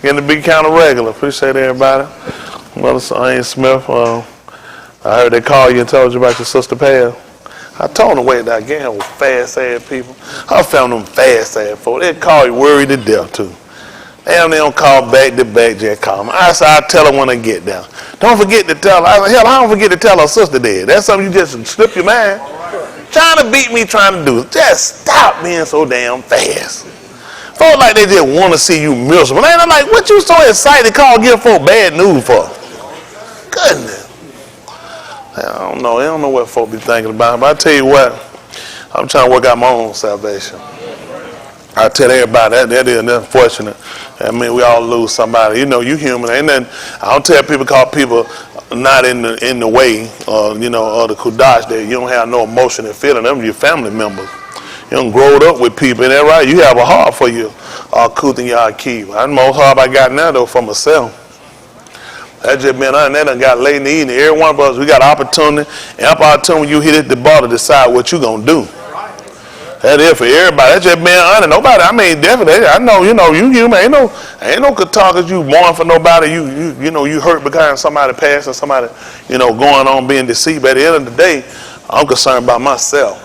Getting to be kind of regular. Appreciate everybody. Mother Ian Smith, I heard they called you and told you about your sister Pam. I told them, wait, that game with fast-ass people. I found them fast-ass folks. They call you worried to death, too. Damn, they don't call back to back, just call them. I said, I'll tell her when I get down. Don't forget to tell her. I said, hell, I don't forget to tell her sister dead. That's something you just slip your mind. Trying to beat me, trying to do it. Just stop being so damn fast. Folks like they just want to see you miserable. And I'm like, what you so excited to call give folk bad news for? Goodness. I don't know. I don't know what folk be thinking about. But I tell you what, I'm trying to work out my own salvation. I tell everybody that is unfortunate. I mean, we all lose somebody. You know, you human. Ain't nothing. I don't tell people call people not in the way, or the kudash that you don't have no emotion and feeling. Them your family members. You don't grow up with people, and that right? You have a heart for your kuth and your keep. That's the most heart I got now though for myself. That just been on. That done got late in the evening. Every one of us, we got opportunity. Ample opportunity when you hit at the bar to decide what you gonna do. That is for everybody. That's just being honest. Nobody. I mean, definitely. I know. You human. Ain't no good talkers. You mourn for nobody. You hurt because somebody passed and somebody, going on being deceived. But at the end of the day, I'm concerned about myself.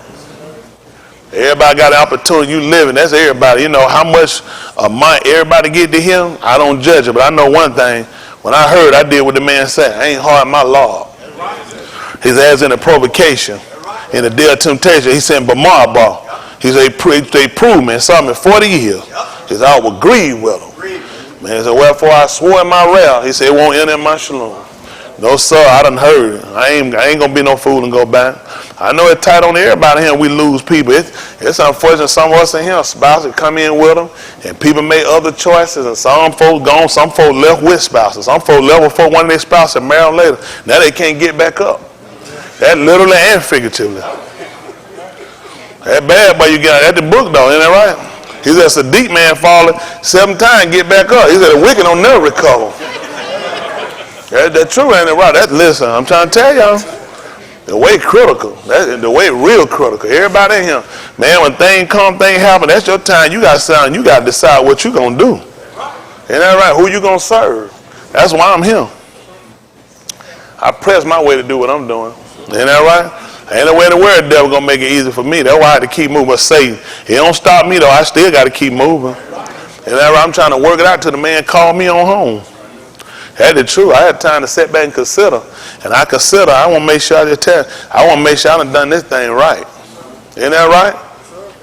Everybody got an opportunity. You living. That's everybody. How much everybody get to him. I don't judge it, but I know one thing. When I heard, I did what the man said. I ain't hard my Lord. He said, as in a provocation, in the day of temptation. He said, but Marbar. He said, they proved me something in 40 years. He said, I will grieve with them. Man, he said, wherefore I swore in my wrath. He said, it won't enter in my shalom. No, sir, I done heard it. I ain't going to be no fool and go back. I know it's tight on everybody here. We lose people. It's unfortunate some of us in here, spouses come in with them, and people make other choices, and some folks gone, some folks left with spouses. Some folks left with one of their spouses and married later. Now they can't get back up. That literally and figuratively. That bad, but you got at the book though, ain't that right? He said, it's a deep man falling 7 times, get back up. He said, the wicked don't never recover. That's true, ain't it right? Listen, I'm trying to tell y'all. The way critical. The way real critical. Everybody in here. Man, when things happen, that's your time. You got to decide what you going to do. Ain't that right? Who you going to serve? That's why I'm here. I press my way to do what I'm doing. Ain't that right? Ain't no way in the world the devil going to make it easy for me. That's why I had to keep moving. But Satan, he don't stop me though. I still got to keep moving. Ain't that right? I'm trying to work it out till the man called me on home. That's the truth. I had time to sit back and consider. And I want to make sure I done this thing right. Ain't that right?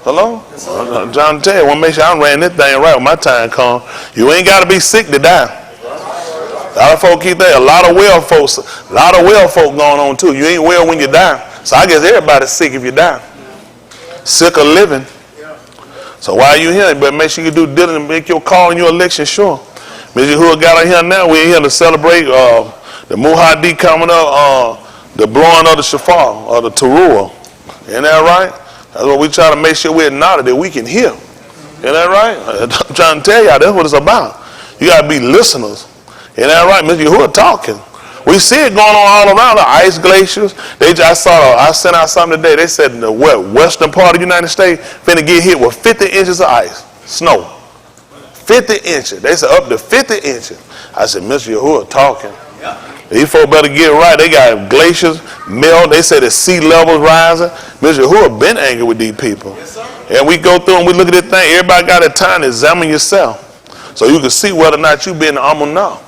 Hello? Yes, I'm trying to tell you, I want to make sure I ran this thing right when my time comes. You ain't got to be sick to die. A lot of folks keep that. A lot of well folk going on too. You ain't well when you die. So I guess everybody's sick if you die. Sick of living. So while you here, you better make sure you do diligence and make your call and your election sure. Mr. Who got out here now, we're here to celebrate the Muhadi coming up, the blowing of the shofar, or the teruah. Isn't that right? That's what we try to make sure we acknowledge that we can hear. Isn't that right? I'm trying to tell y'all, that's what it's about. You got to be listeners. Isn't that right? Mr. Who are talking. We see it going on all around the ice glaciers. I sent out something today. They said in the western part of the United States, finna get hit with 50 inches of ice, snow. 50 inches. They said up to 50 inches. I said, Mr. Yahuwah talking. These folks better get right. They got glaciers melt. They say the sea level's rising. Mr. Yahuwah been angry with these people. Yes, and we go through and we look at this thing. Everybody got a time to examine yourself. So you can see whether or not you been amunah.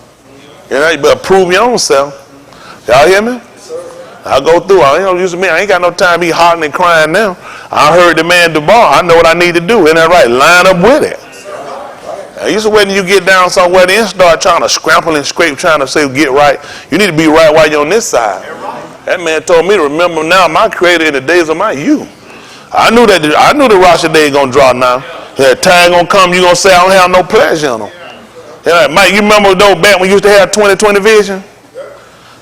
You better prove your own self. Y'all hear me? Yes, I go through. I ain't got no time to be hollering and crying now. I heard the man Debar. I know what I need to do. Isn't that right? Line up with it. I used to wait until you get down somewhere and start trying to scramble and scrape, trying to say get right. You need to be right while you're on this side. That man told me to remember now my creator in the days of my youth. I knew the Rosh Day gonna draw now. That time gonna come, you gonna say I don't have no pleasure in them. Mike, you remember though back when we used to have 20/20 vision?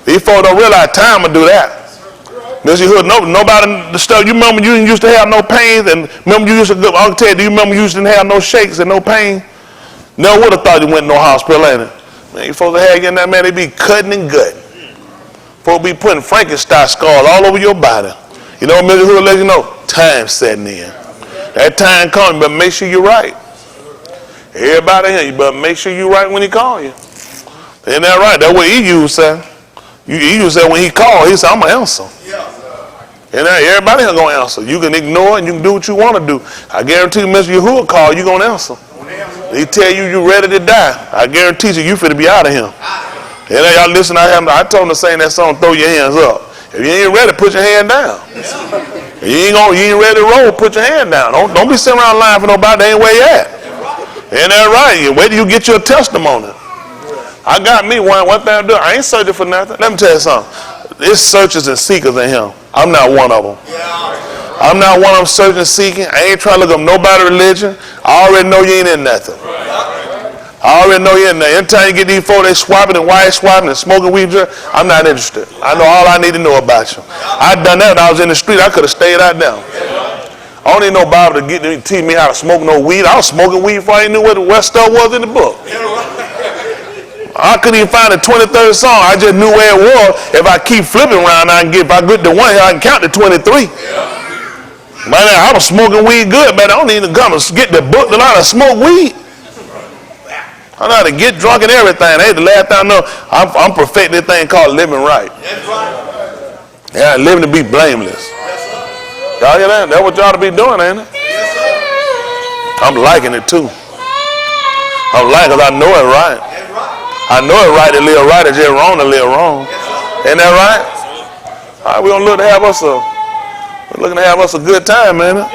These folks don't realize time will do that. Mr. Hood, nobody the stuff. You remember you used to have no pains, and remember you used to. I'll tell you, do you remember you used to have no shakes and no pain? Never would have thought you went to no hospital, ain't it? Man, you folks have in that man, they be cutting and gutting. Folks be putting Frankenstein scars all over your body. You know, Mr. Hood let you know, time setting in. That time coming, but make sure you're right. Everybody here, you better make sure you right when he call you. Isn't that right? That's what EU said. EU said when he called, he said, I'm going to answer. And everybody here going to answer. You can ignore it and you can do what you want to do. I guarantee you, Mr. Yahuwah call, you going to answer. He tell you you ready to die. I guarantee you finna be out of here. And y'all listen, I told him to sing that song, throw your hands up. If you ain't ready, put your hand down. If you ain't ready to roll, put your hand down. Don't be sitting around lying for nobody. They ain't where you at. Ain't that right? Wait till you get your testimony. I got me one thing to do. I ain't searching for nothing. Let me tell you something. There's searchers and seekers in him. I'm not one of them. I'm not one of them searching and seeking. I ain't trying to look up nobody's religion. I already know you ain't in nothing. I already know you in there. Anytime you get these folks, they swapping and white swapping and smoking weed, I'm not interested. I know all I need to know about you. I done that when I was in the street. I could have stayed out there. I don't need no Bible to teach me how to smoke no weed. I was smoking weed before I knew what stuff was in the book. I couldn't even find the 23rd song. I just knew where it was. If I keep flipping around, if I get to one, I can count to 23. Man, I was smoking weed good, man. I don't need to come and get the book to learn how to smoke weed. I know how to get drunk and everything. Hey, the last time I know, I'm perfecting this thing called living right. Yeah, living to be blameless. Y'all hear that? That's what y'all to be doing, ain't it? I'm liking it too. I'm liking it because I know it right. I know it right to live right, it's just wrong to live wrong. Ain't that right? All right, we're going to look to have us a good time, man.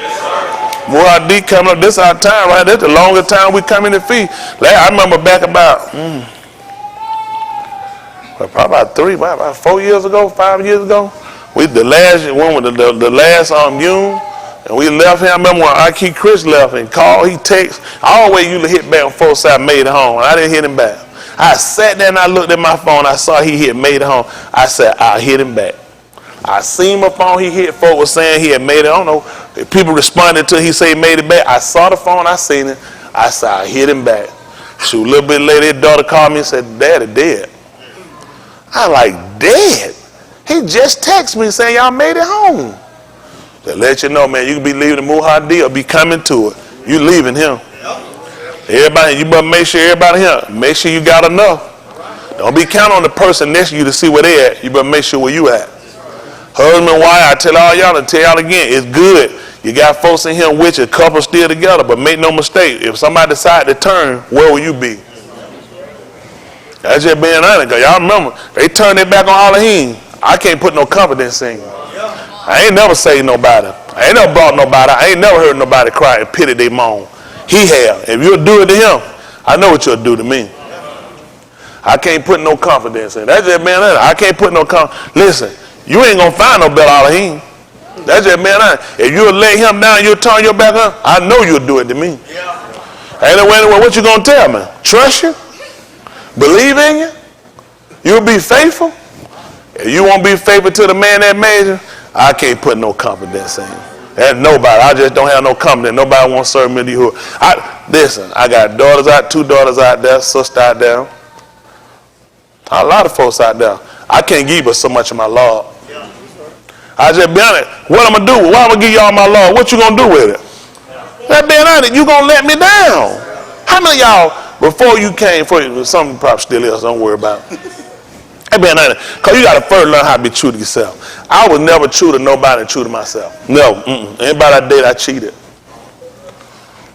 M.O.T coming up, this our time, right? That's the longest time we come in the feast. I remember back about, probably about 4 years ago, 5 years ago. The last one with the last June, and we left here. I remember when I.K. Chris left and called, he texted. I always usually hit back when folks said I made it home, and I didn't hit him back. I sat there and I looked at my phone. I saw he had made it home. I said, I'll hit him back. I seen my phone he hit. Folks was saying he had made it. I don't know. People responded to he said he made it back. I saw the phone. I seen it. I said, I hit him back. So a little bit later, his daughter called me and said, Daddy dead. I like, dead? He just texted me saying y'all made it home. To let you know, man, you can be leaving the M.O.T or be coming to it. You leaving him. Everybody, you better make sure everybody here, make sure you got enough. Don't be counting on the person next to you to see where they at. You better make sure where you at. Husband, wife, I tell all y'all and tell y'all again, it's good. You got folks in here with you, couples still together, but make no mistake, if somebody decide to turn, where will you be? That's just being honest, because y'all remember, they turned their back on Elohim. I can't put no confidence in you. I ain't never saved nobody. I ain't never brought nobody. I ain't never heard nobody cry and pity they moan. He have. If you'll do it to him, I know what you'll do to me. I can't put no confidence in. That's just being honest. I can't put no confidence. Listen, you ain't going to find no better Elohim. That's just being honest. If you'll lay him down, you'll turn your back on, I know you'll do it to me. Ain't no way, what you going to tell me? Trust you? Believe in you? You'll be faithful? If you won't be faithful to the man that made you, I can't put no confidence in you. There's nobody. I just don't have no confidence. Nobody wants to serve me. Listen, I got two daughters out there, sister out there. A lot of folks out there. I can't give but so much of my Lord. I just be honest. What I'm going to do? Why I'm going to give y'all my Lord? What you going to do with it? That being honest, you going to let me down. How many of y'all, before you came, some probably still is, don't worry about it. That being honest, because you got to first learn how to be true to yourself. I was never true to nobody and true to myself. No. Anybody I did, I cheated.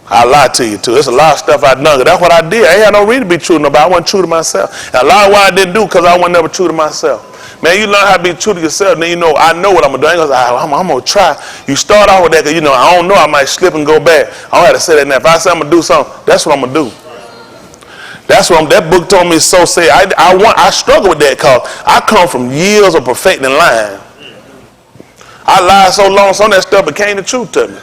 I lied to you too. There's a lot of stuff I done. That's what I did. I ain't had no reason to be true to nobody. I wasn't true to myself. And a lot of what I didn't do because I wasn't never true to myself. Man, you learn how to be true to yourself, then you know, I know what I'm going to do. I'm going to try. You start off with that because, I don't know, I might slip and go back. I don't have to say that now. If I say I'm going to do something, that's what I'm going to do. That's what that book told me so say. I struggle with that because I come from years of perfecting lying. I lied so long, some of that stuff became the truth to me.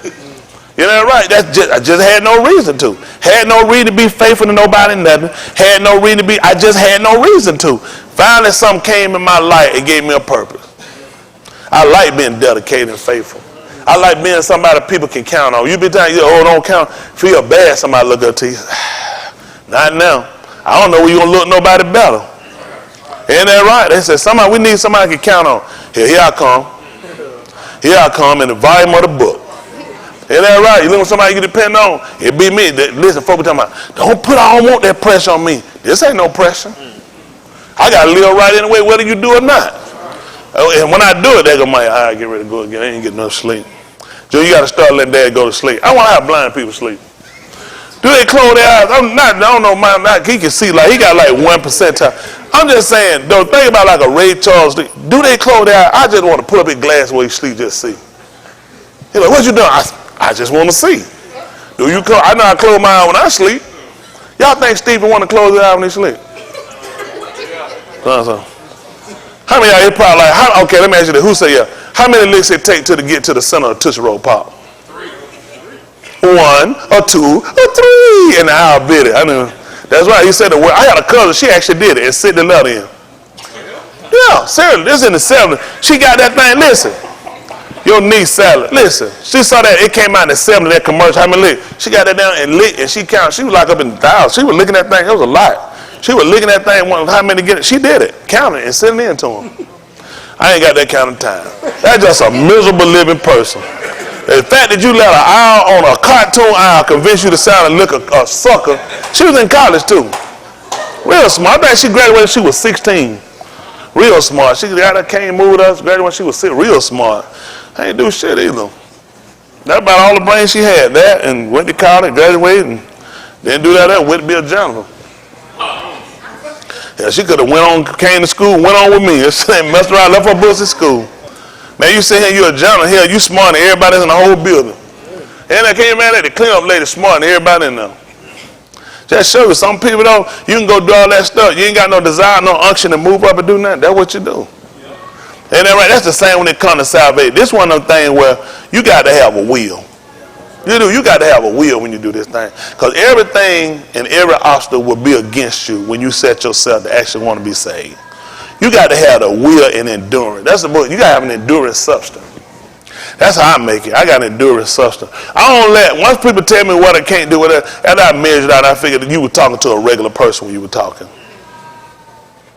You know right? I just had no reason to. Had no reason to be faithful to nobody, nothing. Had no reason to be, I just had no reason to. Finally, something came in my life and gave me a purpose. I like being dedicated and faithful. I like being somebody people can count on. You be telling you, don't count. Feel bad, somebody look up to you. Not now. I don't know where you gonna look nobody better. Ain't that right? They said, we need somebody can count on. Here I come. Here I come in the volume of the book. Ain't that right? You look at somebody you depend on, it be me. Listen, folks talking about, don't want that pressure on me. This ain't no pressure. I got to live right anyway, whether you do or not. And when I do it, they go, man, all right, get ready to go again. I ain't getting no sleep. So you got to start letting dad go to sleep. I want to have blind people sleep. Do they close their eyes? I don't know, man. He can see, like, he got like 1% time. I'm just saying, don't think about like a Ray Charles. Do they close their eyes? I just want to put up a glass where you sleep, just see. He's like, what you doing? I just want to see. Do you close? I know I close my eye when I sleep. Y'all think Stephen want to close his eye when he sleep? How many of y'all probably like, okay, let me ask you this. Who say yeah? How many licks it take to get to the center of Tootsie Roll Pop? 1 or 2 or 3, and I'll bid it. I know. That's right. He said the word. I had a cousin. She actually did it and sent the letter in. Yeah, seriously. This is in the 70s. She got that thing. Listen, your niece salad. Listen, she saw that it came out in the 70s. That commercial. How many licks? She got that down and licked, and she counted. She was like up in the thousands. She was looking at that thing. It was a lot. She was looking at that thing. How many get it? She did it. Counted and sent it in to him. I ain't got that kind of time. That's just a miserable living person. The fact that you let an owl on a cartoon owl convince you to sound and look a sucker. She was in college too. Real smart. I think she graduated when she was 16. Real smart. She came, moved with us, graduated when she was 6. Real smart. I ain't do shit either. That's about all the brains she had. That and went to college, graduated, and didn't do that. Went to be a janitor. Yeah, she could have went on, came to school, went on with me. Messed around, left her books at school. Man, you sit here, you a janitor here, you smart than everybody in the whole building. And I came out there, the cleanup lady smart than everybody in there. Just show you, some people though, you can go do all that stuff. You ain't got no desire, no unction to move up and do nothing. That's what you do. Ain't that right? That's the same when it comes to salvation. This one of them things where you got to have a will. You got to have a will when you do this thing. Because everything and every obstacle will be against you when you set yourself to actually want to be saved. You got to have the will and endurance. That's the book. You got to have an endurance substance. That's how I make it. I got an endurance substance. I don't once people tell me what I can't do with it, after I measured out, I figured that you were talking to a regular person when you were talking.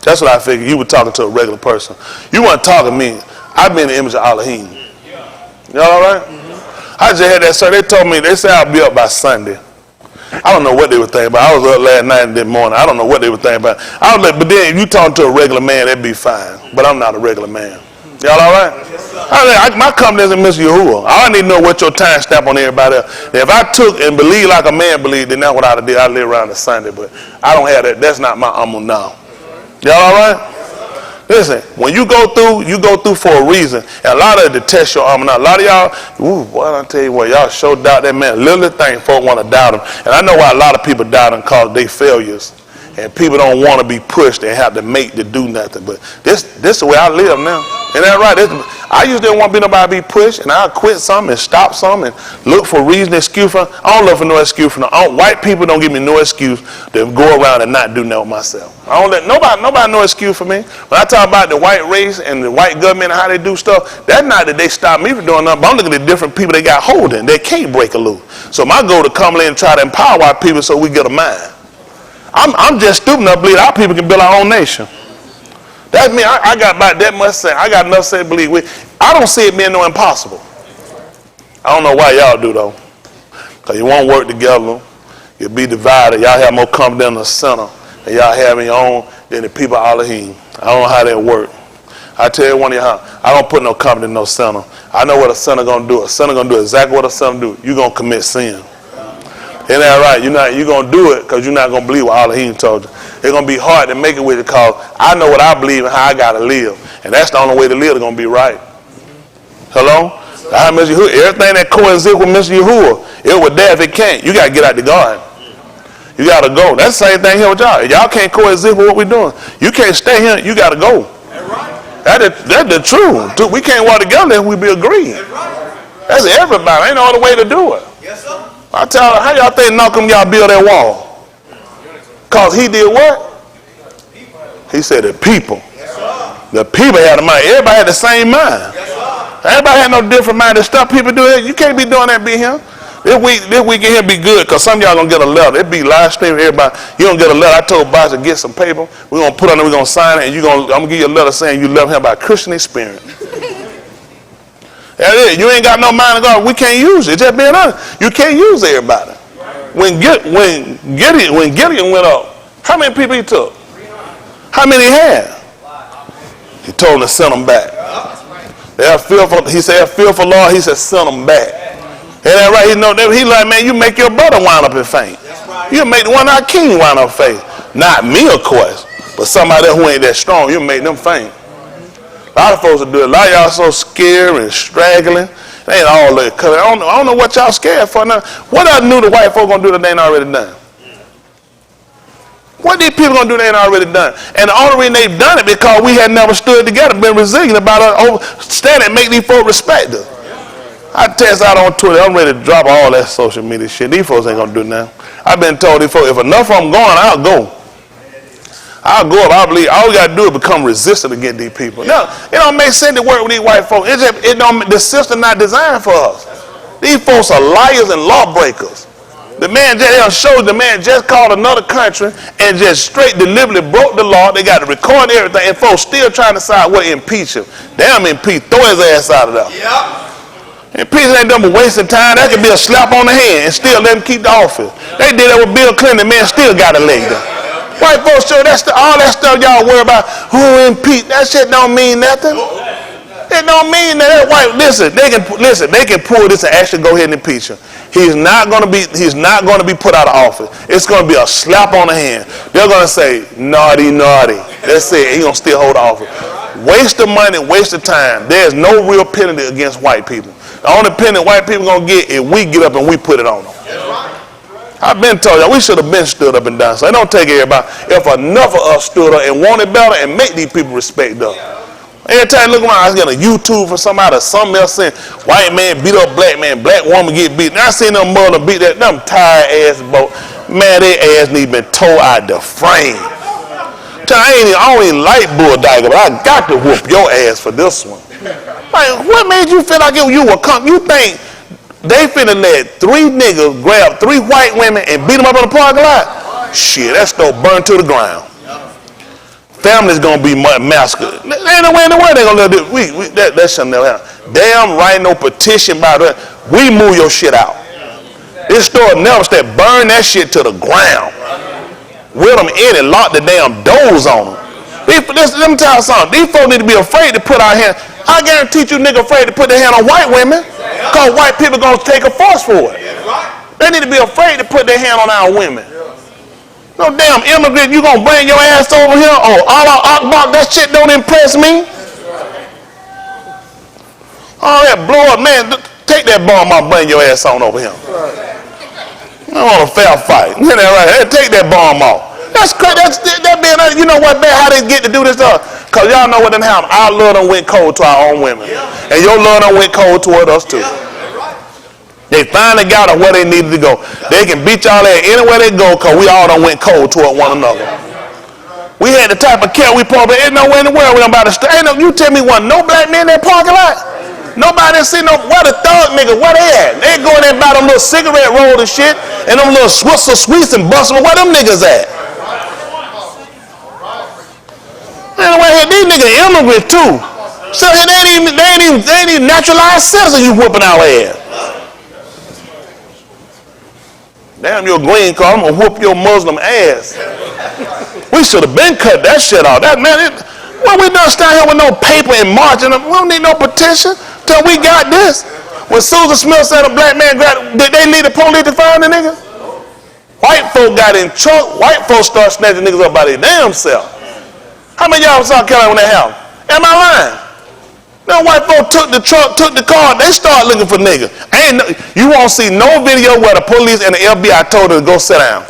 That's what I figured. You were talking to a regular person. You weren't talking to me. I've been the image of Elohim. You all right? I just had that, sir. They told me, they said I'll be up by Sunday. I don't know what they were thinking about. I was up last night and this morning. I don't know what they were thinking about. But then if you talking to a regular man, that'd be fine. But I'm not a regular man. Y'all all right? My company isn't Mr. Yahuwah. I need to know what your time stamp on everybody else. If I took and believed like a man believed, then that's what I'd do. I'd live around the Sunday. But I don't have that. That's not my now. Y'all all right? Listen, when you go through for a reason. And a lot of it to test your armor. Now, a lot of y'all, boy, I tell you what, y'all sure doubt that man. Little thing, folk want to doubt him. And I know why a lot of people doubt him because they failures. And people don't want to be pushed and have to make to do nothing. But this is the way I live now. Isn't that right? I usually don't want to be nobody to be pushed. And I'll quit something and stop something and look for reason, excuse for. I don't look for no excuse for white people don't give me no excuse to go around and not do nothing with myself. I don't let nobody no excuse for me. When I talk about the white race and the white government and how they do stuff, that's not that they stop me from doing nothing. But I'm looking at the different people they got holding. They can't break a loose. So my goal to come in and try to empower white people so we get a mind. I'm just stupid enough to believe our people can build our own nation. That means I got about that much sense. I got enough sense to believe. I don't see it being no impossible. I don't know why y'all do though. Because you won't work together. You'll be divided. Y'all have more confidence in the center than y'all have in your own than the people of Elohim. I don't know how that work. I tell you one of y'all, I don't put no confidence in no center. I know what a center gonna do. A center gonna do exactly what a center do. You're gonna commit sin. Isn't that right? You're going to do it because you're not going to believe what Elohim told you. It's going to be hard to make it with it because I know what I believe and how I got to live. And that's the only way to live is going to be right. Hello? Everything that coincides with Mr. Yahuwah, it would there if it can't. You got to get out the garden. You got to go. That's the same thing here with y'all. Y'all can't coexist with what we're doing. You can't stay here. You got to go. That's the truth. We can't walk together if we be agreed. That's everybody. Ain't no other way to do it. Yes, sir. I tell you, how y'all think Malcolm y'all build that wall? Because he did what? He said the people. The people had a mind. Everybody had the same mind. Everybody had no different mind. The stuff people do, you can't be doing that, be him. This week in here be good because some of y'all going to get a letter. It be live stream, everybody. You don't get a letter. I told Boss to get some paper. We're going to put on it, we're going to sign it, and I'm going to give you a letter saying you love him by Christian experience. That's it. You ain't got no mind of God. We can't use it. Just being honest. You can't use everybody. When Gideon went up, how many people he took? How many he had? He told them to send them back. They're fearful. He said, fearful Lord. He said, send them back. Ain't that right? He like, man, you make your brother wind up in faint. You make the one our king wind up faint. Not me, of course, but somebody who ain't that strong. You make them faint. A lot of folks will do it. A lot of y'all so scared and straggling. They ain't all that. Cause I don't know what y'all scared for now. What I knew the white folk gonna do that they ain't already done? What these people gonna do they ain't already done? And the only reason they've done it because we had never stood together, been resilient about it, standing and make these folks respect us. I test out on Twitter, I'm ready to drop all that social media shit. These folks ain't gonna do now. I've been told these folks, if enough of them going, I'll go. I'll go up. I believe all we gotta do is become resistant against these people. No, it don't make sense to work with these white folks. The system not designed for us. These folks are liars and lawbreakers. The man just called another country and just straight deliberately broke the law. They got to record everything, and folks still trying to decide what to impeach him. Damn, impeach, throw his ass out of there. Yep. Impeachment ain't done but wasting time. That could be a slap on the hand and still let him keep the office. They did that with Bill Clinton. The man still got a leg there. White folks show all that stuff y'all worry about. Who impeach? That shit don't mean nothing. It don't mean that white. Listen, they can pull this and actually go ahead and impeach him. He's not going to be put out of office. It's going to be a slap on the hand. They're going to say naughty. That's it. He's going to still hold office. Waste of money, waste of time. There's no real penalty against white people. The only penalty white people going to get is we get up and we put it on them. I've been told y'all we should have been stood up and done. So it don't take everybody. If enough of us stood up and wanted better and make these people respect us. Every time I look around, I was getting a YouTube for somebody or something else saying, white man beat up black man, black woman get beat. Now I seen them mother beat that, them tired ass boat. Man, their ass need to be tore out the frame. I don't even like Bulldogger, but I got to whoop your ass for this one. Like, what made you feel like you were come? You think they finna let 3 niggas grab 3 white women and beat them up in the parking lot? Shit, that stuff burned to the ground. Family's gonna be massacred. There ain't no way in the world they gonna let it. That shit never happen. Damn right, no petition by that. We move your shit out. This store never said burn that shit to the ground. With them in it, lock the damn doors on them. Let me tell you something. These folks need to be afraid to put our hand. I guarantee you niggas afraid to put their hand on white women because white people gonna take a force for it. They need to be afraid to put their hand on our women. No damn immigrant, you gonna bring your ass over here? Oh, Allah Akbar, that shit don't impress me. All that blow up, man, take that bomb off, bring your ass on over here. I want a fair fight. You know that right? Hey, take that bomb off. That's crazy. That being, you know what, man, how they get to do this stuff? Because y'all know what done happened. Our love done went cold to our own women. And your love done went cold toward us too. They finally got where they needed to go. They can beat y'all at anywhere they go because we all done went cold toward one another. We had the type of care we probably ain't nowhere in the world we done about to stay. You tell me one, no black men in that parking lot? Nobody didn't see where the thug niggas, where they at? They go in there and buy them little cigarette rolls and shit and them little Swisher Sweets and bust them. Where them niggas at? Anyway, these niggas immigrants too. So they ain't even naturalized citizens you whooping our ass. Damn your green card, I'm gonna whoop your Muslim ass. We should have been cut that shit off. That man, well, we done stand here with no paper and marching. We don't need no petition till we got this. When Susan Smith said a black man did they leave the police to find the nigga? White folk got in trouble. White folks start snatching niggas up by their damn self. How many y'all saw Carolina when that happened? Am I lying? Them white folk took the truck, took the car, they start looking for niggas. You won't see no video where the police and the FBI told them to go sit down.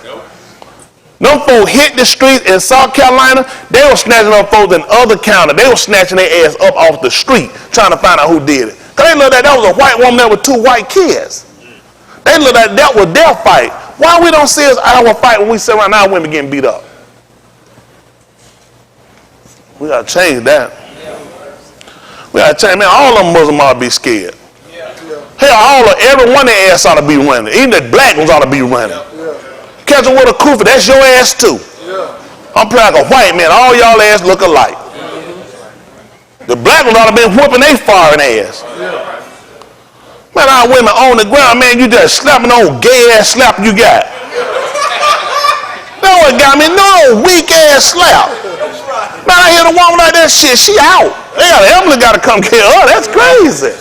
Them folks hit the streets in South Carolina, they were snatching up folks in other counties. They were snatching their ass up off the street trying to find out who did it. Because they looked at that was a white woman there with 2 white kids. They looked at that was their fight. Why we don't see our fight when we sit around our women getting beat up? We got to change that. We got to change, man, all of them Muslims ought to be scared. Hell, every one of their ass ought to be running. Even the black ones ought to be running. Catch them with a kufa, that's your ass too. I'm playing like a white man, all y'all ass look alike. The black ones ought to be whooping their foreign ass. Man, our women on the ground, man, you just slapping on gay ass slap you got. That what got me, no weak ass slap. Man, I hear the woman like that shit, she out. Emily got to come kill her, that's crazy.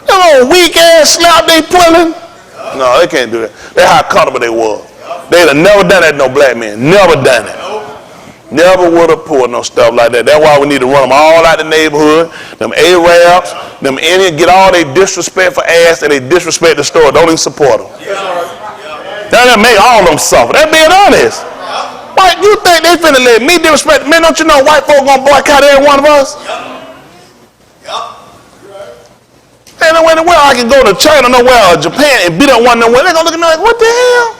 That little weak ass slap they pulling. No, they can't do that. That's how comfortable they was. They'd have never done that to no black man, never done it. Never would have pulled no stuff like that. That's why we need to run them all out the neighborhood. Them Arabs, them Indians, get all they disrespect for ass and they disrespect the store. Don't even support them. That make all of them suffer. That being honest. Why you think they finna let me disrespect? Man, don't you know white folk gonna boycott every one of us? Ain't no way in the world I can go to China, nowhere, or Japan and beat up one nowhere. They gonna look at me like, what the hell?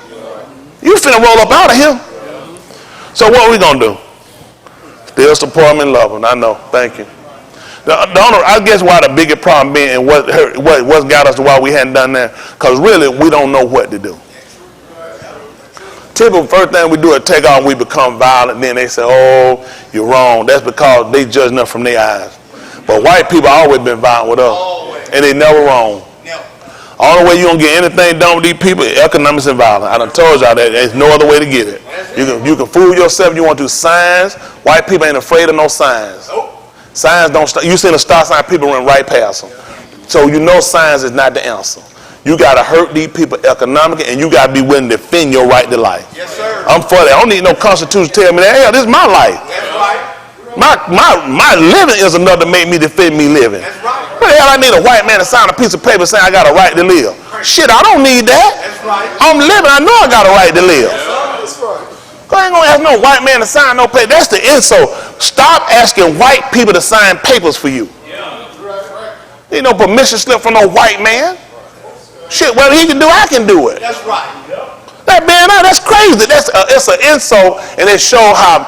You finna roll up out of here. So what are we going to do? Still support them and love them. I know. Thank you. I guess why the biggest problem being and what got us to why we hadn't done that, because really we don't know what to do. Typical first thing we do is take off and we become violent. Then they say, oh, you're wrong. That's because they judging us from their eyes. But white people always been violent with us. And they never wrong. Only way you gonna get anything done with these people is economics and violence. I done told y'all that there's no other way to get it. You can fool yourself if you want to. Signs, white people ain't afraid of no signs. Signs don't stop. You seen a stop sign, people run right past them. So you know signs is not the answer. You gotta hurt these people economically and you gotta be willing to defend your right to life. Yes, sir. I'm for that. I don't need no constitution to tell me that, hell, this is my life. That's right. My living is enough to make me defend me living. That's right. What the hell I need a white man to sign a piece of paper saying I got a right to live? Shit, I don't need that. That's right. I'm living, I know I got a right to live. That's right. I ain't gonna ask no white man to sign no paper. That's the insult. Stop asking white people to sign papers for you. Yeah. Need no permission slip from no white man. Shit, whatever he can do, I can do it. That's right. That man, that's crazy. It's an insult, and it shows how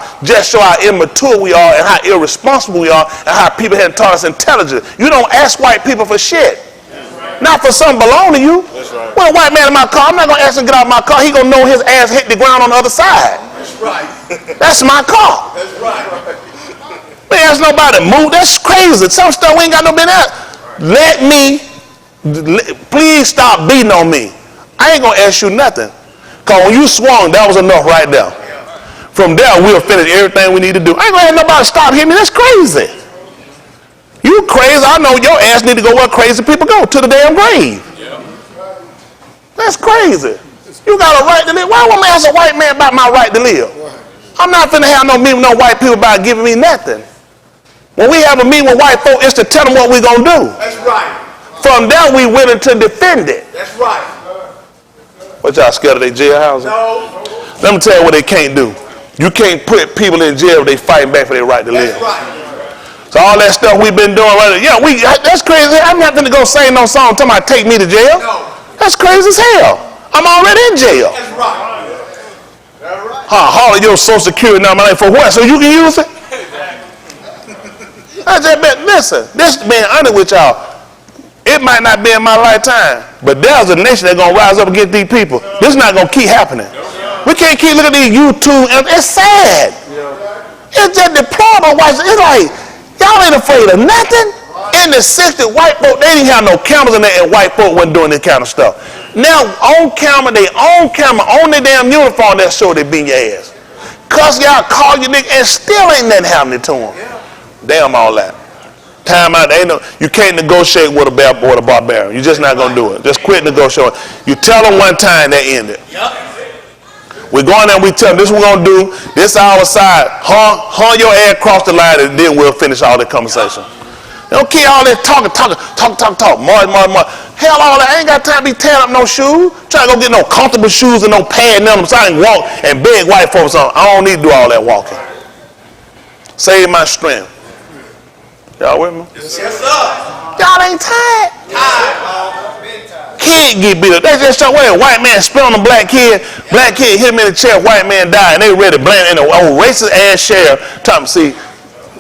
immature we are and how irresponsible we are and how people haven't taught us intelligence. You don't ask white people for shit. Right. Not for something belong to you. That's right. When a white man in my car, I'm not going to ask him to get out of my car. He going to know his ass hit the ground on the other side. That's right. That's my car. That's right. Man, there's nobody to move. That's crazy. Some stuff we ain't got no business. Please stop beating on me. I ain't going to ask you nothing. Because when you swung, that was enough right there. From there, we'll finish everything we need to do. I ain't going to have nobody stop hitting me. That's crazy. You crazy. I know your ass need to go where crazy people go, to the damn grave. That's crazy. You got a right to live. Why would I ask a white man about my right to live? I'm not finna have no meeting with no white people about giving me nothing. When we have a meeting with white folk, it's to tell them what we're going to do. That's right. From there, we willing to defend it. That's right. What y'all scared of their jailhouse? No. Let me tell you what they can't do. You can't put people in jail if they fighting back for their right to live. That's right. So all that stuff we've been doing, that's crazy. I'm not gonna go sing no song talking about take me to jail. No. That's crazy as hell. I'm already in jail. That's right. That's right. Haul your social security number for what? So you can use it? I just bet, listen, this being honest with y'all, it might not be in my lifetime, but there's a nation that's going to rise up against these people. This is not going to keep happening. We can't keep looking at these YouTube. It's sad. It's just deplorable. It's like, y'all ain't afraid of nothing. In the 60s, white folk, they didn't have no cameras in there, and white folk wasn't doing this kind of stuff. Now, on camera, on their damn uniform, they'll show they beat your ass. Cuss y'all, call you nigga, and still ain't nothing happening to them. Damn all that. Time out. You can't negotiate with a barbarian. You're just not going to do it. Just quit negotiating. You tell them one time, they end it. We're going there, we tell them, this is what we're going to do. This our side. Haul your ass across the line, and then we'll finish all the conversation. Don't care all that talk. More. Hell, all that. I ain't got time to be tearing up no shoes. Trying to go get no comfortable shoes and no pad in them so I can walk and beg white folks on. I don't need to do all that walking. Save my strength. Y'all with me? Yes, sir. Y'all ain't tired. Kid get beat up. They just show where a white man spit on a black kid. Black kid hit him in the chair. White man died, and they ready to blame in a old racist ass sheriff. Time to see.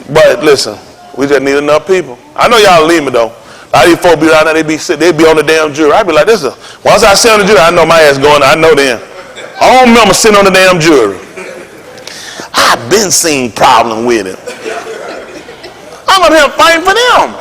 But listen, we just need enough people. I know y'all leave me though. All these folks be around there, they be on the damn jury. I be like, once I sit on the jury, I know my ass going. I know them. I don't remember sitting on the damn jury. I've been seeing problem with it. I'm up here fighting for them.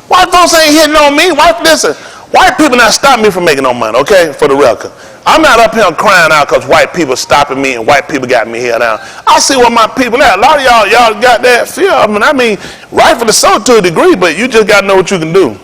White folks ain't hitting on me. Listen, white people not stopping me from making no money, okay, for the record. I'm not up here crying out because white people stopping me and white people got me here now. I see what my people at. A lot of y'all got that fear. I mean, rightfully so to a degree, but you just got to know what you can do.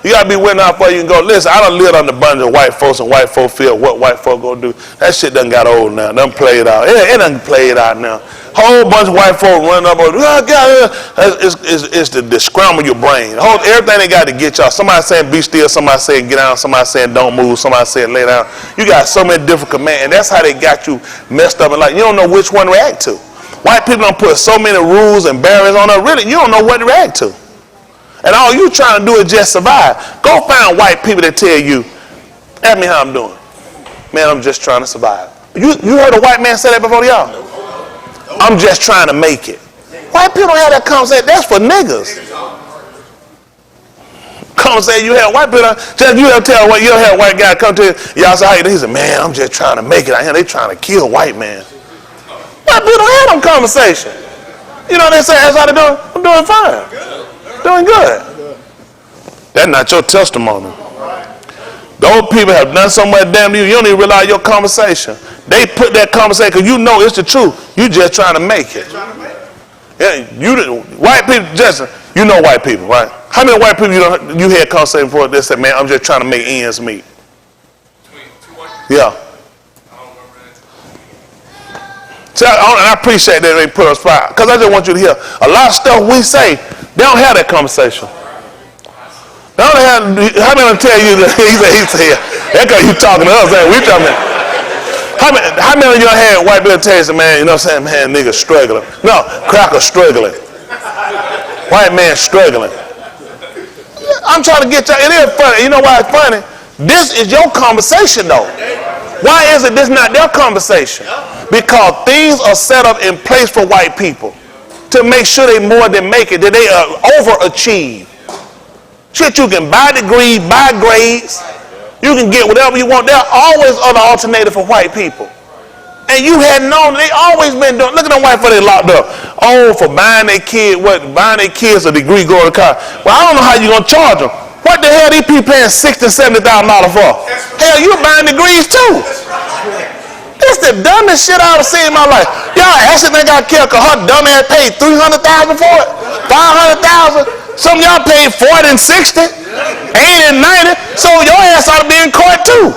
You got to be waiting out for you and go, listen, I done lived under a bunch of white folks and white folk feel what white folk gonna do. That shit done got old now. Done played out. It done played out now. Whole bunch of white folk running up, it's the scramble of your brain. Everything they got to get y'all. Somebody saying be still, somebody saying get down, somebody saying don't move, somebody saying lay down. You got so many different commands, and that's how they got you messed up and like you don't know which one to react to. White people don't put so many rules and barriers on us, really, you don't know what to react to. And all you trying to do is just survive. Go find white people that tell you, ask me how I'm doing. Man, I'm just trying to survive. You heard a white man say that before y'all? I'm just trying to make it. White people don't have that conversation. That's for niggas. Conversation you have white people, just you ever tell you ever have a white guy come to you, y'all say, hey, he said, man, I'm just trying to make it out here. They trying to kill white man. White people don't have them conversations. You know what they say, that's how they doing? I'm doing fine. Doing good. That's not your testimony. Those people have done so much damn to you, you don't even realize your conversation. They put that conversation because you know it's the truth. You just trying to make it. Yeah, white people, Justin, you know white people, right? How many white people you had conversation before that said, man, I'm just trying to make ends meet? Yeah. So I appreciate that they put us spot because I just want you to hear a lot of stuff we say. They don't have that conversation. They don't have. How many tell you that he said that's because you talking to us? We talking. How many of y'all had white people tell you, man? You know what I'm saying, man? Nigga struggling. No, cracker struggling. White man struggling. I'm trying to get y'all. It is funny. You know why it's funny? This is your conversation though. Why is it this not their conversation? Because things are set up in place for white people to make sure they more than make it, that they overachieve. Shit, you can buy degrees, buy grades, you can get whatever you want. There are always other alternatives for white people. And you had known, they always been doing, look at them white folks they locked up. Oh, for buying their kids a degree, go to college. Well, I don't know how you gonna charge them. What the hell these people paying $60,000 to $70,000 for? Hell, you buying degrees too. It's the dumbest shit I ever seen in my life. Y'all actually think I care because her dumb ass paid $300,000 for it? $500,000? Some of y'all paid $40,000 and $60,000, $80,000 and $90,000. So your ass ought to be in court too.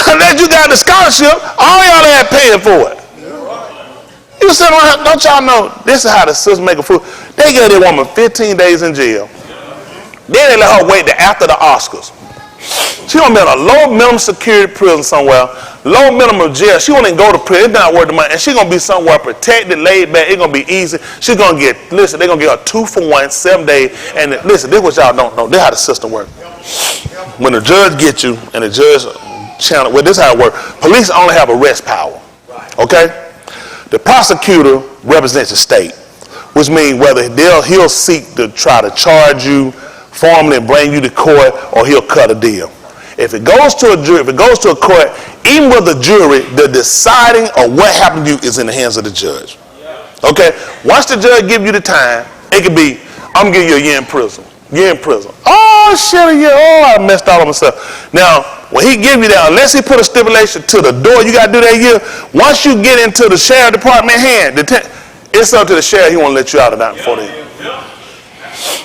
Unless you got the scholarship, all y'all ain't paying for it. You said, don't y'all know, this is how the system make a fool. They gave that woman 15 days in jail. Then they let her wait till after the Oscars. She gonna be in a low minimum security prison somewhere, low minimum jail. She won't even go to prison, it's not worth the money. And she gonna be somewhere protected, laid back, it's gonna be easy. She's gonna get, listen, they're gonna get her 2-for-1, 7 days. And listen, this is what y'all don't know. This is how the system works. When the judge gets you and the judge channel, well, this is how it works. Police only have arrest power. Okay? The prosecutor represents the state, which means whether he'll seek to try to charge you formally and bring you to court, or he'll cut a deal. If it goes to a jury, if it goes to a court, even with the jury, the deciding of what happened to you is in the hands of the judge. Okay? Once the judge gives you the time, it could be, I'm gonna give you a year in prison. Year in prison. Oh shit, yeah. Oh, I messed all of myself. Now, when he give you that, unless he put a stipulation to the door, you gotta do that year. Once you get into the sheriff department hand, it's up to the sheriff. He won't let you out of that before then.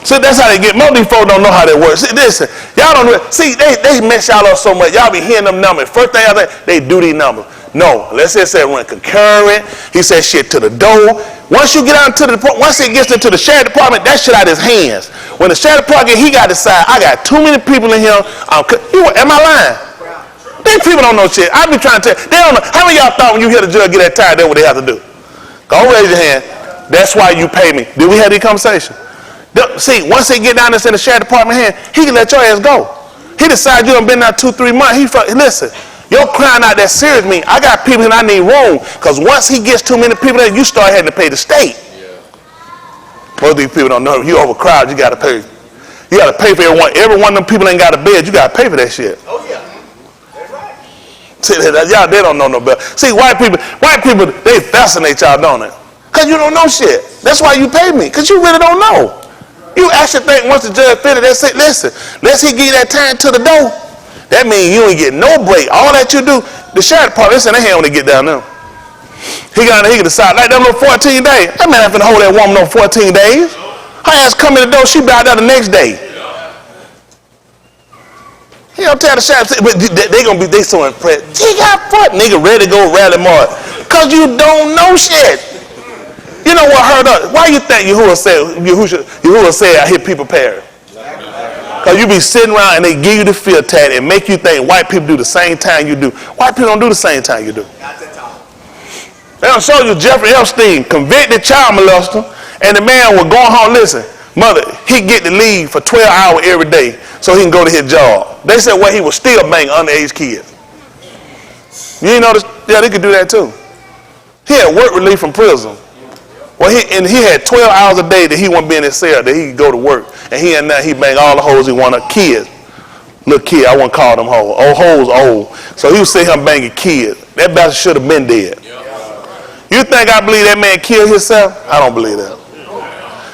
So that's how they get. Most of these folks don't know how that works. See, listen, y'all don't know. See, they mess y'all up so much. Y'all be hearing them numbers. First thing I think, they do these numbers. No, let's just say run concurrent. He said shit to the door. Once you get out to the department, once it gets into the sheriff department, that shit out of his hands. When the sheriff department, he got to decide, I got too many people in here. Am I lying? These people don't know shit. I be trying to tell you. They don't know. How many of y'all thought when you hear the judge get that tired, that's what they have to do? Go raise your hand. That's why you pay me. Did we have these conversations? See, once they get down this in the sheriff department hand, he can let your ass go. He decides you done been there 2-3 months. Listen, your crime not that serious mean I got people and I need room. Because once he gets too many people there, you start having to pay the state. Most of these people don't know. You overcrowded, you got to pay. You got to pay for everyone. Every one of them people ain't got a bed. You got to pay for that shit. Oh yeah, that's right. See, y'all, they don't know no better. See, white people, they fascinate y'all, don't they? Because you don't know shit. That's why you pay me, because you really don't know. You actually think once the judge finished, that's it. Listen, let's he give you that time to the door. That means you ain't get no break. All that you do, the sheriff department, listen, they hand when they get down there. He got he can decide, like them little 14 days. That man ain't finna hold that woman on 14 days. Her ass come in the door, she be out there the next day. He don't tell the sheriff, but they gonna be, they so impressed. He got fuck, nigga ready to go rally march. Cause you don't know shit. You know what hurt us? Why you think Yahuwah said I hear people perish? Because you be sitting around and they give you the fear tag and make you think white people do the same time you do. White people don't do the same time you do. They don't show you Jeffrey Epstein, convicted child molester, and the man was going home, listen, mother, he get to leave for 12 hours every day so he can go to his job. They said, well, he was still banging underage kids. You ain't notice? Yeah, they could do that too. He had work relief from prison. Well, he had 12 hours a day that he wouldn't be in his cell, that he could go to work. And he banged all the hoes he wanted, kids. Little kid, I wouldn't call them hoes. Old hoes old. So he would say him banging kids. That bastard should have been dead. You think I believe that man killed himself? I don't believe that.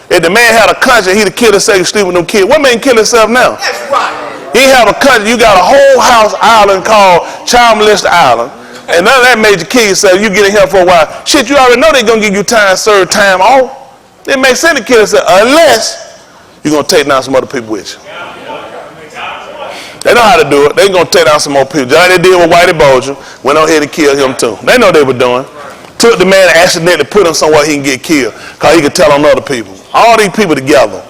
If the man had a conscience, he'd have killed himself and sleep with them kids. What man kill himself now? That's right. He have a conscience. You got a whole house island called Child Molester Island. And none of that made you kill yourself. You get in here for a while. Shit, you already know they're going to give you time served, time off. It makes sense to kill yourself unless you're going to take down some other people with you. They know how to do it. They're going to take down some more people. Just like they did with Whitey Bulger. Went on here to kill him too. They know what they were doing. Took the man and accidentally put him somewhere he can get killed because he could tell on other people. All these people together.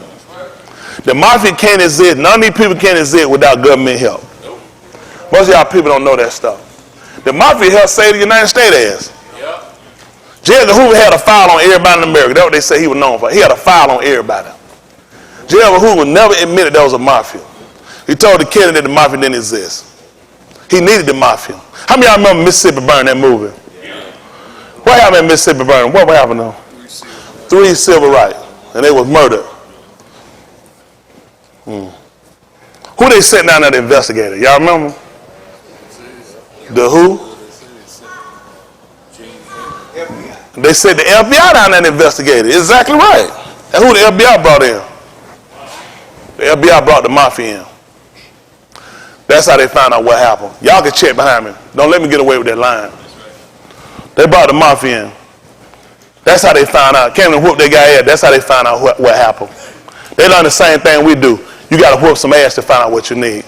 The mafia can't exist. None of these people can't exist without government help. Most of y'all people don't know that stuff. The mafia helped save the United States ass. J. Edgar Hoover had a file on everybody in America. That's what they say he was known for. He had a file on everybody. J. Edgar Hoover never admitted there was a mafia. He told the kid that the mafia didn't exist. He needed the mafia. How many of y'all remember Mississippi Burn, that movie? What happened in Mississippi Burn? What happened though? 3 civil rights. And they was murdered. Who they sent down there to investigate it? Y'all remember? The who? They said the FBI down there investigated. Exactly right. And who the FBI brought in? The FBI brought the mafia in. That's how they found out what happened. Y'all can check behind me. Don't let me get away with that line. They brought the mafia in. That's how they found out. Came and whoop their guy ass. That's how they found out what happened. They learn the same thing we do. You got to whoop some ass to find out what you need.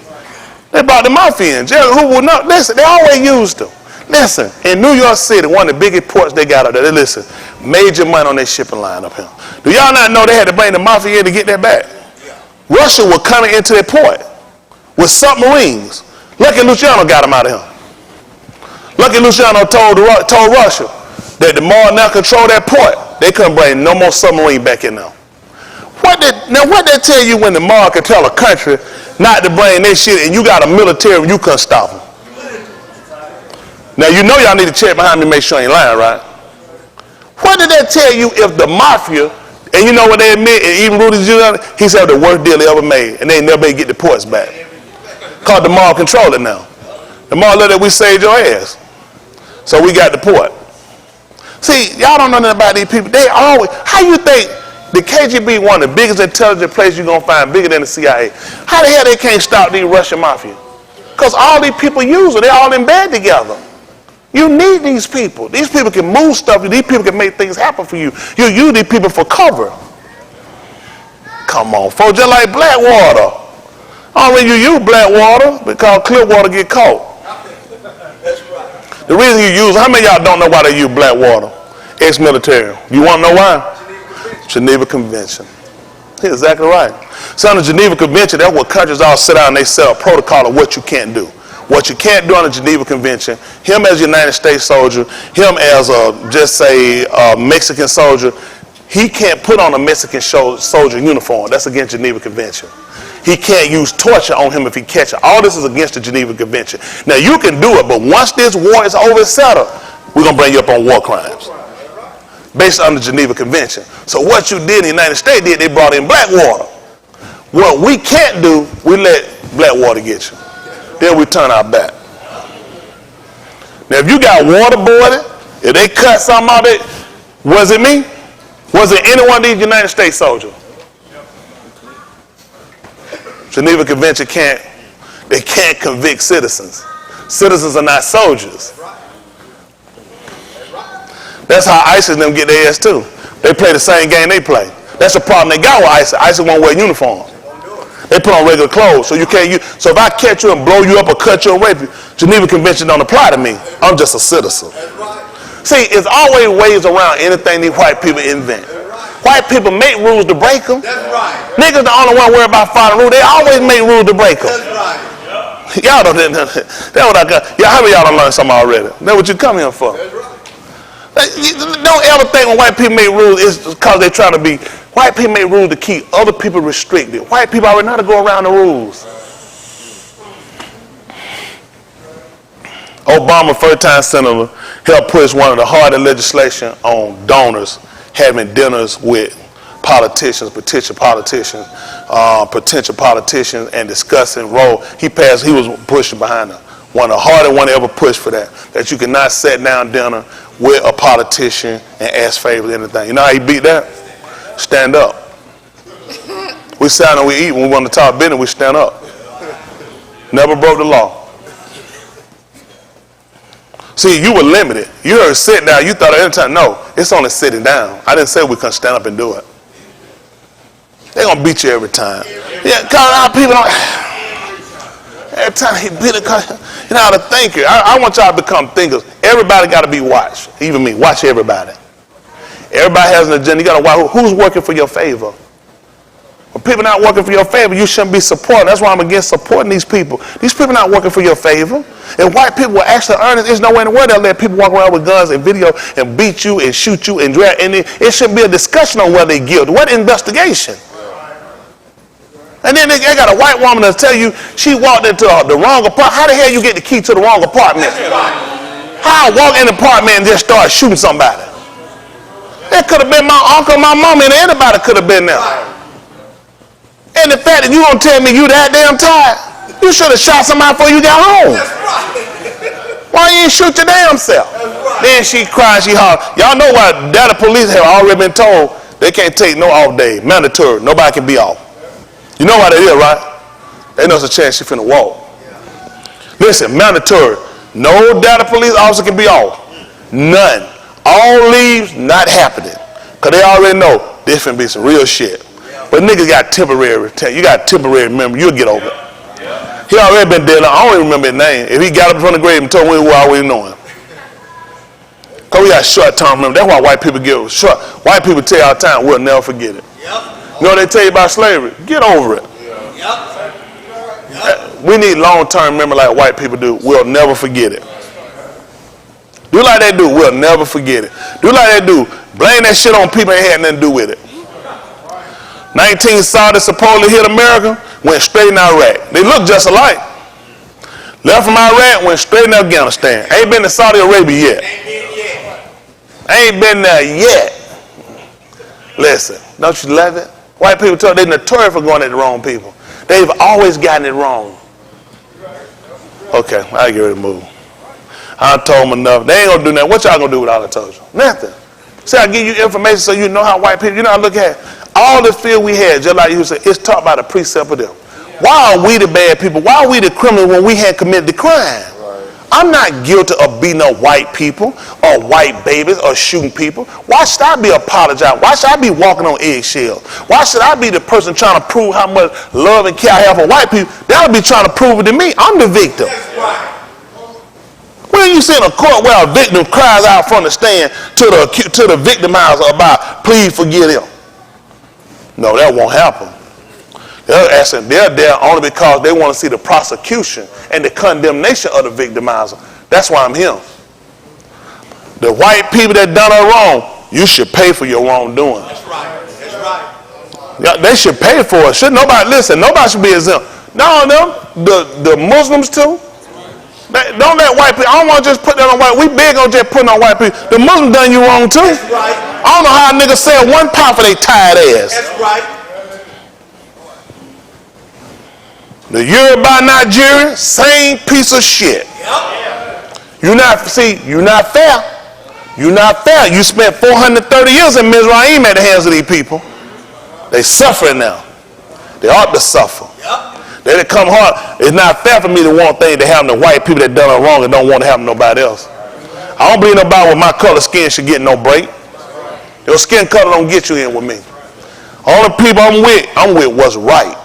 They brought the mafia in. Jerry Hoover, no, listen, they always used them. Listen, in New York City, one of the biggest ports they got up there, listen, major money on their shipping line up here. Do y'all not know they had to bring the mafia in to get that back? Russia was coming into their port with submarines. Lucky Luciano got them out of here. Lucky Luciano told Russia that the more now control that port, they couldn't bring no more submarine back in there. What they tell you when the Mar can tell a country not to bring their shit and you got a military and you couldn't stop them? Now you know y'all need to check behind me and make sure I ain't lying, right? What did that tell you if the mafia, and you know what they admit, and even Rudy Giuliani, he said the worst deal they ever made, and they never get the ports back. Cause the Mar control it now. The Mar let it, we saved your ass. So we got the port. See, y'all don't know nothing about these people. They always, how you think the KGB one of the biggest intelligent places you're going to find, bigger than the CIA? How the hell they can't stop these Russian mafia? Because all these people use it. They're all in bed together. You need these people. These people can move stuff. These people can make things happen for you. You use these people for cover. Come on, folks, just like Blackwater. Only you use Blackwater because Clearwater get caught. The reason you use, how many of y'all don't know why they use Blackwater? Ex-military. You want to know why? Geneva Convention. You're exactly right. So on the Geneva Convention, that's what countries all sit down and they set a protocol of what you can't do. What you can't do on the Geneva Convention, him as a United States soldier, him as a Mexican soldier, he can't put on a Mexican soldier uniform. That's against Geneva Convention. He can't use torture on him if he catches it. All this is against the Geneva Convention. Now you can do it, but once this war is over and settled, we're going to bring you up on war crimes based on the Geneva Convention. So what you did in the United States they brought in Blackwater. What we can't do, we let Blackwater get you. Then we turn our back. Now if you got waterboarding, if they cut something out, was it me? Was it any one of these United States soldiers? Geneva Convention can't convict citizens. Citizens are not soldiers. That's how ISIS and them get their ass too. They play the same game they play. That's the problem they got with ISIS. ISIS won't wear uniform. They put on regular clothes, so you can't use. So if I catch you and blow you up or cut you or rape you, Geneva Convention don't apply to me. I'm just a citizen. See, it's always ways around anything these white people invent. White people make rules to break them. Niggas the only one worried about following rules. They always make rules to break them. Y'all don't. That's what I got. Yeah, how many y'all done learned something already? That's what you come here for. Don't ever think when white people make rules it's because they're trying to be. White people make rules to keep other people restricted. White people already know how to go around the rules. Obama, first-time senator, helped push one of the hardest legislation on donors having dinners with politicians, potential politicians, and discussing role. He was pushing behind her. One of the hardest one to ever push for that. That you cannot sit down dinner with a politician and ask favors or anything. You know how he beat that? Stand up. We sit down and we eat. When we want to talk business, we stand up. Never broke the law. See, you were limited. You heard sit down. You thought at any time, no, it's only sitting down. I didn't say we couldn't stand up and do it. They're going to beat you every time. Yeah, because people don't. Every time he beat it, you know how to think it. I want y'all to become thinkers. Everybody got to be watched. Even me. Watch everybody. Everybody has an agenda. You got to watch who's working for your favor. When people not working for your favor, you shouldn't be supporting. That's why I'm against supporting these people. These people not working for your favor. If white people were actually earning, there's no way in the world they'll let people walk around with guns and video and beat you and shoot you and drag. And it shouldn't be a discussion on whether they're guilty. What investigation? And then they got a white woman to tell you she walked into the wrong apartment. How the hell you get the key to the wrong apartment? How I walk in the apartment and just start shooting somebody? That could have been my uncle, my mom, and anybody could have been there. And the fact that you gonna tell me you that damn tired, you should have shot somebody before you got home. Why you ain't shoot your damn self? Then she cried, she hollered. Y'all know why the police have already been told they can't take no off day, mandatory. Nobody can be off. You know why they is, right? They know there's a chance she finna walk. Listen, mandatory. No data police officer can be off. None. All leaves not happening. Because they already know this finna be some real shit. But niggas got temporary. You got temporary memory. You'll get over it. He already been dead. I don't even remember his name. If he got up from the grave and told me we already know him. Because we got short-term memory. That's why white people get short. White people tell you all the time, we'll never forget it. You know what they tell you about slavery? Get over it. We need long-term memory like white people do. We'll never forget it. Do like they do. We'll never forget it. Do like they do. Blame that shit on people that ain't had nothing to do with it. 19 Saudis supposedly hit America, went straight in Iraq. They look just alike. Left from Iraq, went straight in Afghanistan. Ain't been to Saudi Arabia yet. Ain't been there yet. Listen, don't you love it? White people they're notorious for going at the wrong people. They've always gotten it wrong. Okay, I get ready to move. I told them enough. They ain't gonna do nothing. What y'all gonna do with all I told you? Nothing. See, I give you information so you know how white people, you know how I look at it. All the fear we had, just like you said, it's taught by the precept of them. Why are we the bad people? Why are we the criminals when we had committed the crime? I'm not guilty of beating up white people or white babies or shooting people. Why should I be apologizing? Why should I be walking on eggshells? Why should I be the person trying to prove how much love and care I have for white people? They'll be trying to prove it to me. I'm the victim. When you see in a court where a victim cries out from the stand to the victimizer about, please forgive him. No, that won't happen. They're there only because they want to see the prosecution and the condemnation of the victimizer. That's why I'm here. The white people that done her wrong, you should pay for your wrongdoing. That's right. That's right. Yeah, they should pay for it. Should nobody listen? Nobody should be exempt. No, the Muslims too. Don't let white people. I don't want to just put that on white. We big on just putting on white people. The Muslims done you wrong too. That's right. I don't know how niggas sell one pot for they tired ass. That's right. The Yoruba Nigerian, same piece of shit. Yep. You're not fair. You're not fair. You spent 430 years in Mizraim at the hands of these people. They suffering now. They ought to suffer. They done come hard. It's not fair for me to want things to happen to white people that done it wrong and don't want to happen to nobody else. I don't believe nobody with my color skin should get no break. Your skin color don't get you in with me. All the people I'm with what's right.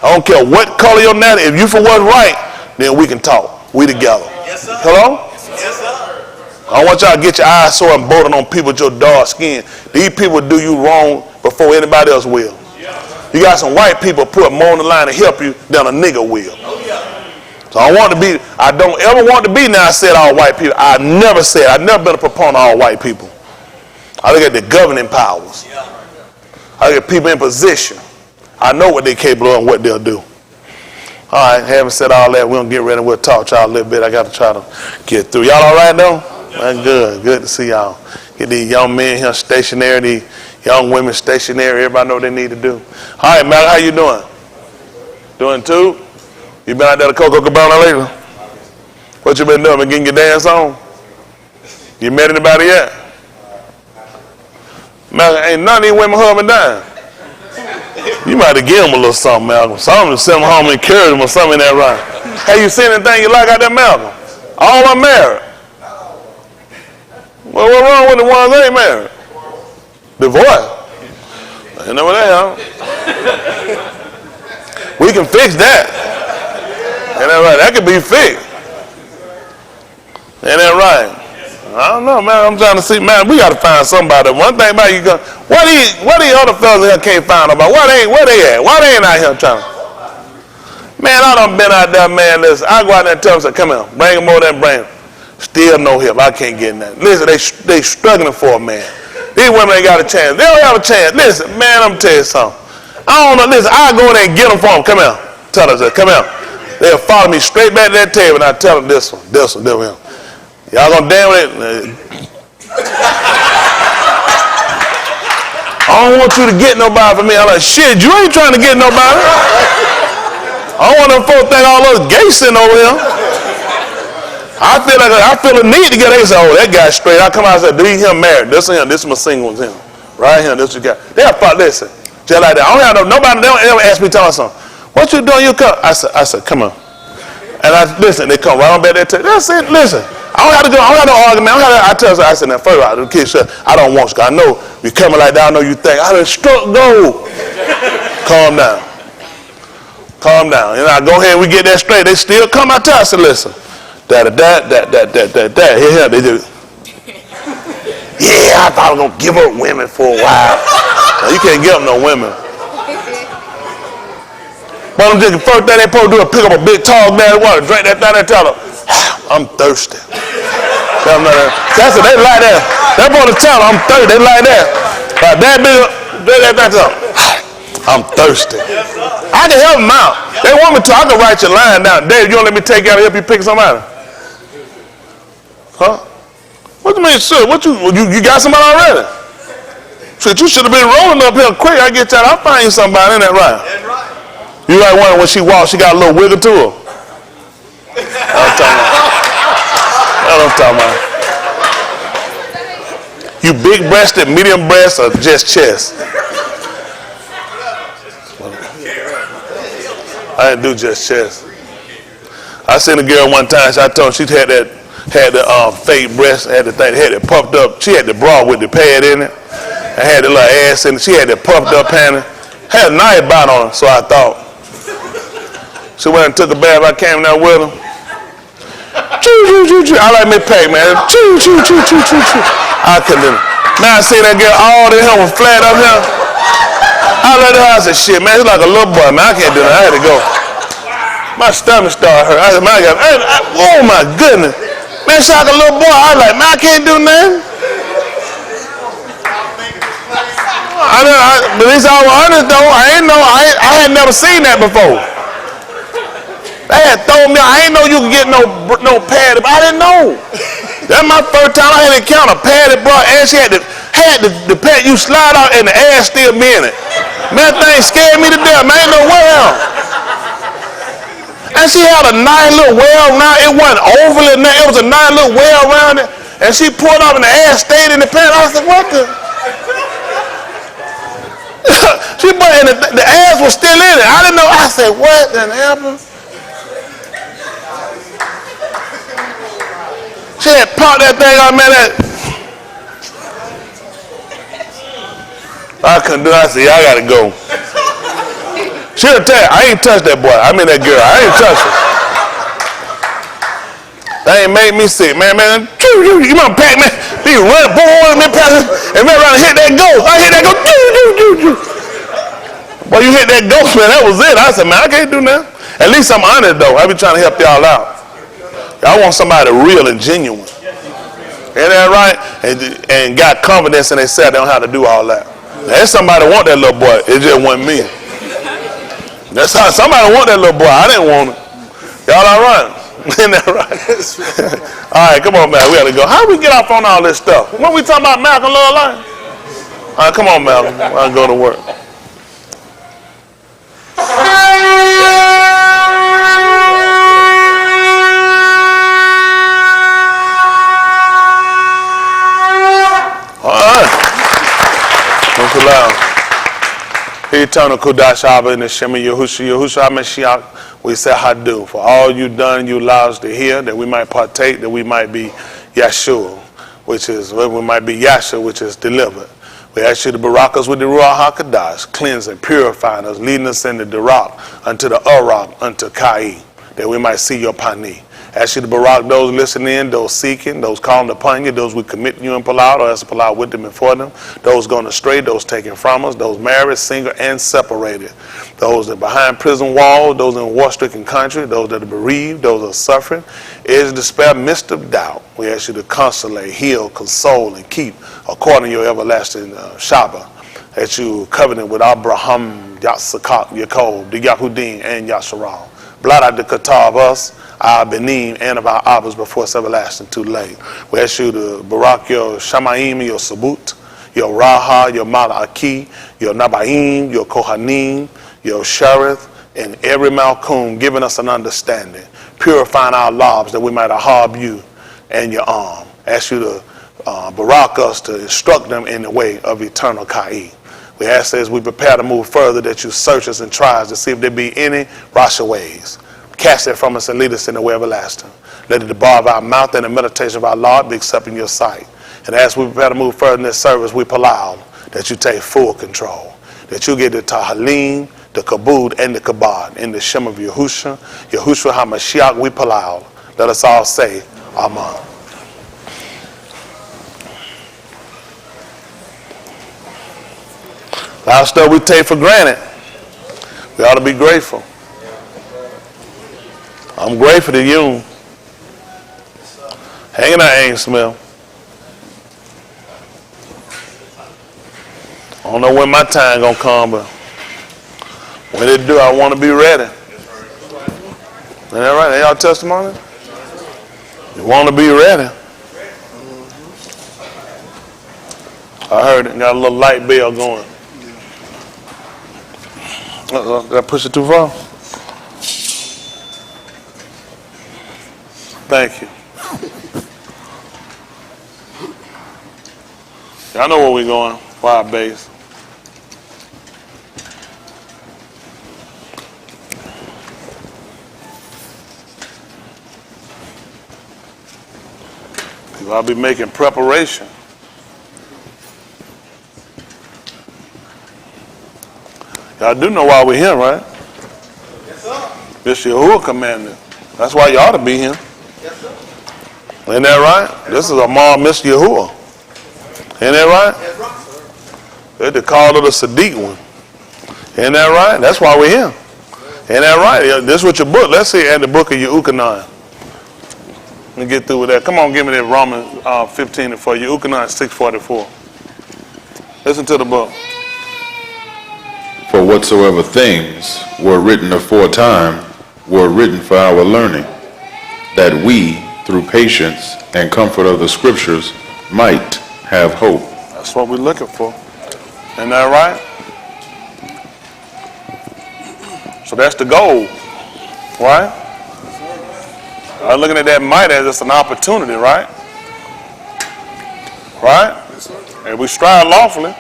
I don't care what color your name. If you for what's right, then we can talk. We together. Yes, sir. Hello? Yes, sir. I don't want y'all to get your eyes sore and bolted on people with your dark skin. These people do you wrong before anybody else will. You got some white people put more on the line to help you than a nigga will. So I don't ever want to be now I said all white people. I've never been a proponent of all white people. I look at the governing powers. I look at people in position. I know what they're capable of and what they'll do. All right, having said all that, we're going to get ready and we'll talk to y'all a little bit. I got to try to get through. Y'all all right, though? That's good. Good to see y'all. Get these young men here stationary, these young women stationary. Everybody know what they need to do. All right, Mal, how you doing? Doing too? You been out there to Coco Cabana lately? What you been doing? Been getting your dance on? You met anybody yet? Mal, ain't none of these women humming down. You might have given them a little something, Malcolm. Some send them home and encourage them or something in that rhyme. Have you seen anything you like out there, Malcolm? All are married. Well, what's wrong with the ones that ain't married? Divorce. You know what they are. We can fix that. Ain't that right? That could be fixed. Ain't that right? I don't know, man. I'm trying to see, man. We got to find somebody. One thing about you, what these other fellas here can't find about? Where they at? Why they ain't out here trying? Man, I done been out there, man. Listen, I go out there and tell them, say, come here, bring them more than bring them. Still no help. I can't get in that. Listen, they struggling for a man. These women ain't got a chance. They don't have a chance. Listen, man, I'm telling you something. I don't know. Listen, I go in there and get them for them. Come here. Tell them, come here. They'll follow me straight back to that table and I tell them this one. Y'all gonna damn it. I don't want you to get nobody for me. I'm like, shit, you ain't trying to get nobody. I don't want them folks think all those gays sitting over here. I feel a need to get it. They say, oh, that guy's straight. I come out and say, do him married? This is him. This is my single one's him. Right here. This is your guy. They'll fuck, listen. Just like that. I don't have nobody. They don't ever ask me tell me something. What you doing? You come. I said, come on. And listen. They come right on back there. That's it. Listen. I don't have to go. I don't have no argument. I tell her, I said, now first of all, the kid said, I don't want you. I know you coming like that. I know you think I done struck gold. Calm down. Calm down. And I go ahead and we get that straight. They still come. I tell her, I said, listen. Here, they do. Yeah, I thought I was gonna give up women for a while. No, you can't give up no women. But I'm just the first thing they supposed to do is pick up a big tall glass of water, drink that thing, and tell them, I'm thirsty. That's what they like that. They're supposed to tell them I'm thirsty. They like that. Like that big, I'm thirsty. I can help them out. They want me to. I can write your line down. Dave, you don't let me take out and help you pick somebody? Huh? What you mean, sir? What you got somebody already? Shit, you should have been rolling up here quick. I get y'all. I'll find you somebody in that right. That's right. You like one when she walks, she got a little wiggle to her. That's what I'm talking about. You big breasted, medium breast, or just chest? I didn't do just chest. I seen a girl one time. I told her she had the fake breast, had the thing, had it puffed up. She had the bra with the pad in it. I had the little ass in it. She had the puffed up panty. Had a nice bite on her, so I thought. She went and took a bath. I came there with her. Choo. I like me pack, man. Choo. I couldn't do it. Man, I see that girl all the hell was flat up here. I let her. I said, shit, man, it's like a little boy, man. I can't do that. I had to go. My stomach started hurt. I said, man, oh my goodness. Man, she's like a little boy. I was like, man, I can't do nothing. But it's all honest though. I had never seen that before. They had thrown me. I ain't know you could get no padded. I didn't know. That's my first time I had encountered a padded bra, and she had the pad you slide out and the ass still be in it. Man, that thing scared me to death. Man, ain't no way else. And she had a nice little well around. It wasn't overly nice. It was a nice little well around it. And she pulled up and the ass stayed in the pants. I said, what the? She put in the ass was still in it. I didn't know. I said, what done happened? She had popped that thing out, man. I couldn't do it. I said, yeah, I gotta go. She'll tell you, I ain't touched that boy. I mean that girl. I ain't touched her. That ain't made me sick, man. You want to pack, man? You run, boy, man, and man around and hit that ghost. I hit that ghost. Boy, you hit that ghost, man. That was it. I said, man, I can't do nothing. At least I'm honest, though. I be trying to help y'all out. I want somebody real and genuine. Ain't that right? And got confidence in themselves. They don't have to do all that. There's somebody want that little boy. It just wasn't me. That's how somebody want that little boy. I didn't want it. Y'all all right? Isn't that right? All right, come on, man. We got to go. How do we get off on all this stuff? When we talking about Malcolm Love Life? All right, come on, Malcolm. I'll go to work. All right. Thank you, loud. Eternal Kudash Abba in the Shema Yahushua HaMashiach, we say Hadu. For all you done, you allow us to hear, that we might partake, that we might be Yeshua, which is, we might be Yasha, which is delivered. We ask you to barak us with the Ruach HaKadosh, cleanse and purifying us, leading us into the rock, unto the Arak, unto Kai, that we might see your Pani. Ask you to barak those listening, those seeking, those calling upon you, those we commit you and pull out, or else pull out with them and for them, those going astray, those taken from us, those married, single, and separated, those that are behind prison walls, those in war-stricken country, those that are bereaved, those that are suffering, is despair, midst of doubt. We ask you to consolate, heal, console, and keep according to your everlasting Shabbat, that you covenant with Abraham, Yatsakak, Yaakov, the Yahudim, and Yasharal. Blot out the qatar of us, our Benim, and of our Abbas before it's everlasting too late. We ask you to barak your Shamaim, your Sabut, your Raha, your Malaki, your Nabaim, your Kohanim, your Sherith, and every Malkum, giving us an understanding, purifying our lives that we might harb you and your arm. Ask you to barak us, to instruct them in the way of eternal Kai. We ask as we prepare to move further that you search us and try us to see if there be any Rasha ways. Cast it from us and lead us in the way everlasting. Let the Debar of our mouth and the meditation of our Lord be accepted in your sight. And as we prepare to move further in this service, we allow that you take full control. That you get the Tahalim, the Kabud, and the Kabad. In the Shem of Yahushua HaMashiach, we allow. Let us all say, Amen. A lot of stuff we take for granted. We ought to be grateful. I'm grateful to you. Hanging out ain't smell. I don't know when my time gonna come, but when it do, I want to be ready. Ain't that right? Ain't y'all testimony? You want to be ready. I heard it. Got a little light bell going. Did I push it too far? Thank you. Y'all know where we're going. Fire base. I'll be making preparation. Y'all do know why we're here, right? Yes, sir. This Yahuwah commandment. That's why you ought to be here. Yes, sir. Ain't that right? This is a Mar Mr. Yahuwah. Ain't that right? That's right, sir. They're the call of the Sadiq one. Ain't that right? That's why we're here. Ain't that right? This is what your book. Let's see at the book of Yehukanan. Let me get through with that. Come on, give me that Romans 15 and 4. Yehukanan 6:44. Listen to the book. For whatsoever things were written aforetime were written for our learning, that we, through patience and comfort of the Scriptures, might have hope. That's what we're looking for. Isn't that right? So that's the goal, right? I'm looking at that might as just an opportunity, right? Right? And we strive lawfully.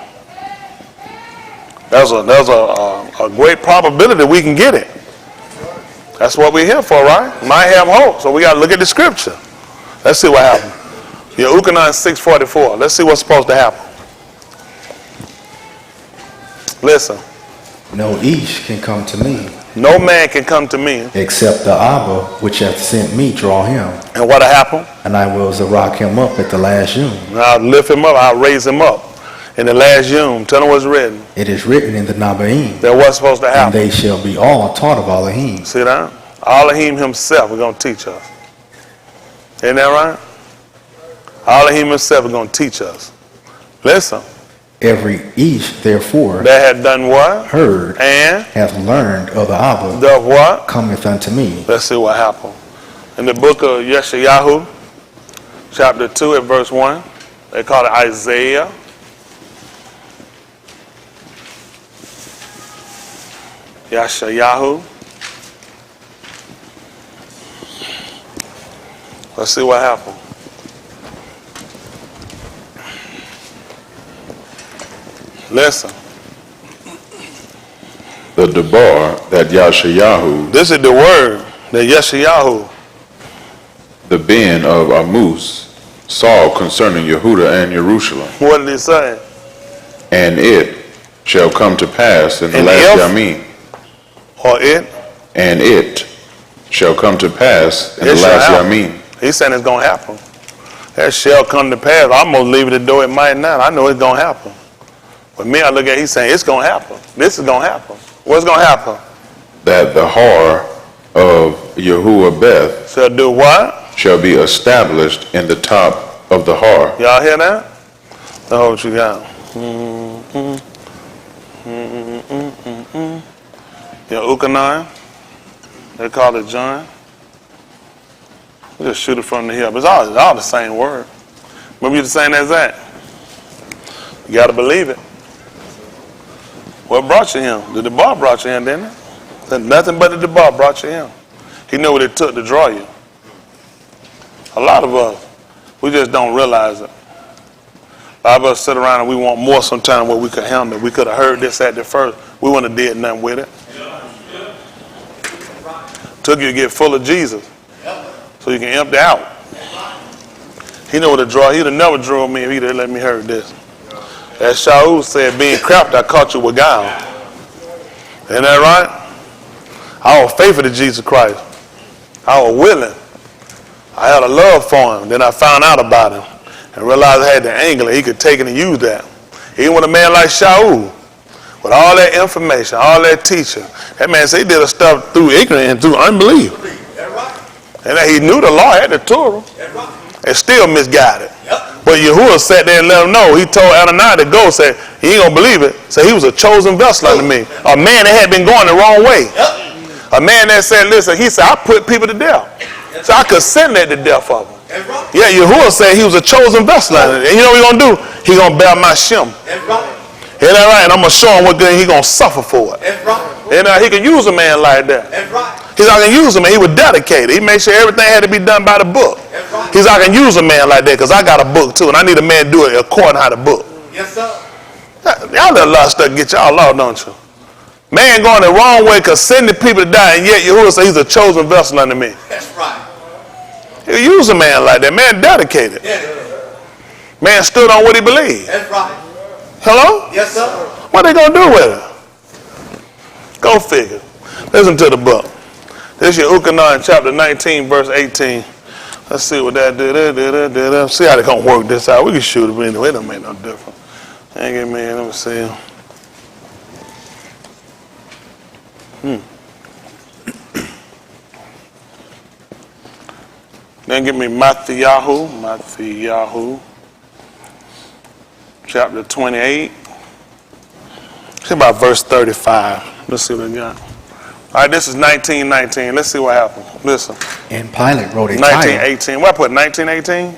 There's a great probability we can get it. That's what we're here for, right? Might have hope. So we got to look at the scripture. Let's see what happened. Ukanon 6:44. Let's see what's supposed to happen. Listen. No ish can come to me, No man can come to me. except the Abba which hath sent me draw him. And what'll happen? And I will rock him up at the last yom. I'll lift him up. I'll raise him up. In the last yom. Tell them what's written. It is written in the Nabaim. That what's supposed to And happen. they shall be all taught of Elohim. See that? Elohim himself is going to teach us. Isn't that right? Elohim himself is going to teach us. Listen. Every ish, therefore, That had done what? heard And hath learned of the Abba the what? cometh unto me. Let's see what happened. In the book of Yeshayahu, chapter 2 at verse 1, they call it Isaiah. Yeshayahu. Let's see what happened. Listen. The Debar that Yashayahu, This is the word that Yeshayahu, the Ben of Amos, saw concerning Yehuda and Jerusalem. what did he say? And it shall come to pass in the And last if- Yamim. Or it? And it shall come to pass in It the shall last happen. Yamim. He's saying it's going to happen. That shall come to pass. I'm going to leave it at the door. It might not. I know it's going to happen. But me, I look at it, he's saying it's going to happen. This is going to happen. What's going to happen? That the har of Yahuwah Beth Shall do what? shall be established in the top of the har. Y'all hear that? That's what you got. Yeah, Ukanon. They call it John. We just shoot it from the hip. It's all the same word. Remember you the same as that? You got to believe it. What brought you him? The Debar brought you him, didn't it? Said nothing but the Debar brought you him. He knew what it took to draw you. A lot of us, we just don't realize it. A lot of us sit around and we want more sometimes what we could handle. We could have heard this at the first. We wouldn't have did nothing with it. Took you to get full of Jesus so you can empty out. He knew what to draw. He'd have never drew me if he'd have let me heard this. As Shaul said, being crapped, I caught you with guile. Isn't that right? I was faithful to Jesus Christ. I was willing. I had a love for him. Then I found out about him and realized I had the angle and he could take it and use that. Even with a man like Shaul, with all that information, all that teaching, that man said he did a stuff through ignorance and through unbelief. And that he knew the law, had the Torah, and still misguided. But Yahuwah sat there and let him know. He told Adonai to go, said, he ain't gonna believe it. So he was a chosen vessel unto me. A man that had been going the wrong way. A man that said, listen, he said, I put people to death. So I could send that to death of them. Yeah, Yahuwah said he was a chosen vessel unto me. And you know what he's gonna do? He gonna bear my shem. Isn't that right? And I'm gonna show him what good he gonna suffer for it. And he can use a man like that. He's not gonna use him, and he was dedicated. He made sure everything had to be done by the book. He's not gonna use a man like that because I got a book too, and I need a man to do it according to how the book. Yes, sir. Y'all let a lot of stuff get y'all off, don't you? Man going the wrong way because sending people to die, and yet Yahuwah said he's a chosen vessel unto me. That's right. He'll use a man like that. Man dedicated. Man stood on what he believed. That's right. Hello? Yes, sir. What they gonna do with it? Go figure. Listen to the book. This is your Ukanon chapter 19, verse 18. Let's see what that did. See how they gonna work this out. We can shoot it anyway. It don't make no difference. Hang it, man. Let me see. Then give me Matthew, chapter 28. See about verse 35. Let's see what we got. All right, this is 19:19. Let's see what happened. Listen. And Pilate wrote a title. 19:18. What I put 19:18?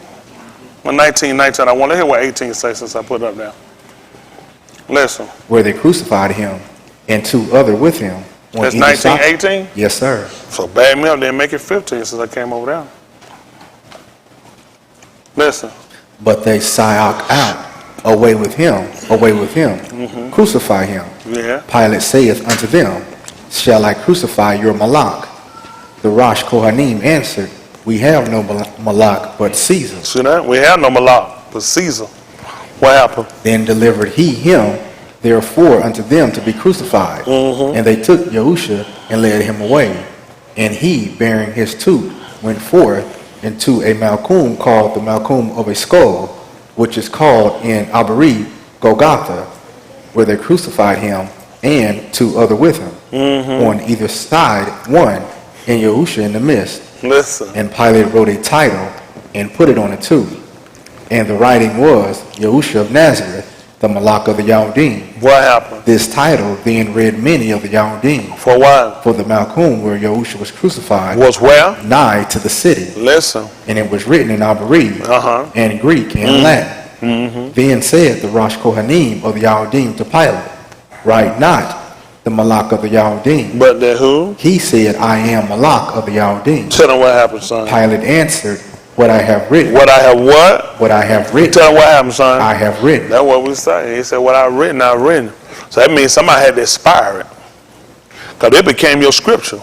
Well, 19:19. I want to hear what 18 says since I put it up there. Listen. where they crucified him, and two other with him. That's 19:18? Yes, sir. So bad me up, didn't make it 15 since I came over there. Listen. But they sighed out, away with him, crucify him. Yeah. Pilate saith unto them, shall I crucify your Malak? The Rosh Kohanim answered, we have no Malak but Caesar. See that? We have no Malak, but Caesar. What happened? Then delivered he him therefore unto them to be crucified. And they took Yahusha and led him away. And he, bearing his tooth, went forth into a Malchum called the Malchum of a skull, which is called in Abari Golgotha, where they crucified him and two other with him, on either side one, and Yahusha in the midst. Listen. And Pilate wrote a title and put it on a tooth. And the writing was, Yahusha of Nazareth, the Malak of the Yahudim. What happened? This title then read many of the Yahudim. For what? For the Malchum where Yahusha was crucified, Was where? nigh to the city. Listen. And it was written in Abari, and Greek, and Latin. Then said the Rosh Kohanim of the Yahudim to Pilate, write not the Malak of the Yahudim. But then who? He said, I am Malak of the Yahudim. Tell them what happened, son. Pilate answered, what I have written. What I have what? What I have written. Tell them what happened, son. I have written. That's what we say. He said, what I've written, I've written. So that means somebody had to inspire it. Because it became your scripture.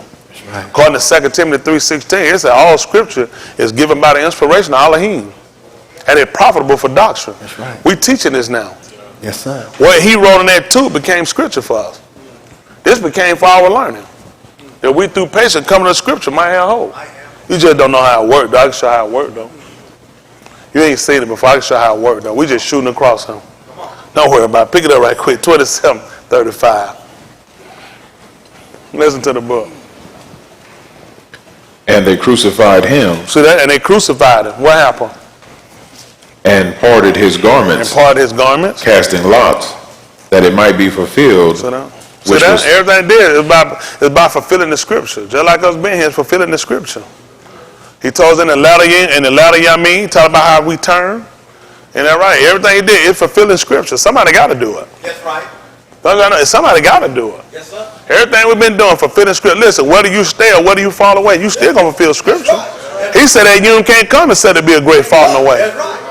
Right. According to 2 Timothy 3:16, it said all scripture is given by the inspiration of Elohim. And it's profitable for doctrine. That's right. We teaching this now. Yes, sir. What he wrote in that too became scripture for us. This became for our learning. That we through patience come to the scripture might have hope. You just don't know how it worked, though. I can show you how it worked, though. You ain't seen it before. I can show you how it worked, though. We just shooting across him. Don't worry about it. Pick it up right quick. 27:35. Listen to the book. And they crucified him See that? And they crucified him. What happened? and parted his And garments, parted his garments. casting lots, that it might be fulfilled. See that? See Which that? was- Everything they did is about fulfilling the scripture. Just like us being here, is fulfilling the scripture. He told us in the latter Yamin, he talked about how we turn. Ain't that right? Everything he did is fulfilling scripture. Somebody got to do it. That's right. Somebody got to do it. Yes, sir. Everything we've been doing, fulfilling scripture. Listen, whether you stay or whether you fall away, you still going to fulfill scripture. He said that you can't come and said it be a great falling away. That's right.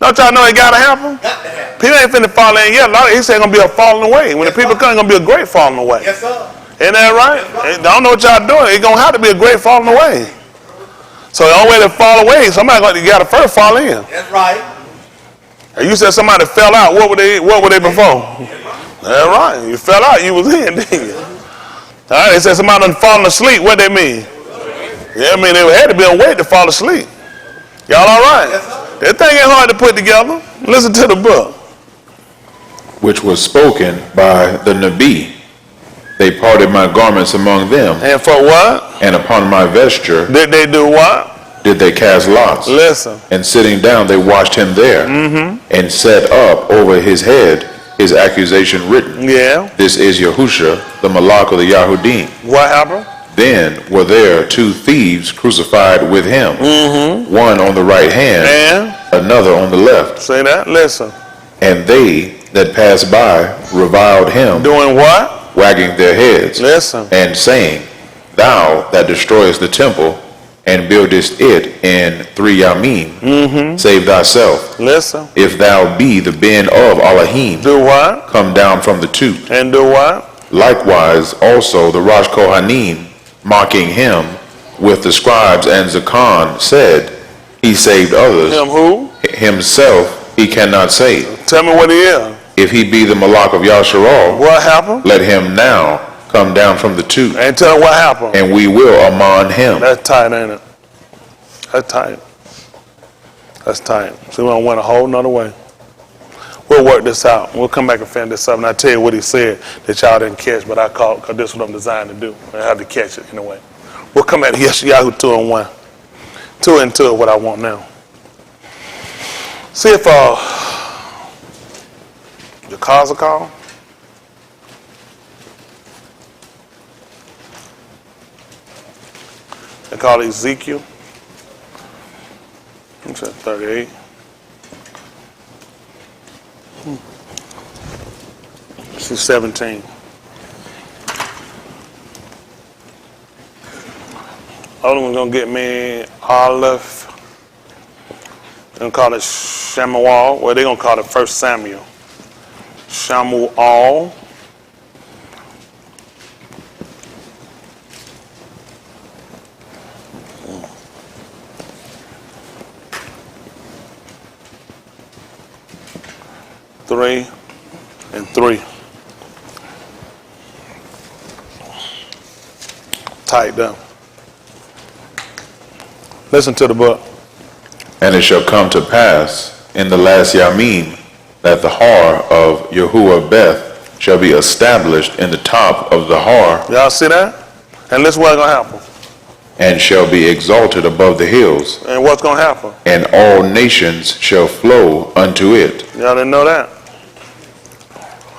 Don't y'all know it got to happen? Got to happen. People ain't finna fall in yet. He said it's going to be a falling away. When the people come, it's going to be a great falling away. Yes, sir. Ain't that right? I don't know what y'all doing. It's going to have to be a great falling away. So the only way to fall away, somebody got to first fall in. That's right. And you said somebody fell out. What were they before? That's right. You fell out, you was in, didn't you? All right, they said somebody done fallen asleep. What they mean? Yeah, I mean, they had to be on weight to fall asleep. Y'all all right? That thing ain't hard to put together. Listen to the book. which was spoken by the Nabi. They parted my garments among them, And for what? and upon my vesture Did they do what? did they cast lots. Listen. And sitting down, they washed him there, and set up over his head his accusation written. Yeah. This is Yahusha, the Malak of the Yahudim. What happened? Then were there two thieves crucified with him, one on the right hand, And? another on the left. Say that? Listen. And they that passed by reviled him, Doing what? wagging their heads, Listen. and saying, Thou that destroyest the temple, and buildest it in 3 yamim, save thyself. Listen. If thou be the ben of Elohim, Do what? come down from the toot. And do what? Likewise also the Rosh Kohanim, mocking him with the scribes and Zakon, said, He saved others, Him who? himself he cannot save. Tell me what he is. If he be the Malak of Yasharal, What happened? let him now come down from the toot, And tell me what happened. and we will amon him. That's tight, ain't it? That's tight. That's tight. So we're going to win a whole nother way. We'll work this out. We'll come back and finish this up, and I'll tell you what he said that y'all didn't catch, but I caught because this is what I'm designed to do. I have to catch it in a way. We'll come back to Yahoo 2 and 1. 2 and 2 is what I want now. See if the cars are called. They call it Ezekiel. It's at 38. This is 17. Other one's gonna get me Aleph. They're going to call it Shamuel. Well, they're going to call it 1 Samuel. Shamuel. Three and 3. Tight down. Listen to the book. And it shall come to pass in the last Yamim that the har of Yahuwah Beth shall be established in the top of the har, Y'all see that? And listen what's going to happen. and shall be exalted above the hills, And what's going to happen? and all nations shall flow unto it. Y'all didn't know that?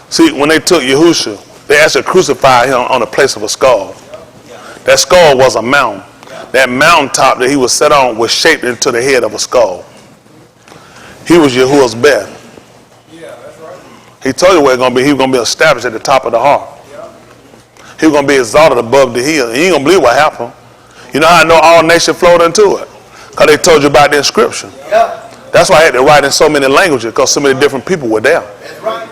See, when they took Yahusha, they actually crucified him on the place of a skull. That skull was a mountain. That mountaintop that he was set on was shaped into the head of a skull. He was Yahuwah's bed. Yeah, that's right. He told you where it's going to be. He was going to be established at the top of the heart. He was going to be exalted above the hill. And you ain't going to believe what happened. You know how I know all nations flowed into it? Because they told you about the inscription. Yeah, That's why I had to write in so many languages, because so many different people were there. that's right.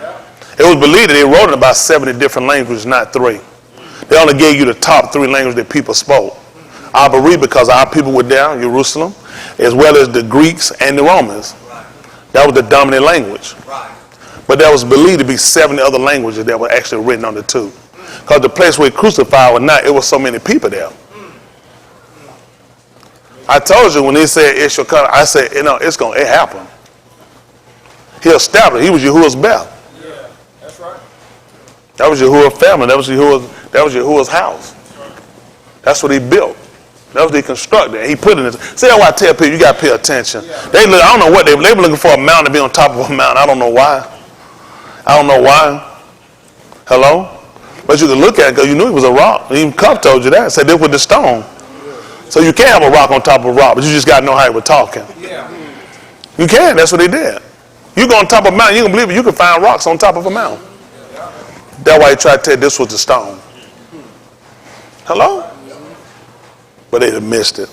It was believed that they wrote in about 70 different languages, not 3. They only gave you the top 3 languages that people spoke. I believe because our people were there, Jerusalem, as well as the Greeks and the Romans. That was the dominant language. Right. But there was believed to be 70 other languages that were actually written on the 2. Because the place where he crucified was not, it was so many people there. I told you when he said it shall come, I said, you know, it happened. He established, he was Yahuwah's Beth. Yeah, that's right. That was Yahuwah's family. That was Yahuwah's house. That's what he built. That was what he constructed. And he put in it. See, that's why I tell people, you got to pay attention. They look, I don't know what they were looking for, a mountain to be on top of a mountain. I don't know why. Hello? But you can look at it because you knew it was a rock. Even Cup told you that. Said this was the stone. So you can't have a rock on top of a rock, but you just got to know how he was talking. Yeah. You can. That's what he did. You go on top of a mountain, you can believe it. You can find rocks on top of a mountain. That's why he tried to tell you this was the stone. Hello? But they missed it.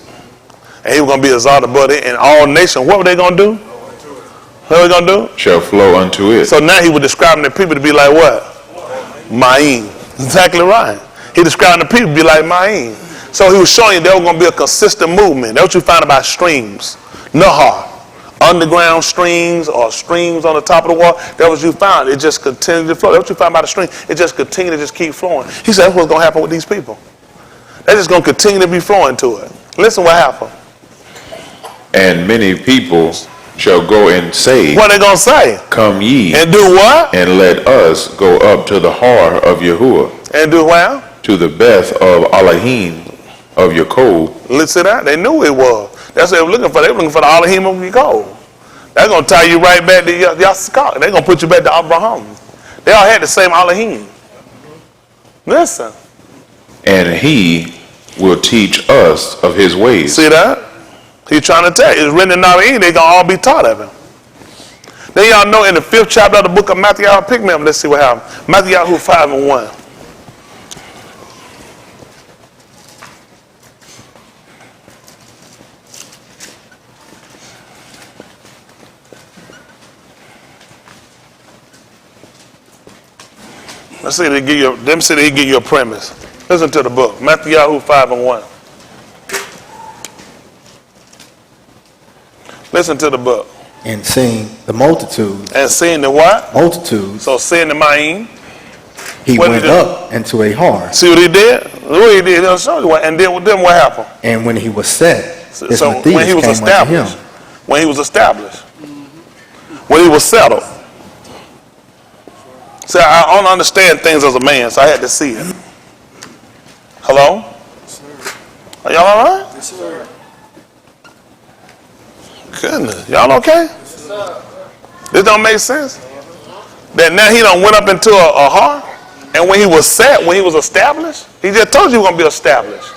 And he was going to be exalted above it. And all nations, what were they going to do? What were they going to do? Shall flow unto it. So now he was describing the people to be like what? Ma'im. Exactly right. He described the people to be like Ma'im. So he was showing you there was going to be a consistent movement. That's what you find about streams. Nahar. Underground streams or streams on the top of the wall. That's what you found. It just continued to flow. That's what you find about the stream. It just continued to just keep flowing. He said that's what's going to happen with these people. They're just going to continue to be flowing to it. Listen what happened. And many people shall go and say, What are they going to say? Come ye, And do what? and let us go up to the har of Yahuwah, And do what? to the Beth of Elohim of Yaakov. Listen to that. They knew it was. That's what they were looking for. They were looking for the Elohim of Yaakov. They're going to tie you right back to Yaskar. They're going to put you back to Abraham. They all had the same Elohim. Listen. And he will teach us of his ways. See that? He's trying to tell you. It's written in Elohim. They're going to all be taught of him. Then y'all know in the 5th chapter of the book of Matthew, pick me up. Let's see what happened. Matthew 5:1. Let's see if they give you. Them say they give you a premise. Listen to the book, Matthew 5:1. Listen to the book. And seeing the multitudes, And seeing the what? multitudes, So seeing the Ma'im. he What went did he do? up into a har. See what he did? What he did? He'll show you what. And then what happened? And when he was set, his So Matthias when he was came unto established. him. When he was established. When he was settled. See, I don't understand things as a man, so I had to see it. Hello? Are y'all all right? Yes, sir. Goodness. Y'all okay? This don't make sense? That now he done went up into a heart, and when he was set, when he was established, he just told you he was going to be established.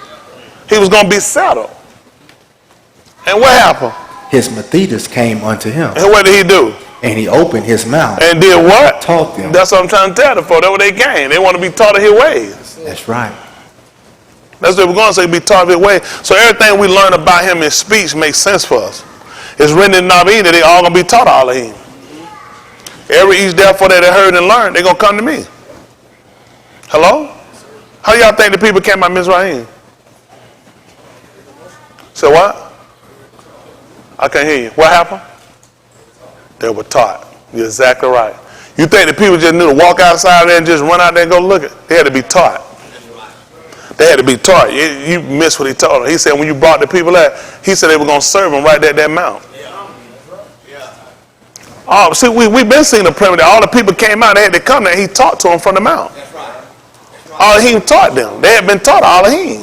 He was going to be settled. And what happened? His Matthias came unto him. And what did he do? And he opened his mouth. And did what? Taught them. That's what I'm trying to tell them for. That's what they gain. They want to be taught of his ways. That's right. That's what we're going to say, be taught of his ways. So everything we learn about him in speech makes sense for us. It's written in Nabin that they all going to be taught Elohim. Every each therefore that they heard and learned, they're going to come to me. Hello? How y'all think the people came out of Mizraim? So what? I can't hear you. What happened? They were taught. You're exactly right. You think the people just knew to walk outside there and just run out there and go look at it? They had to be taught. They had to be taught. You missed what he told them. He said when you brought the people out, he said they were going to serve them right there at that mount. Oh, see, we've been seeing the primitive. All the people came out, they had to come there. He taught to them from the mount. Elohim taught them. They had been taught Elohim.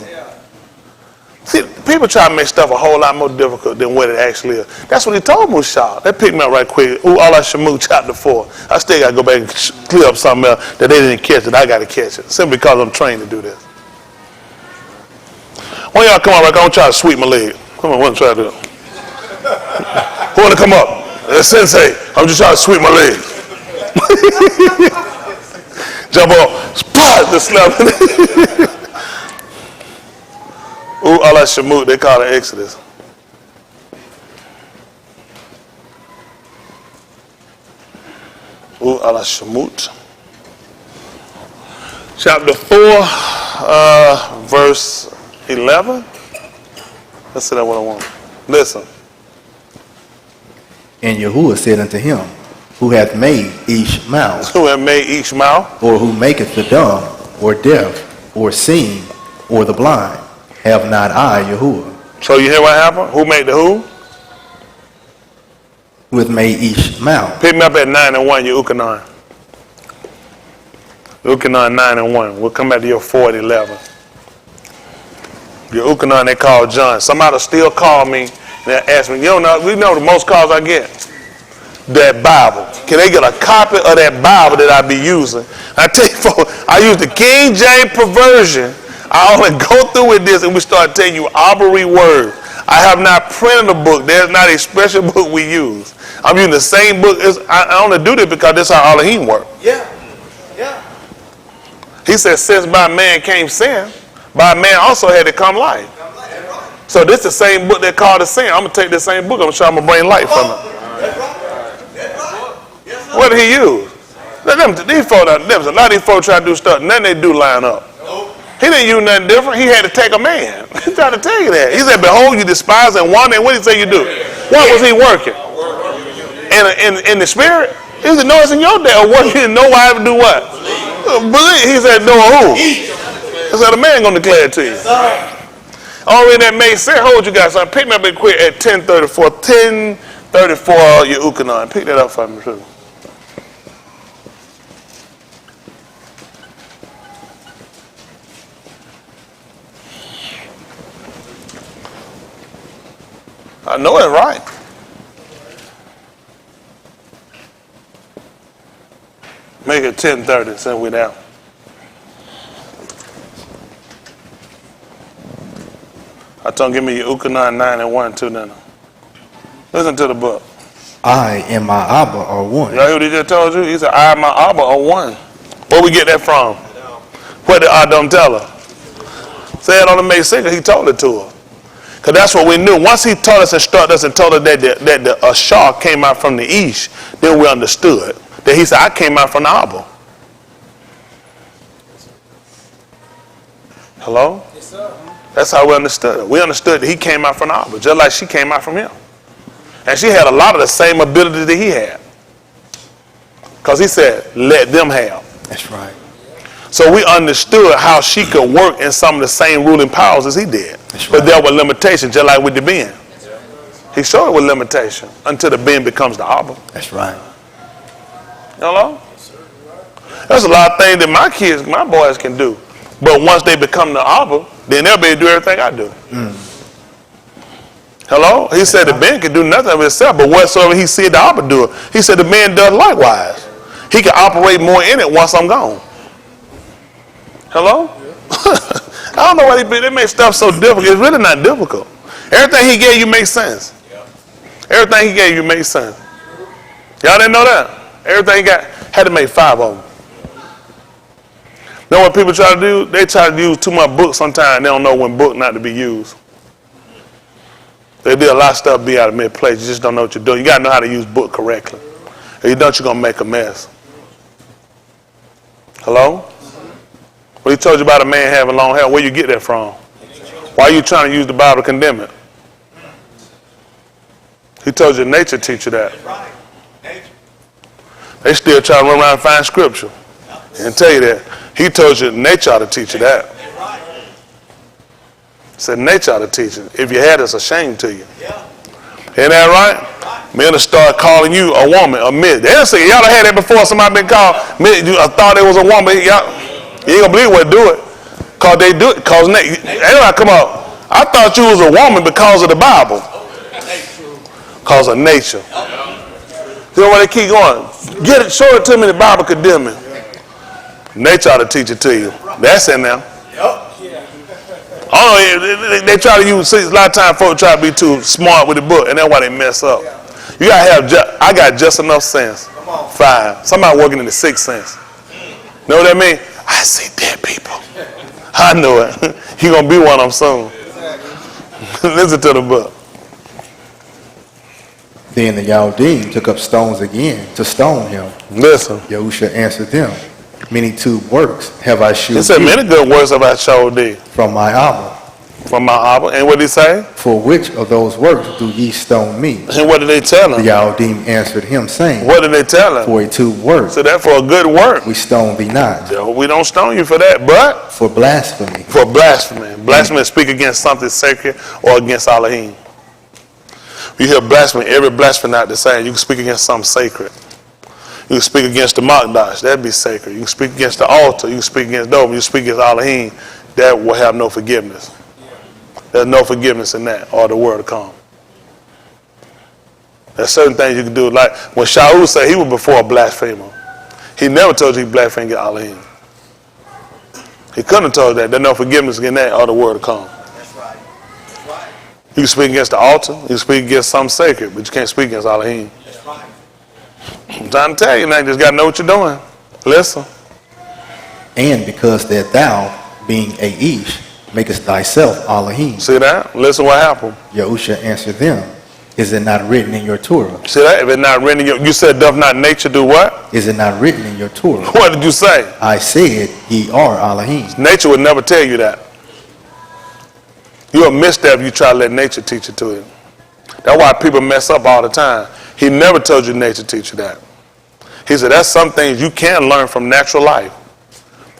See, people try to make stuff a whole lot more difficult than what it actually is. That's what he told Mushal. That picked me up right quick. Ooh, Allah Shamu, chapter 4. I still got to go back and clear up something else that they didn't catch it. I got to catch it. Simply because I'm trained to do this. Why y'all come on right? I want to try to sweep my leg. Come on, what try to do? Who want to come up? Sensei, I'm just trying to sweep my leg. Jump up, spot the slap. Ooh, Allah Shamut, they call it Exodus. Ooh, Allah Shamut. Chapter 4, verse 11. Let's see that what I want. Listen. And Yahuwah said unto him, who hath made each mouth, Who have made each mouth, or who maketh the dumb, or deaf, or seeing, or the blind, have not I, Yahuwah? so you hear what happened? Who made the who? Who hath made each mouth? Pick me up at 9 and 1, your Ukanon. Ukanon 9 and 1. We'll come back to your 4 and 11. Your Ukanon they call John. Somebody still call me and they ask me, we know the most calls I get. That Bible. Can they get a copy of that Bible that I be using? I tell you, folks, I use the King James perversion. I only go through with this and we start telling you arbitrary words. I have not printed a book. There's not a special book we use. I'm using the same book. I only do this because that's how Elohim work. Yeah. He said, since by man came sin, by man also had to come life. So this is the same book that called the sin. I'm going to take the same book. I'm going to bring life from it. What did he use? These folks, a lot of these folks try to do stuff, none they do line up. He didn't use nothing different. He had to take a man. He tried to tell you that. He said, behold, you despise and want, and what did he say you do? What was he working? In the spirit? He said, no, it's in your day. Or what? You didn't know why I would do what? Believe. He said, no, who? He said, a man going to declare it to you. Already that made sense. Hold you guys. So pick me up real quick at 10:34. 10:34, your Ukanon. Pick that up for me, too. I know it's right. Make it 10:30, send we down. I told him, give me your Ukanon 9 and 1 too, then. Listen to the book. I and my Abba are one. Y'all hear what he just told you? He said, I and my Abba are one. Where we get that from? What did Adam tell her? Say it on the May Singer, he told it to her. Because that's what we knew. Once he taught us, instructed us, and told us that the Ashar came out from the east, then we understood. That he said, I came out from the Abba. Hello? Yes, sir. That's how we understood it. We understood that he came out from the Abba, just like she came out from him. And she had a lot of the same ability that he had. Because he said, let them have. That's right. So we understood how she could work in some of the same ruling powers as he did. That's But right. there were limitations, just like with the Ben. He showed it with limitation until the Ben becomes the Abba. That's right. Hello? There's a lot of things that my kids, my boys can do. But once they become the Abba, then they'll be able to do everything I do. Hello? He said the Ben can do nothing of himself, but whatsoever he said the Abba do it, he said the Ben does likewise. He can operate more in it once I'm gone. Hello? I don't know why they make stuff so difficult. It's really not difficult. Everything he gave you makes sense. Everything he gave you makes sense. Y'all didn't know that? Everything he got, had to make 5 of them. Know what people try to do? They try to use too much book sometimes. They don't know when book not to be used. They do a lot of stuff be out of mid-place. You just don't know what you're doing. You got to know how to use book correctly. If you don't, you're going to make a mess. Hello? Well, he told you about a man having long hair. Where you get that from? Why are you trying to use the Bible to condemn it? He told you nature teach you that. They still try to run around and find scripture and tell you that. He told you nature ought to teach you that. He said nature ought to teach it. If you had, it's a shame to you. Ain't that right? Men will start calling you a woman, a midget. They'll say, y'all done had that before, somebody been called midget. I thought it was a woman. Y'all, you ain't gonna believe what they do it. Cause they do it, cause anyway, come on. I thought you was a woman because of the Bible. Cause of nature. You know why they keep going? Get it, show it to me, the Bible condemn me. Nature ought to teach it to you. That's in there. Oh, they try to use, a lot of times folks try to be too smart with the book, and that's why they mess up. You gotta have, I got just enough sense. 5. Somebody working in the 6th sense. Know what I mean? I see dead people. I know it. He gonna be one of them soon. Listen to the book. Then the Chaldean took up stones again to stone him. Listen. Yahusha answered them, many two works have I shewed He said, you many good works have I showed thee. from my Abba. From my Abba. And what did he say? For which of those works do ye stone me? And what did they tell The him? Chaldean answered him, saying, What did they tell him? for a two work So that for a good work. we stone thee not, We don't stone you for that, but for blasphemy. for blasphemy. Blasphemy is speak against something sacred or against Elohim. You hear blasphemy, every blasphemy not the same. You can speak against something sacred. You can speak against the Makdash, that'd be sacred. You can speak against the altar, you can speak against Dover, you speak against Elohim, that will have no forgiveness. There's no forgiveness in that, or the word to come. There's certain things you can do, like when Shaul said he was before a blasphemer. He never told you he blasphemed against Elohim. He couldn't have told you that. There's no forgiveness in that, or the word to come. You can speak against the altar, you can speak against something sacred, but you can't speak against Elohim. I'm trying to tell you now, you just got to know what you're doing. Listen. And because that thou, being a Ish, makest thyself Elohim. See that? Listen what happened. Yahusha answered them, is it not written in your Torah? See that? If it's not written in your, you said, doth not nature do what? Is it not written in your Torah? What did you say? I said, ye are Elohim. Nature would never tell you that. You'll miss that if you try to let nature teach it to you. That's why people mess up all the time. He never told you nature teach you that. He said, that's some things you can learn from natural life.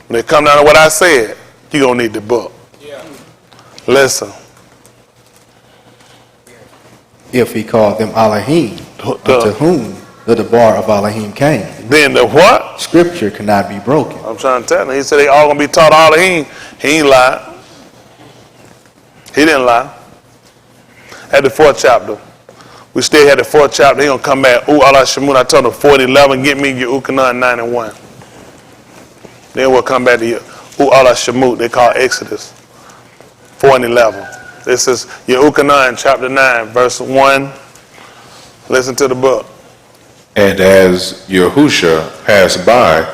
When it come down to what I said, you're going to need the book. Yeah. Listen. If he called them Elohim, unto whom the Debar of Elohim came. Then the what? Scripture cannot be broken. I'm trying to tell him. He said they all going to be taught Elohim. He ain't lied. He didn't lie. At the 4th chapter. We still had the 4th chapter. He going to come back. Ooh, Allah Shemut. I told him 4:11. Get me your Ukana 9:1. Then we'll come back to you. Ooh, Allah Shemut. They call Exodus 4:11. This is Yehukanan chapter 9, verse 1. Listen to the book. And as Yahusha passed by,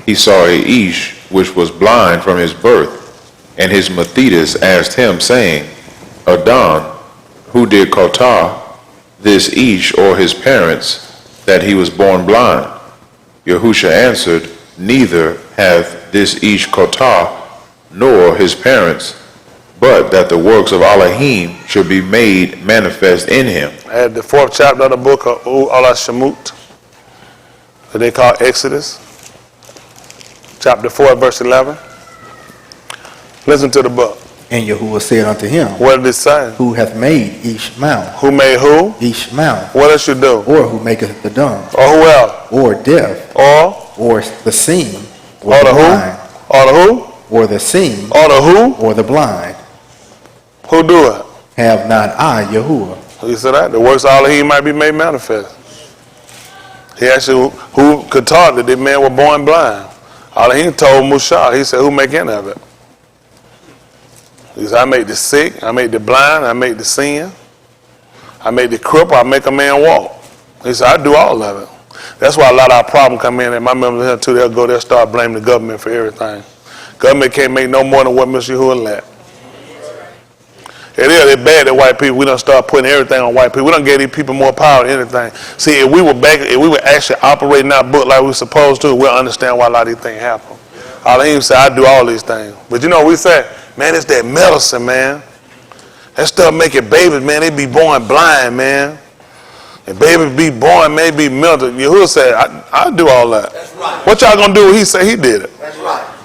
he saw a Ish which was blind from his birth. And his Mathetus asked him, saying, Adon, who did Kotah this Ish or his parents, that he was born blind? Yahusha answered, Neither hath this Ish Kotah, nor his parents, but that the works of Elohim should be made manifest in him. At the 4th chapter of the book of Allah Shemut, that they call Exodus, chapter 4, verse 11. Listen to the book. And Yahuwah said unto him, What did it say? who hath made Ishmael? Who made who? Ishmael. What else you do? Or who maketh the dumb? Or who else? Or deaf? Or The seeing? Or the blind? who? Or the who? Or the seeing? Or the who? Or the blind? Who do it? Have not I, Yahuwah? He said that. The works of Elohim might be made manifest. He actually, who could talk that the men were born blind? Elohim told Mushah, he said, who make any of it? He said, I make the sick, I make the blind, I make the sin, I make the cripple, I make a man walk. He said, I do all of it. That's why a lot of our problems come in, and my members here too, they'll start blaming the government for everything. Government can't make no more than what Mr. Yahuwah let. It is. It's bad that white people, we done start putting everything on white people. We done gave these people more power than anything. See, if we were actually operating our book like we were supposed to, we'll understand why a lot of these things happen. All he said, I do all these things. But you know what we say? Man, it's that medicine, man. That stuff making babies, man, they be born blind, man. And babies be born, may be melted. Yahuwah said, I do all that. That's right. What y'all gonna do? He said he did it. That's right.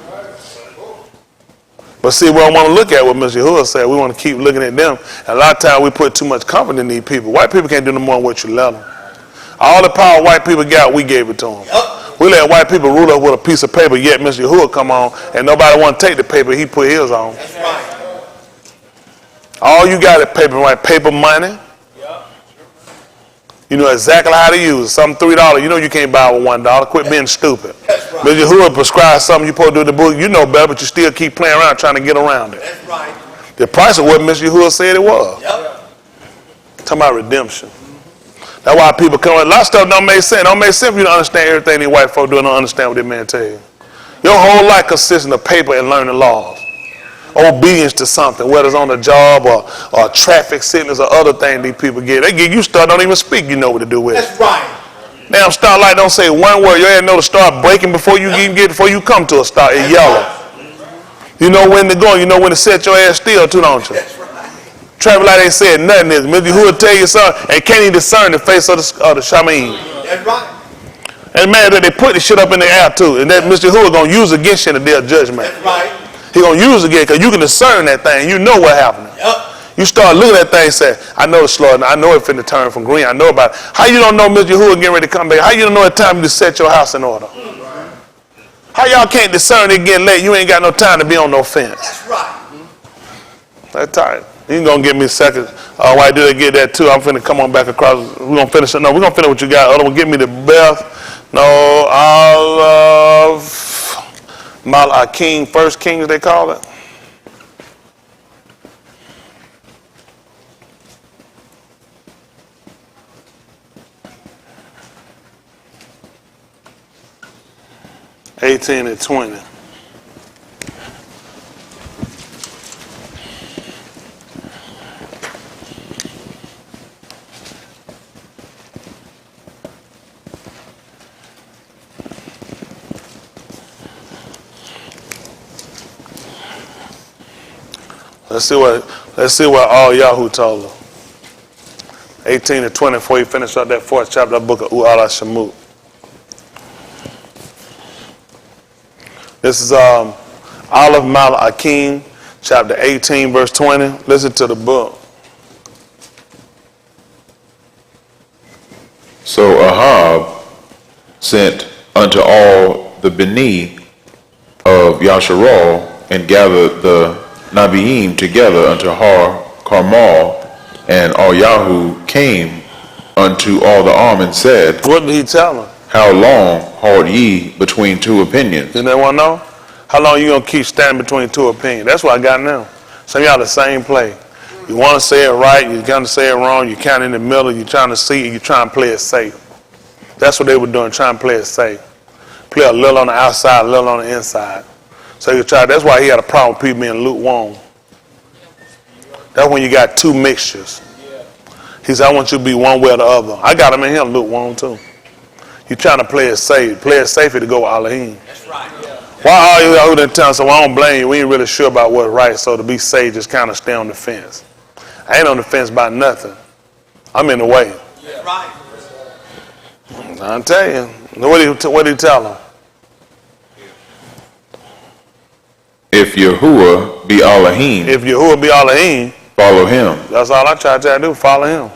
But see, we don't want to look at what Mr. Yahuwah said. We want to keep looking at them. And a lot of times we put too much confidence in these people. White people can't do no more than what you let them. All the power white people got, we gave it to them. Yep. We let white people rule us with a piece of paper, yet Mr. Yahuwah come on, and nobody want to take the paper, he put his on. That's right. All you got is paper, right? Paper money. Yep. You know exactly how to use it. Something $3, you know you can't buy with $1. Quit being stupid. That's right. Mr. Yahuwah prescribes something you supposed to do in the book, you know better, but you still keep playing around trying to get around it. That's right. The price of what Mr. Yahuwah said it was. Yep. Talking about redemption. That's why people come with a lot of stuff don't make sense. Don't make sense for you to understand everything these white folk do and don't understand what this man tell you. Your whole life consists of paper and learning laws. Obedience to something, whether it's on the job or traffic sickness or other thing these people get. They give you stuff, don't even speak, you know what to do with it. That's right. Damn starlight don't say one word. You ain't know to start breaking before you even get before you come to a start. It's yellow. You know when to go, you know when to set your ass still too, don't you? That's right. Traffic light ain't said nothing. Maybe who will tell you something and can't even discern the face of the shaman. That's right. And man, that they put the shit up in the air too. And that Mr. Who gonna use against you in the day of judgment. That's right. He gonna use again because you can discern that thing. You know what happened. Yep. You start looking at that thing and say, I know it's slow, I know it finna turn from green, I know about it. How you don't know Mr. Who getting ready to come back? How you don't know it's time to set your house in order? How y'all can't discern it getting late? You ain't got no time to be on no fence. That's right. That's tight. You gonna give me a second. Why do they get that too? I'm finna come on back across. We're gonna finish it. No, we're gonna finish what you got. Other one, give me the best. No, all of Malachi, First Kings they call it. $18 and $20. Let's see what all Yahoo told her. 18 and 20 before you finish up that fourth chapter of the book of U'ala Shemut. This is Aleph Malachi, chapter 18, verse 20. Listen to the book. So Ahab sent unto all the Beni of Yasharal and gathered the Nabiim together unto Har Carmel, and all Yahoo came unto all the arm and said, What did he tell them? How long halt ye between two opinions? Didn't they want to know? How long you going to keep standing between two opinions? That's what I got now. Some of y'all the same play. You want to say it right, you're going to say it wrong, you're kind of in the middle, you're trying to see it, you're trying to play it safe. That's what they were doing, trying to play it safe. Play a little on the outside, a little on the inside. So you try. That's why he had a problem with people being lukewarm. That's when you got two mixtures. He said, I want you to be one way or the other. I got him in here lukewarm too. You trying to play it safe. Play it safer to go with Elohim. That's right. Why are you out there telling us, well, I don't blame you. We ain't really sure about what's right. So to be safe, just kind of stay on the fence. I ain't on the fence about nothing. I'm in the way. That's right. I'll tell you. What did he tell them? If Yahuwah be Elohim, If Yahuwah be Elohim, follow him. that's all I try to do, follow him.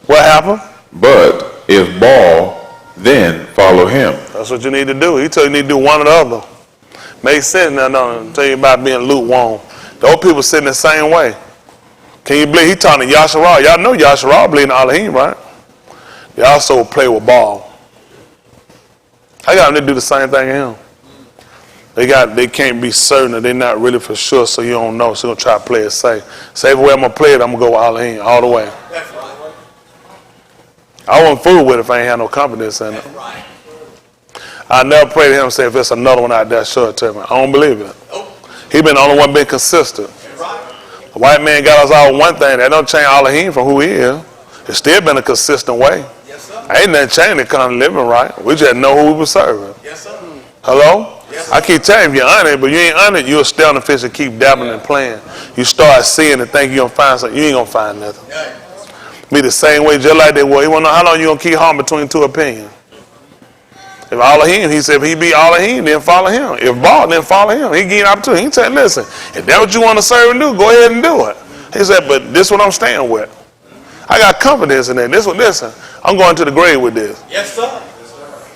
What happened? But if Baal, then follow him. That's what you need to do. He told you need to do one or the other. Makes sense now, don't it? Tell you about being lukewarm. Those people sitting the same way. Can you believe he talking to Yasharal? Y'all know Yasharal believe in Elohim, right? They also play with Baal. I got them to do the same thing to him. They can't be certain that they're not really for sure, so you don't know. So you're going to try to play it safe. Same way I'm going to play it, I'm going to go with Elohim all the way. That's right. I won't fool with it if I ain't had no confidence in it. That's right. I never pray to him and say, if there's another one out there, show it to me. I don't believe it. Nope. He been the only one been consistent. That's right. The white man got us all one thing. That don't change Elohim from who he is. It's still been a consistent way. Yes, sir. Ain't nothing changed in kind of living right. We just know who we were serving. Yes, sir. Hello? Yes, sir. I keep telling you, you're on it, but you ain't on it, you'll stay on the fish and keep dabbling and playing. You start seeing and think you're going to find something. You ain't going to find nothing. Yeah. Be the same way, just like they were. You want to know how long you going to keep harm between two opinions. If Elohim, he said, if he be Elohim, then follow him. If Baal, then follow him. He give you an opportunity. He said, listen, if that's what you want to serve and do, go ahead and do it. He said, but this is what I'm staying with. I got confidence in that. Listen, I'm going to the grave with this. Yes, sir.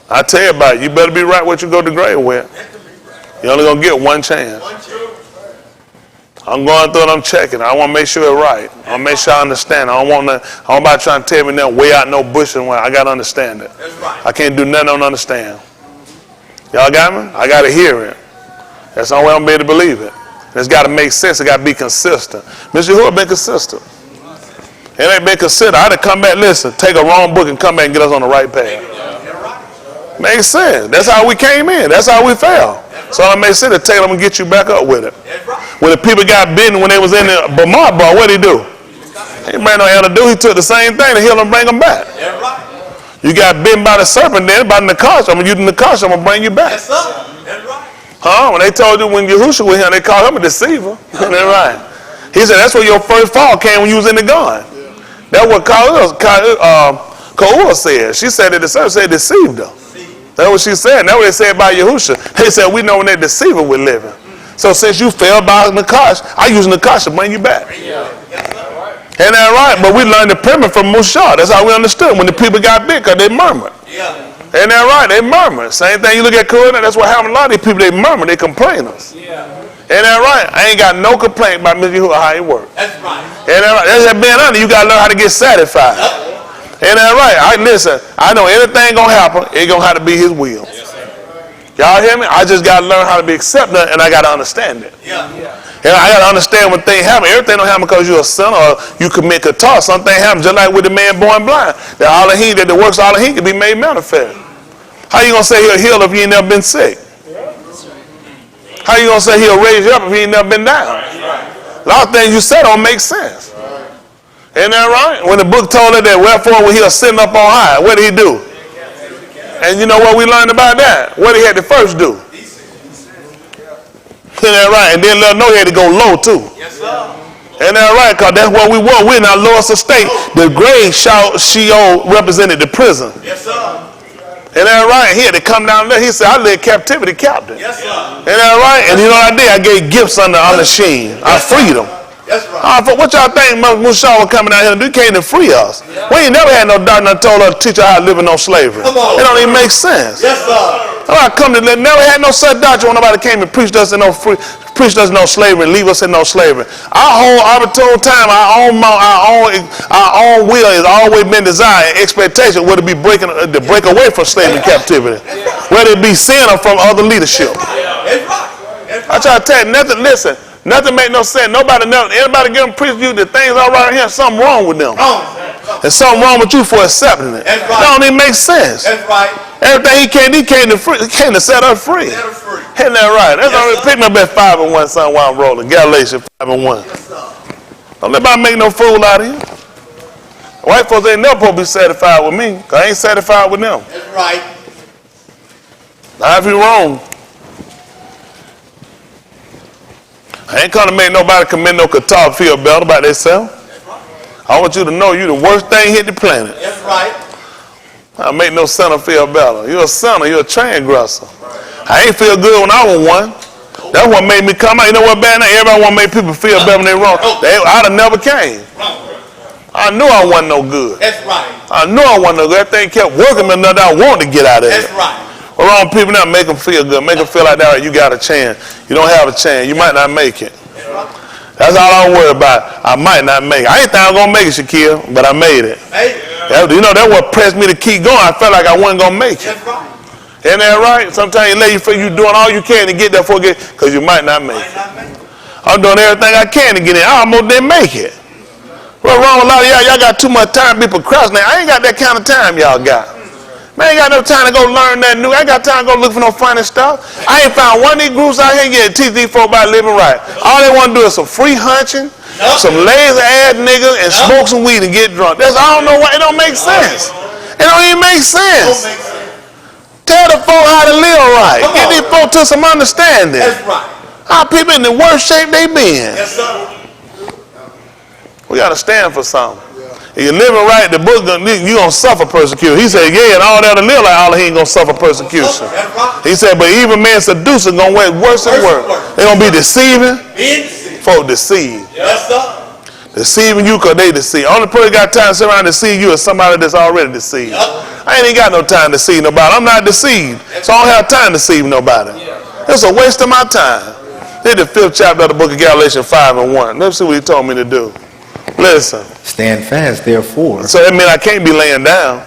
I tell you about it. You better be right what you go to the grave with. You're only going to get one chance. I'm going through it, I'm checking. I want to make sure it's right. I want to make sure I understand. I don't about trying to tell me nothing way out no bush and I got to understand it. That's right. I can't do nothing I don't understand. Y'all got me? I got to hear it. That's the only way I'm able to believe it. It's got to make sense. It got to be consistent. Mr. Yahuwah been consistent. It ain't been consistent. I had to come back, listen, take a wrong book and come back and get us on the right path. Makes sense. That's how we came in. That's how we fell. So it makes sense to take them and get you back up with it. When the people got bitten when they was in the Bamar bar, what did he do? He ain't bring no hell to do. He took the same thing to heal them, bring them back. You got bitten by the serpent, then by the Nakash. I'm using the Nakash. I'm gonna bring you back. Yes, sir. That's right. Huh? When they told you when Yahushua was here, they called him a deceiver. That's right. He said that's where your first fall came when you was in the gun. That's what Ka'ua said. She said that the serpent said deceived her. That's what she said. That's what they said about Yahushua. They said we know when that deceiver we're living. So since you fell by Nakash, I use Nakash to bring you back. Ain't that right? But we learned the premise from Mushah. That's how we understood when the people got big because they murmured. Ain't that right? They murmured. Same thing you look at Korea, that's what happened. A lot of these people, they murmur, they complainers. Ain't that right? I ain't got no complaint about Mr. Yahuwah, how he works. That's right. Ain't that right? That's just being honest. You got to learn how to get satisfied. Ain't that right? Listen, I know anything going to happen, it going to have to be his will. Y'all hear me? I just got to learn how to be accepting it, and I got to understand it. And I got to understand when things happen. Everything don't happen because you're a sinner or you commit qatar. Something happens just like with the man born blind. That the works of Elohim can be made manifest. How you going to say he'll heal if you ain't never been sick? How you going to say he'll raise you up if you ain't never been down? A lot of things you said don't make sense. Isn't that right? When the book told her that, wherefore when he was sitting up on high, what did he do? And you know what we learned about that? What he had to first do? Isn't that right? And then let her know he had to go low too. Yes, sir. Isn't that right? Because that's what we were. We're in our lowest estate. The grave Sheol represented the prison. Yes, sir. Isn't that right? He had to come down there. He said, I led captivity captive. Yes, sir. Isn't that right? And you know what I did? I gave gifts under Sheen. I freed them. That's right. What y'all think Mushah was coming out here to do? He came to free us. We ain't never had no doctor that told us to teach us how to live in no slavery. Come on. It don't even make sense. Yes, sir. I never had no such doctrine when nobody came and preached us in no slavery and leave us in no slavery. Our whole arbitral time, our own will has always been desire and expectation whether it be to break away from slavery and captivity, whether it be sin or from other leadership. That's right. I try to tell you, nothing make no sense. Anybody give them preach you that things all right here, something wrong with them. There's something wrong with you for accepting it. That's right. That don't even make sense. That's right. Everything he came to set us free. Set us free. Isn't that right? That's Yes, already pick me up at 5 and 1, son, while I'm rolling. Galatians 5 and 1. Yes, sir. Don't let nobody make no fool out of here. White folks ain't never supposed to be satisfied with me, because I ain't satisfied with them. That's right. Now, if you're wrong, I ain't come to make nobody commit no qatar feel better about themselves. I want you to know you the worst thing hit the planet. That's right. I make no sinner feel better. You're a sinner. You're a transgressor. I ain't feel good when I was one. That's what made me come out. You know what, bad now? Everybody want to make people feel better when they're wrong. I'd have never came. I knew I wasn't no good. That's right. I knew I wasn't no good. That thing kept working me nothing I wanted to get out of it. That's right. Well, wrong people now make them feel good. Make them feel like that. You got a chance. You don't have a chance. You might not make it. That's all I'm worried about. I might not make it. I ain't think I was going to make it, Shaquille, but I made it. Hey. You know, that's what pressed me to keep going. I felt like I wasn't going to make it. That's right. Isn't that right? Sometimes you let you feel you doing all you can to get there for it, because you might not make it. I'm doing everything I can to get in. I almost didn't make it. What's wrong with a lot of y'all? Y'all got too much time to be procrastinating. I ain't got that kind of time y'all got. Man, I ain't got no time to go learn that new. I ain't got time to go look for no funny stuff. I ain't found one of these groups out here yet to teach these folk about living right. All they want to do is some free hunching, some lazy ass niggas and smoke some weed and get drunk. That's I don't know why it don't make sense. It don't even make sense. Tell the folk how to live right. Get these folk to some understanding. That's right. Our people in the worst shape they been. Yes, sir. We got to stand for something. If you're living right, the book, you're going to suffer persecution. He said, yeah, and all that to live like all he ain't going to suffer persecution. That's right. He said, but even man seducer going to get worse and worse. They're going to be deceiving. Being deceived. Folk deceive. Yes, sir. Deceiving you because they deceive. Only person got time to sit around and deceive you is somebody that's already deceived. I ain't even got no time to deceive nobody. I'm not deceived. So I don't have time to deceive nobody. It's a waste of my time. Read the 5th chapter of the book of Galatians 5:1. Let's see what he told me to do. Listen. Stand fast, therefore. So that means I can't be laying down.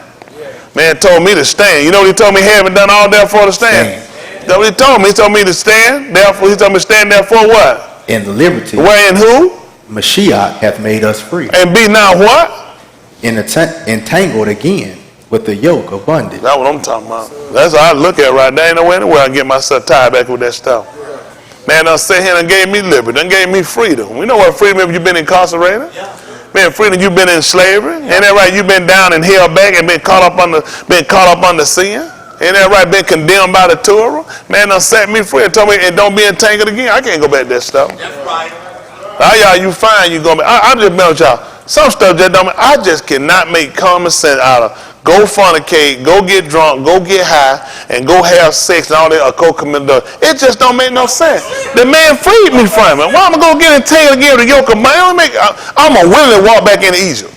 Man told me to stand. You know what he told me? He haven't done all therefore to stand. That's what he told me. He told me to stand. Therefore, he told me to stand therefore what? In the liberty Where and who? Mashiach hath made us free. And be now what? Entangled again with the yoke of bondage. That's what I'm talking about. That's what I look at right now. Ain't nowhere anywhere I can get myself tied back with that stuff. Man done sit here and gave me liberty, done gave me freedom. We know what freedom is if you've been incarcerated. Man, freedom, you've been in slavery. Ain't that right? You've been down and held back and been caught up under sin. Ain't that right? Been condemned by the Torah. Man done set me free and told me, and don't be entangled again. I can't go back to that stuff. That's right. Now y'all, you fine, you gonna be. I'm just telling y'all, some stuff just don't. I just cannot make common sense out of go fornicate, go get drunk, go get high, and go have sex and all that, or co-commit adultery. It just don't make no sense. The man freed me from it. Why am I gonna get entangled again with the yoke of money? I'm gonna willingly walk back into Egypt.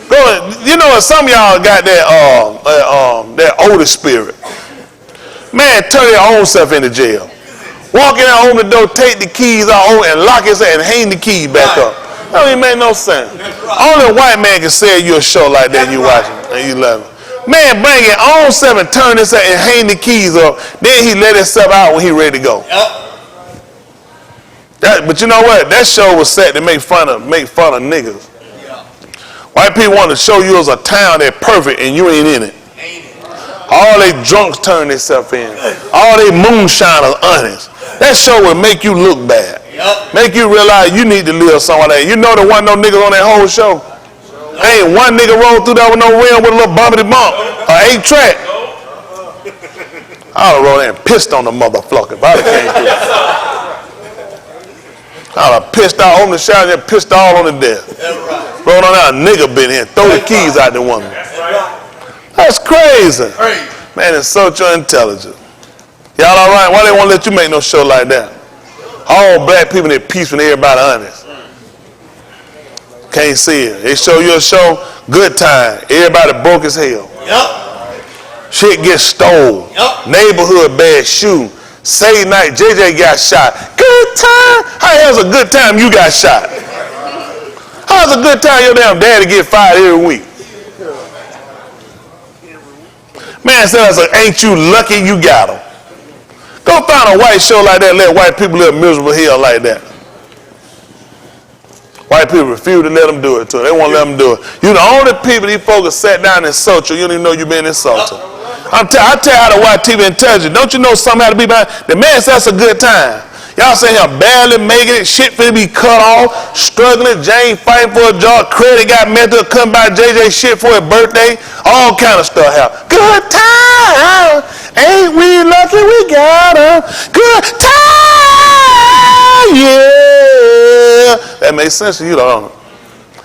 Go, you know, some of y'all got that older spirit. Man, turn your own self into jail. Walk in there, open the door, take the keys out, and lock his head and hang the keys back up. That don't even make no sense. Only a white man can sell you a show like that and you watch it and you love it. Man, bring your own self and turn this and hang the keys up. Then he let himself out when he ready to go. But you know what? That show was set to make fun of niggas. White people want to show you as a town that's perfect and you ain't in it. All they drunks turn themselves in. All they moonshiners honest. That show will make you look bad. Make you realize you need to live somewhere there. You know there wasn't no niggas on that whole show. Ain't one nigga rolled through there with no rim with a little bumpity bump. Or 8-track. I'd have rolled in and pissed on the motherfucker if I'd have came through. I'd have pissed out, opened the shower and pissed all on the desk. Rolled on out, a nigga been here, throw the keys out the woman. That's crazy. Man, insult your intelligence. Y'all all right? Why they won't let you make no show like that? All black people in peace when everybody honest. Can't see it. They show you a show, good time. Everybody broke as hell. Shit gets stole. Neighborhood bad shooting. Say night, JJ got shot. Good time? How the hell's a good time you got shot? How's a good time your damn daddy get fired every week? Man says, ain't you lucky you got him? Go find a white show like that and let white people live miserable hell like that. White people refuse to let them do it to them. They won't let them do it. You the only people these folks sat down and insult you. You don't even know you've been insulted. I tell you how the white people intelligent. Don't you know something had to be behind? The man says that's a good time. Y'all say him barely making it, shit finna be cut off, struggling, Jane fighting for a job, credit got mental, come by JJ shit for his birthday, all kind of stuff happen. Good time, ain't we lucky we got him? Good time, yeah. That makes sense to you, don't it?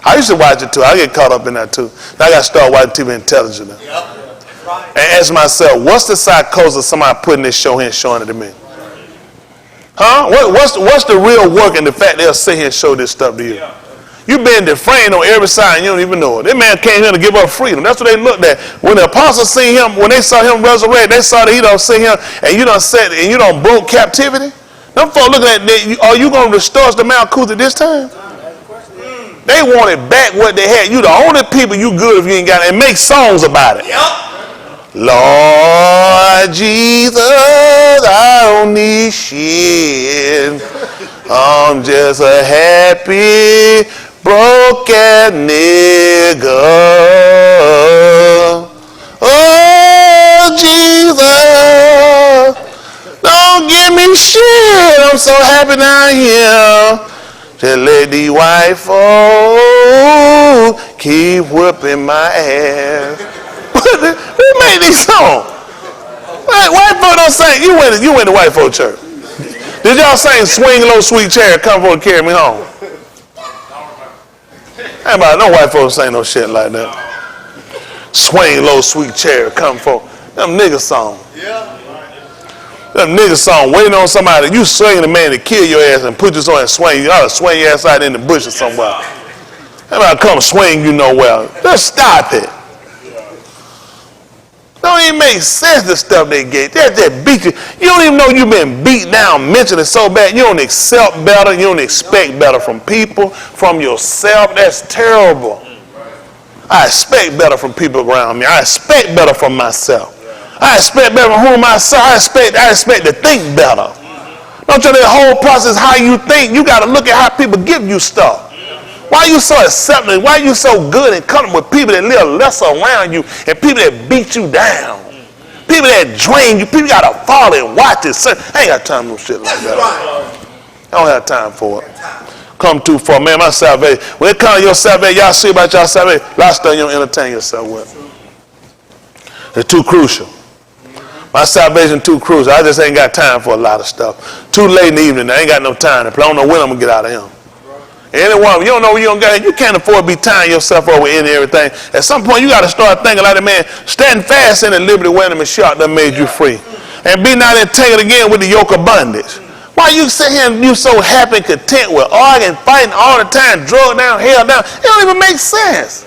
I used to watch it too. I get caught up in that too. Now I got to start watching TV intelligently. And ask myself, what's the psychosis of somebody putting this show here and showing it to me? Huh? What's the real work in the fact they'll sit here and show this stuff to you? You've been defamed on every side and you don't even know it. That man came here to give up freedom. That's what they looked at. When the apostles seen him, when they saw him resurrect, they saw that he don't see him and you don't set and you don't broke captivity. Them folks looking at that, are you going to restore us to Mount Cuth at this time? They wanted back what they had. You the only people you good if you ain't got it and make songs about it. Lord Jesus, I don't need shit. I'm just a happy, broken nigga. Oh, Jesus, don't give me shit. I'm so happy down here. Just let the white folk keep whipping my ass. Who made these songs? White folk don't sing. You went to white folk church. Did y'all sing "Swing Low, Sweet Chariot, Come For and Carry Me Home"? Everybody, no white folks saying no shit like that. Swing low, sweet chariot, come for. Them nigga songs. Them nigga songs, waiting on somebody. You swinging a man to kill your ass and put you on and swing. You ought to swing your ass out in the bushes somewhere. Everybody come swing you nowhere. Just stop it. Don't even make sense, the stuff they get. That beat you. You don't even know you've been beat down mentally so bad. You don't accept better. You don't expect better from people, from yourself. That's terrible. I expect better from people around me. I expect better from myself. I expect better from whom I serve. I expect to think better. Don't you know the whole process how you think? You got to look at how people give you stuff. Why are you so accepting? Why are you so good and coming with people that live lesser around you and people that beat you down? People that drain you. People got to follow and watch it. I ain't got time for no shit like that. I don't have time for it. Come too far. Man, my salvation. When it comes to your salvation, y'all see about y'all salvation, a lot of stuff you don't entertain yourself with. It's too crucial. My salvation too crucial. I just ain't got time for a lot of stuff. Too late in the evening. I ain't got no time to play. I don't know when I'm going to get out of him. Anyone, you don't know when you don't get. You can't afford to be tying yourself over in everything. At some point, you got to start thinking like a man, standing fast in the liberty when the shot that made you free, and be not entangled again with the yoke of bondage. Why you sit here and you so happy and content with arguing, fighting all the time, drug down, held down? It don't even make sense.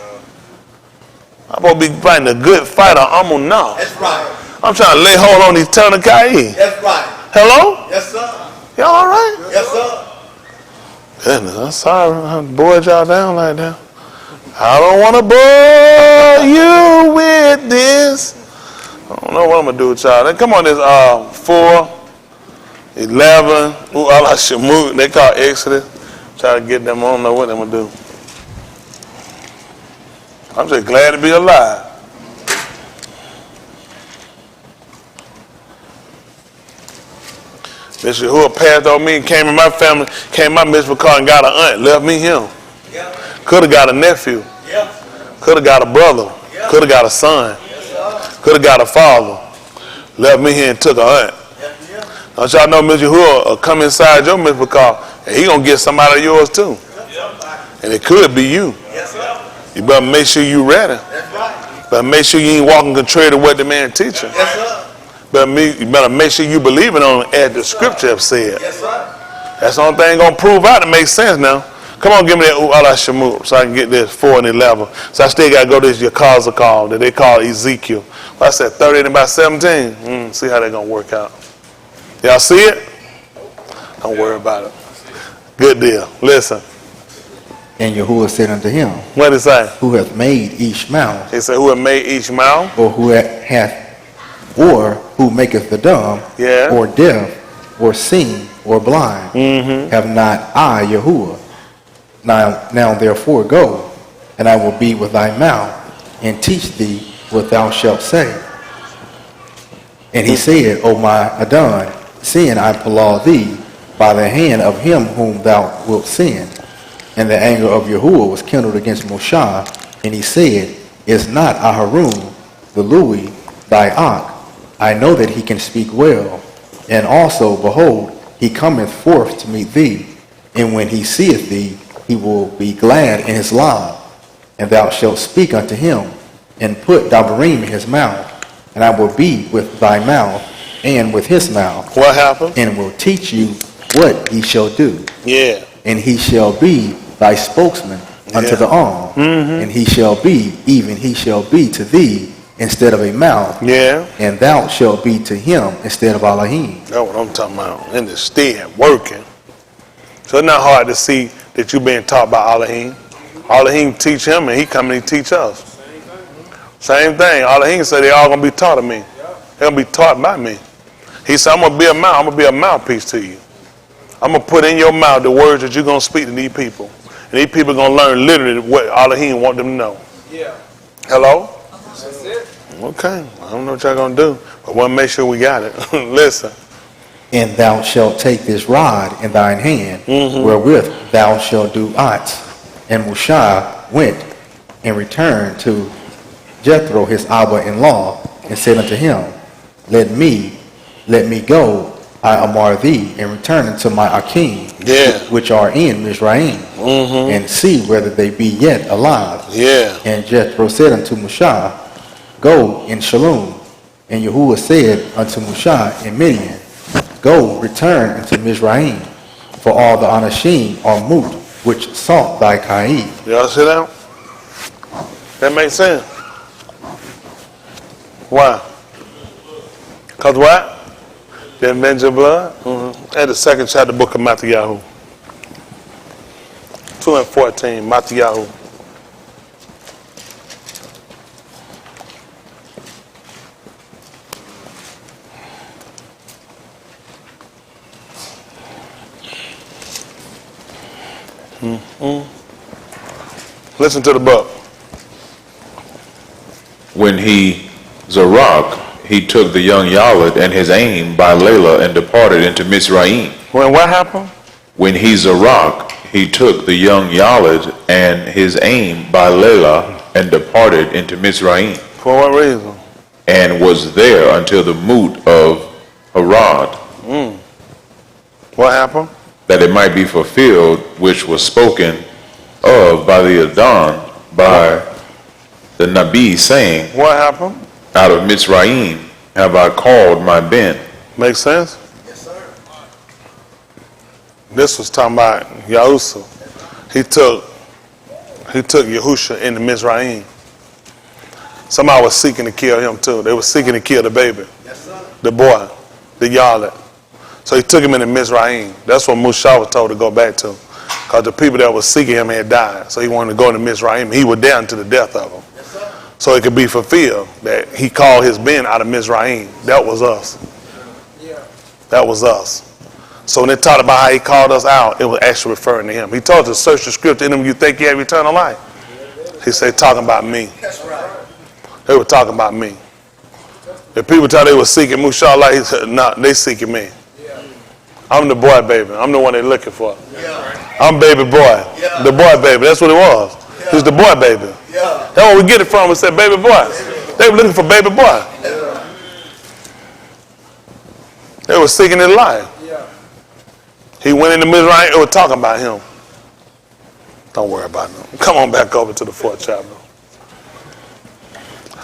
I'm supposed to be fighting a good fight, or I'm gonna know. That's right. I'm trying to lay hold on these Tanakai. That's right. Hello? Yes, sir. Y'all all right? Yes, sir. Goodness, I'm sorry I bored y'all down like that. I don't want to bore you with this. I don't know what I'm going to do with y'all. Then come on, this 4, 11, Allah Shamut, they call Exodus. Try to get them, I don't know what I'm going to do. I'm just glad to be alive. Mr. Who passed on me and came in my family, came in my miserable car and got an aunt, left me him. Yeah. Could have got a nephew. Yeah. Could have got a brother. Yeah. Could have got a son. Yes, Could have got a father. Left me here and took an aunt. yeah. Don't y'all know Mr. Who will come inside your miserable car and he gonna get somebody of yours too. And it could be you. Yes, sir. You better make sure you ready. That's right. Better make sure you ain't walking contrary to what the man teaching. Yes, sir. You better make sure you believe it on as the scripture have said. Yes, sir. That's the only thing gonna prove out to make sense now. Come on, give me that Allah Shamut so I can get this 4 and 11. So I still gotta go to this Yakaza call that they call Ezekiel. Well, I said 30 and about 17. See how they gonna work out. Y'all see it? Don't worry about it. Good deal. Listen. And Yahuwah said unto him, What did it say? who hath made each mouth, He said, who have made each mouth? or who hath, or who maketh the dumb, Yeah. or deaf, or seeing, or blind, have not I, Yahuwah? Now therefore go, and I will be with thy mouth, and teach thee what thou shalt say. And he said, O my Adon, seeing I palaw thee by the hand of him whom thou wilt send. And the anger of Yahuwah was kindled against Moshe, and he said, Is not Aharon, the Louis, thy Ak? I know that he can speak well. And also, behold, he cometh forth to meet thee. And when he seeth thee, he will be glad in his love. And thou shalt speak unto him, and put Dabarim in his mouth. And I will be with thy mouth, and with his mouth, What happened? and will teach you what he shall do. Yeah. And he shall be thy spokesman unto Yeah. the arm. And he shall be, even he shall be to thee instead of a mouth. Yeah. And thou shalt be to him instead of Elohim. That's what I'm talking about. In the stead, working. So it's not hard to see that you're being taught by Elohim. Elohim teach him and he come and he teach us. Same thing. Elohim said they all going to be taught of me. They're going to be taught by me. He said, I'm going to be a mouth. I'm going to be a mouthpiece to you. I'm going to put in your mouth the words that you're going to speak to these people. And these people are going to learn literally what Elohim want them to know. Yeah. Hello? That's it. Okay. I don't know what y'all going to do. But I want to make sure we got it. Listen. And thou shalt take this rod in thine hand, wherewith thou shalt do aught. And Moshe went and returned to Jethro his Abba-in-law, and said unto him, Let me go, I amar thee, and return unto my Akim, which are in Mizraim, and see whether they be yet alive. And Jethro said unto Moshe, Go in Shalom. And Yahuwah said unto Moshe in Midian, Go, return unto Mizraim, for all the Anashim are moot, which sought thy Caid. Y'all see that? That makes sense. Why? Because what? They avenge your blood? And the second chapter, book of Matthew. 2:14, Matthew. Listen to the book. When he Zarok, he took the young Yalad and his aim by Layla and departed into Mizraim. When what happened? When he Zarok, he took the young Yalad and his aim by Layla and departed into Mizraim. For what reason? And was there until the moot of Harad. What happened? That it might be fulfilled, which was spoken of by the Adon, by the Nabi, saying, What happened? Out of Mizraim have I called my Ben. Make sense? Yes, sir. This was talking about Yahushua. He took Yahusha into Mizraim. Somebody was seeking to kill him too. They were seeking to kill the baby, Yes, sir. the boy, the Yalet. So he took him into Mizraim. That's what Moshe was told to go back to, because the people that were seeking him had died. So he wanted to go into Mizraim. He was down to the death of them. Yes, sir. So it could be fulfilled that he called his Ben out of Mizraim. That was us. Yeah. That was us. So when they talked about how he called us out, it was actually referring to him. He told us to search the scripture in them you think you have eternal life. He said, talking about me. That's right. They were talking about me. If people thought they were seeking Mushallah, he said, no, they seeking me. I'm the boy baby. I'm the one they're looking for. Yeah. I'm baby boy. Yeah. The boy baby. That's what it was. He was the boy baby. Yeah. That's where we get it from. We said baby boy. They were looking for baby boy. They were seeking his life. Yeah. He went into Mizraim. They were talking about him. Don't worry about him. Come on back over to the 4th chapter.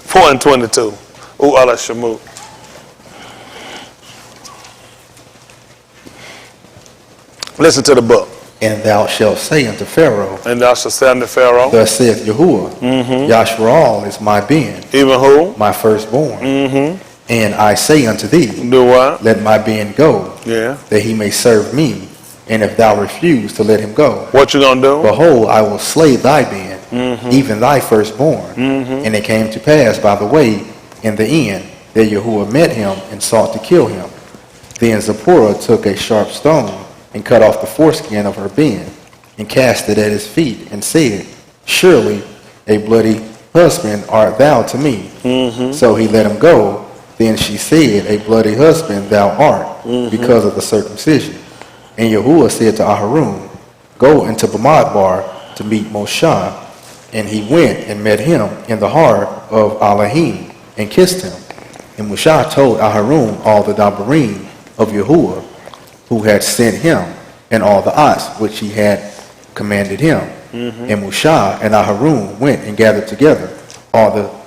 4:22. Ooh, Allah Shamut. Listen to the book. And thou shalt say unto Pharaoh, And thou shalt say unto Pharaoh, Thus saith Yahuwah, Yashraal is my Ben, even who? my firstborn. And I say unto thee, Do what? Let my Ben go, Yeah. that he may serve me. And if thou refuse to let him go, What you gonna do? behold, I will slay thy Ben, even thy firstborn. And it came to pass by the way in the end that Yahuwah met him and sought to kill him. Then Zipporah took a sharp stone and cut off the foreskin of her Ben and cast it at his feet and said, Surely a bloody husband art thou to me. So he let him go. Then she said, A bloody husband thou art, because of the circumcision. And Yahuwah said to Aharon, Go into Bamidbar to meet Moshe. And he went and met him in the heart of Elohim and kissed him. And Moshe told Aharon all the Dabarim of Yahuwah, who had sent him, and all the As which he had commanded him. And Moshe and Aharon went and gathered together all the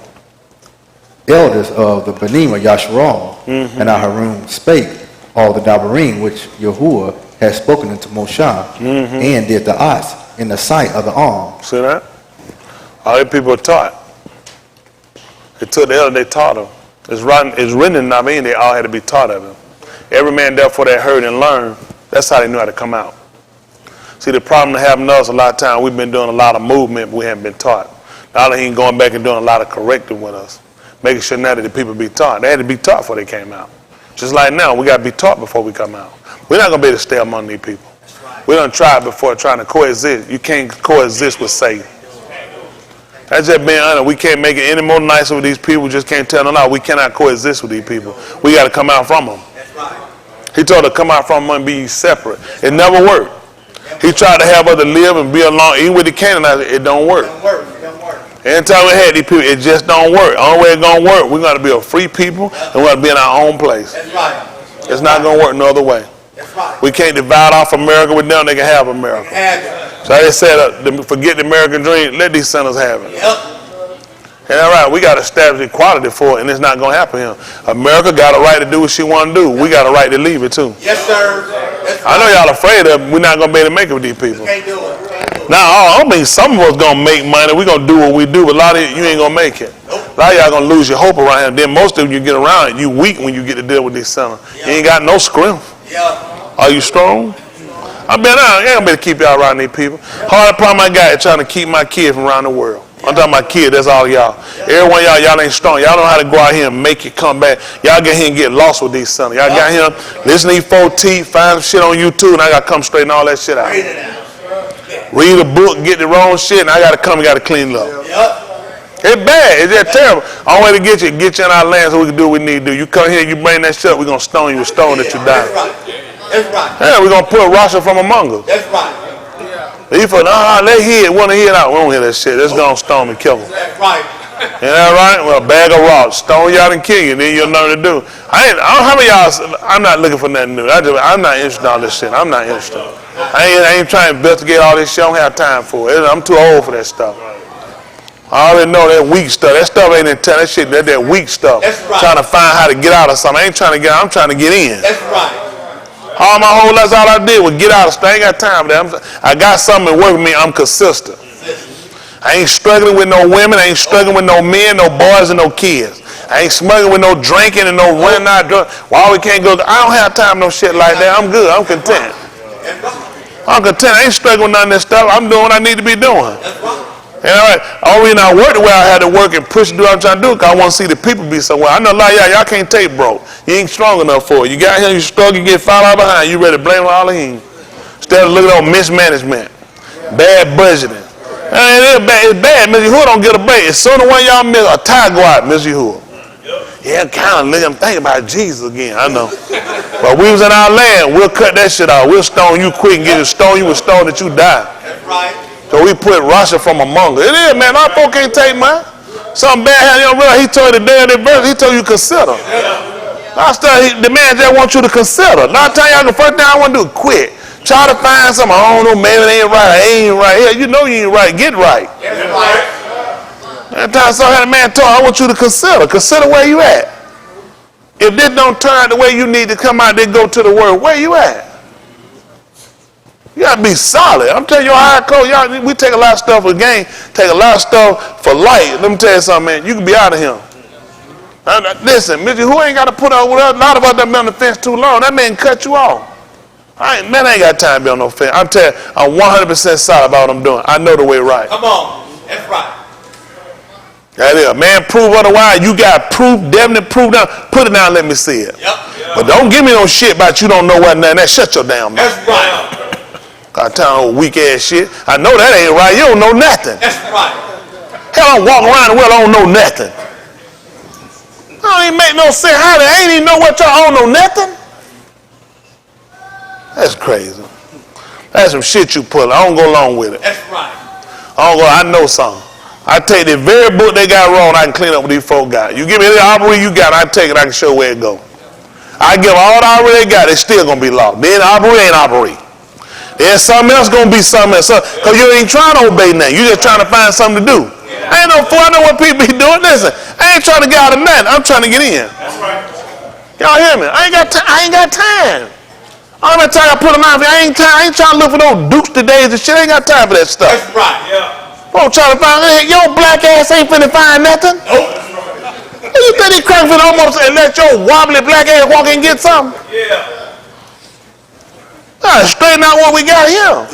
elders of the Benim of Yashraal. And Aharon spake all the Dabarim which Yahuwah had spoken unto Moshe, and did the As in the sight of the arm. See that? All these people are taught. They took the elder, they taught them. It's written in Naveen, they all had to be taught of him. Every man, therefore, that heard and learned, that's how they knew how to come out. See, the problem that happened to us a lot of times, we've been doing a lot of movement, but we haven't been taught. Now he ain't going back and doing a lot of correcting with us, making sure now that the people be taught. They had to be taught before they came out. Just like now, we got to be taught before we come out. We're not going to be able to stay among these people. We done tried before trying to coexist. You can't coexist with Satan. That's just being honest. We can't make it any more nicer with these people. We just can't tell them out. We cannot coexist with these people. We got to come out from them. That's right. He told her to come out from among and be separate. It never worked. He tried to have her to live and be alone, even with the Canaanites. It don't work. Every time we had these people, it just don't work. The only way it's going to work, we're going to be a free people and we're going to be in our own place. That's right. It's not going to work no other way. That's right. We can't divide off America with them. They can have America. So they said, forget the American dream. Let these sinners have it. Yep. And all right, we got to establish equality for it, and it's not going to happen here. America got a right to do what she want to do. We got a right to leave it too. Yes, sir. That's I know y'all afraid of it. We're not going to be able to make it with these people. Can't do it. Now, I mean, some of us going to make money. We're going to do what we do, but a lot of you ain't going to make it. A lot of y'all going to lose your hope around here. Then most of you get around it, you weak when you get to deal with these sinners. You ain't got no scrim. Yeah. Are you strong? I ain't going to be able to keep y'all around these people. Hard problem I got is trying to keep my kids from around the world. I'm talking about kids, that's all y'all. Every one of y'all ain't strong. Y'all know how to go out here and make it come back. Y'all get here and get lost with these sinners. Y'all got here, listen to these 4T, find some shit on YouTube, and I got to come straighten all that shit out. Read a book, get the wrong shit, and I got to come and got to clean it up. It's bad. It's just terrible. Only way to get you in our land so we can do what we need to do. You come here, you bring that shit up, we're going to stone you with stone that you die. That's right. Yeah, we're going to put Russia from among us. That's right. He thought, let hear it, want to hear it out. We don't hear that shit. Let's go and stone and kill them. That's right. Ain't that right? Well, a bag of rocks, stone y'all and kill you, then you'll know what to do. I don't have y'all. I'm not looking for nothing new. I'm not interested in all this shit. I'm not interested. I ain't trying to investigate all this shit. I don't have time for it. I'm too old for that stuff. I already know that weak stuff. That stuff ain't intense. That shit, that weak stuff. That's right. Trying to find how to get out of something. I ain't trying to get out. I'm trying to get in. That's right. All my whole life, all I did was get out of stuff. I ain't got time for that. I got something that work with me. I'm consistent. I ain't struggling with no women. I ain't struggling with no men, no boys, and no kids. I ain't smuggling with no drinking and no running out drunk. Why we can't go? I don't have time for no shit like that. I'm good. I'm content. I'm content. I ain't struggling with none of this stuff. I'm doing what I need to be doing. And all right, all reason I work the way I had to work and push and do what I'm trying to do, because I want to see the people be somewhere. I know a lot of y'all can't take broke. You ain't strong enough for it. You got here, you struggle, you get fouled out behind. You ready to blame all of him. Instead of looking at mismanagement, bad budgeting. It's bad. Mr. Hood don't get a break. As soon as one of y'all miss a tie go out, Mr. Hood. Yeah, kind of I'm thinking about Jesus again. I know. But we was in our land, we'll cut that shit out. We'll stone you quick and get you stone you with stone that you die. That's right. So we put Russia from among us. It is, man. Our folk can't take mine. Something bad happened. You don't realize he told you the day of the verse. He told you consider. The man just wants you to consider. Not tell y'all the first thing I want to do is quit. Try to find something. I don't know. Maybe it ain't right. It ain't right. Yeah, you know you ain't right. Get right. That's right. That time I saw how the man told, I want you to consider. Consider where you at. If this don't turn out the way you need to come out, then go to the word. Where you at? You gotta be solid. I'm telling you how I code. Y'all, we take a lot of stuff for game, take a lot of stuff for light. Let me tell you something, man. You can be out of here. Listen, Mr. Who ain't got to put up with us? A lot of us done been on the fence too long. That man cut you off. I ain't got time to be on no fence. I'm telling you, I'm 100% solid about what I'm doing. I know the way right. Come on. That's right. That is. Man, prove otherwise. You got proof, definite proof down. Put it down, let me see it. Yep. But don't give me no shit about you don't know what none of that. Shut your damn mouth. That's right. Got time old weak ass shit. I know that ain't right. You don't know nothing. That's right. Hell, I'm walking around the world, I don't know nothing. That don't even make no sense. How they ain't even know what y'all don't know nothing? That's crazy. That's some shit you pull. I don't go along with it. That's right. I know something. I take the very book they got wrong, I can clean up what these folk got. You give me the operary you got, I take it, I can show where it go. I give all the operary they got, it's still gonna be lost. Then operary ain't operary. There's something else gonna be something else. Because you ain't trying to obey nothing. You just trying to find something to do. I ain't no fool. I know what people be doing. Listen, I ain't trying to get out of nothing. I'm trying to get in. That's right. Y'all hear me? I ain't got time. All that time I put them out, I ain't trying to look for no dukes today and shit. I ain't got time for that stuff. That's right. Yeah. Won't try to find your black ass ain't finna find nothing. Nope. You think these cracks finna almost let your wobbly black ass walk in and get something? Yeah. Straighten out what we got here.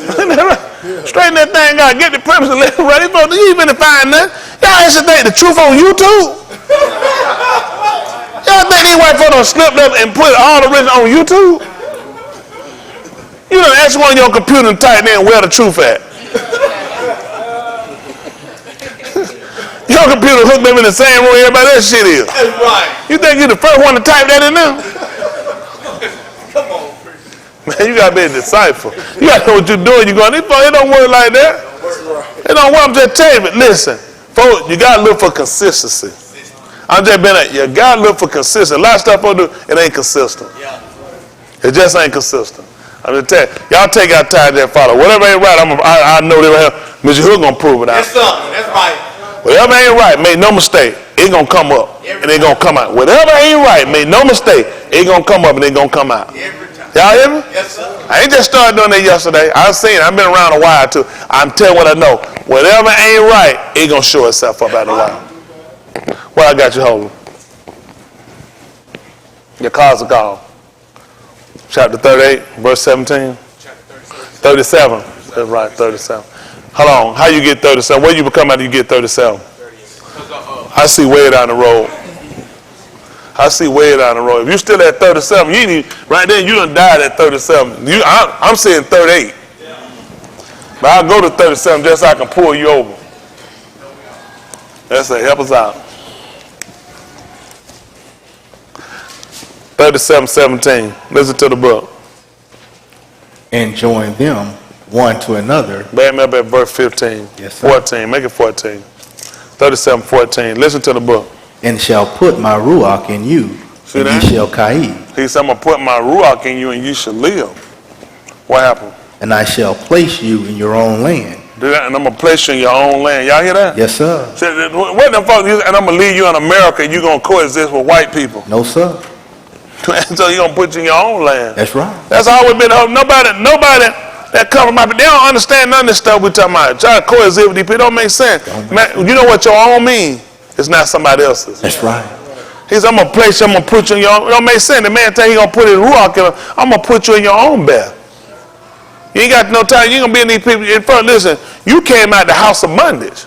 Straighten that thing out. Get the premise and let it ready. You ain't finna find nothing. Y'all ain't think the truth on YouTube. Y'all think these white folks done slipped up and put all the original on YouTube? You done ask one of your computer and type in where the truth at. Your computer hooked up in the same room everybody else shit is. That's right. You think you're the first one to type that in there? Come on. Man, you gotta be a disciple. You gotta know what you're doing. You're going, it don't work like that. It don't work. I'm just telling you. Listen, folks, you gotta look for consistency. I'm just being like, you gotta look for consistency. A lot of stuff I do, it ain't consistent. It just ain't consistent. I'm just telling you, y'all take out time that follow. Whatever ain't right, I know they right here. Mr. Hood gonna prove it out. Yes, sir. That's right. Whatever ain't right, make no mistake, it gonna come up and it gonna come out. Whatever ain't right, make no mistake, it gonna come up and it gonna come out. Every time. Y'all hear me? Yes, sir. I ain't just started doing that yesterday. I've seen it. I've been around a while too. I'm telling what I know. Whatever ain't right, it gonna show itself up after a while. Well, I got you holding. Your cards are gone. Chapter 38, verse 17. 37. That's right, 37. Hold on. How you get 37? Where you become after you get 37? I see way down the road. I see way down the road. If you still at 37, you need right then. You done died at 37. I'm saying 38. But I'll go to 37 just so I can pull you over. That's it. Help us out. 37:17. Listen to the book. And join them one to another. Back me up at verse 15. Yes, sir. 14. Make it 14. 37:14. Listen to the book. And shall put my ruach in you, See and that? ye shall kaid. He said, I'm going to put my ruach in you and you shall live. What happened? And I shall place you in your own land. Do that, and I'm going to place you in your own land. Y'all hear that? Yes, sir. Said, what them folks, and I'm going to leave you in America and you're going to coexist with white people. No, sir. So you're going to put you in your own land. That's right. That's always been the hope. Nobody that cover my, they don't understand none of this stuff we talking about. Trying to coexist with these people, it don't make sense. Man, you know what your own mean? It's not somebody else's. That's right. He said, I'm going to place you, I'm going to put you in your own. It don't make sense. The man tell you he going to put his ruach in him. I'm going to put you in your own bed. You ain't got no time. You ain't going to be in these people. In front, listen, you came out the house of bondage.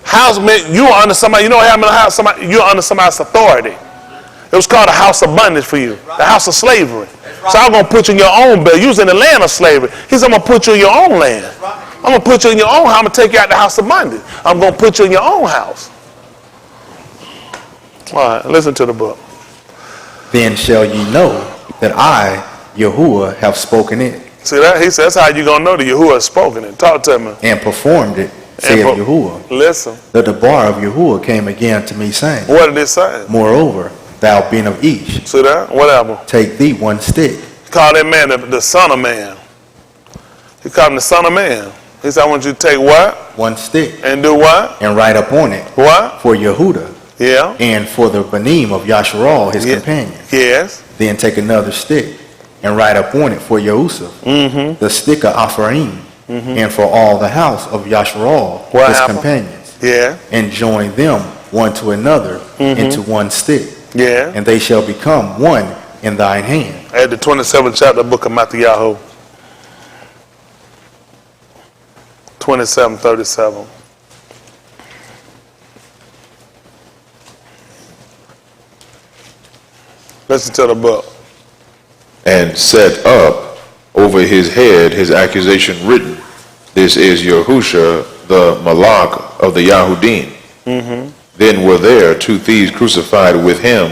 House meant you were under somebody, you know what happened in the house? You're under somebody's authority. It was called a house of bondage for you. The house of slavery. So I'm going to put you in your own bed. You was in the land of slavery. He said, I'm going to put you in your own land. I'm going to put you in your own house. I'm going to take you out the house of bondage. I'm going to put you in your own house. All right, listen to the book. Then shall ye know that I, Yahuwah, have spoken it. See that? He says, that's how you going to know that Yahuwah has spoken it. Talk to me. And performed it, saith Yahuwah. Listen. The Debar of Yahuwah came again to me, saying, What did it say? Moreover, thou being of Ish, See that? Whatever. take thee one stick. He called that man the son of man. He called him the son of man. He said, I want you to take what? One stick. And do what? And write upon it. What? For Yehuda. Yeah. And for the Banim of Yasharal, his companion. Yes. Then take another stick and write upon it for Yehusaf, the stick of Apharim, and for all the house of Yasharal, What his happened? companions. Yeah. And join them one to another into one stick. Yeah. And they shall become one in thine hand. At the 27th chapter of the book of Matthew. 27:37. Listen to the book. And set up over his head his accusation written, This is Yahusha, the Malak of the Yahudim. Then were there two thieves crucified with him,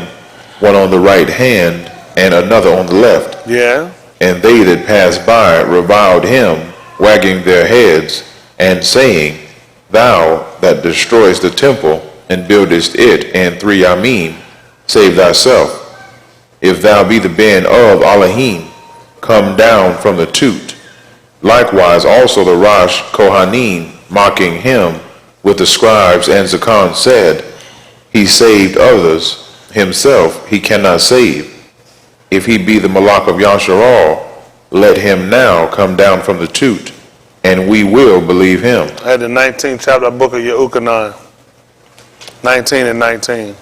one on the right hand and another on the left. Yeah. And they that passed by reviled him, wagging their heads, and saying, Thou that destroyest the temple, and buildest it in 3 yamim, save thyself. If thou be the Ben of Elohim, come down from the toot. Likewise also the Rosh Kohanim, mocking him with the scribes and Zakan, said, He saved others, himself he cannot save. If he be the Malak of Yasharal, let him now come down from the toot, and we will believe him. At the 19th chapter of the book of Yehukanan. 19 and 19.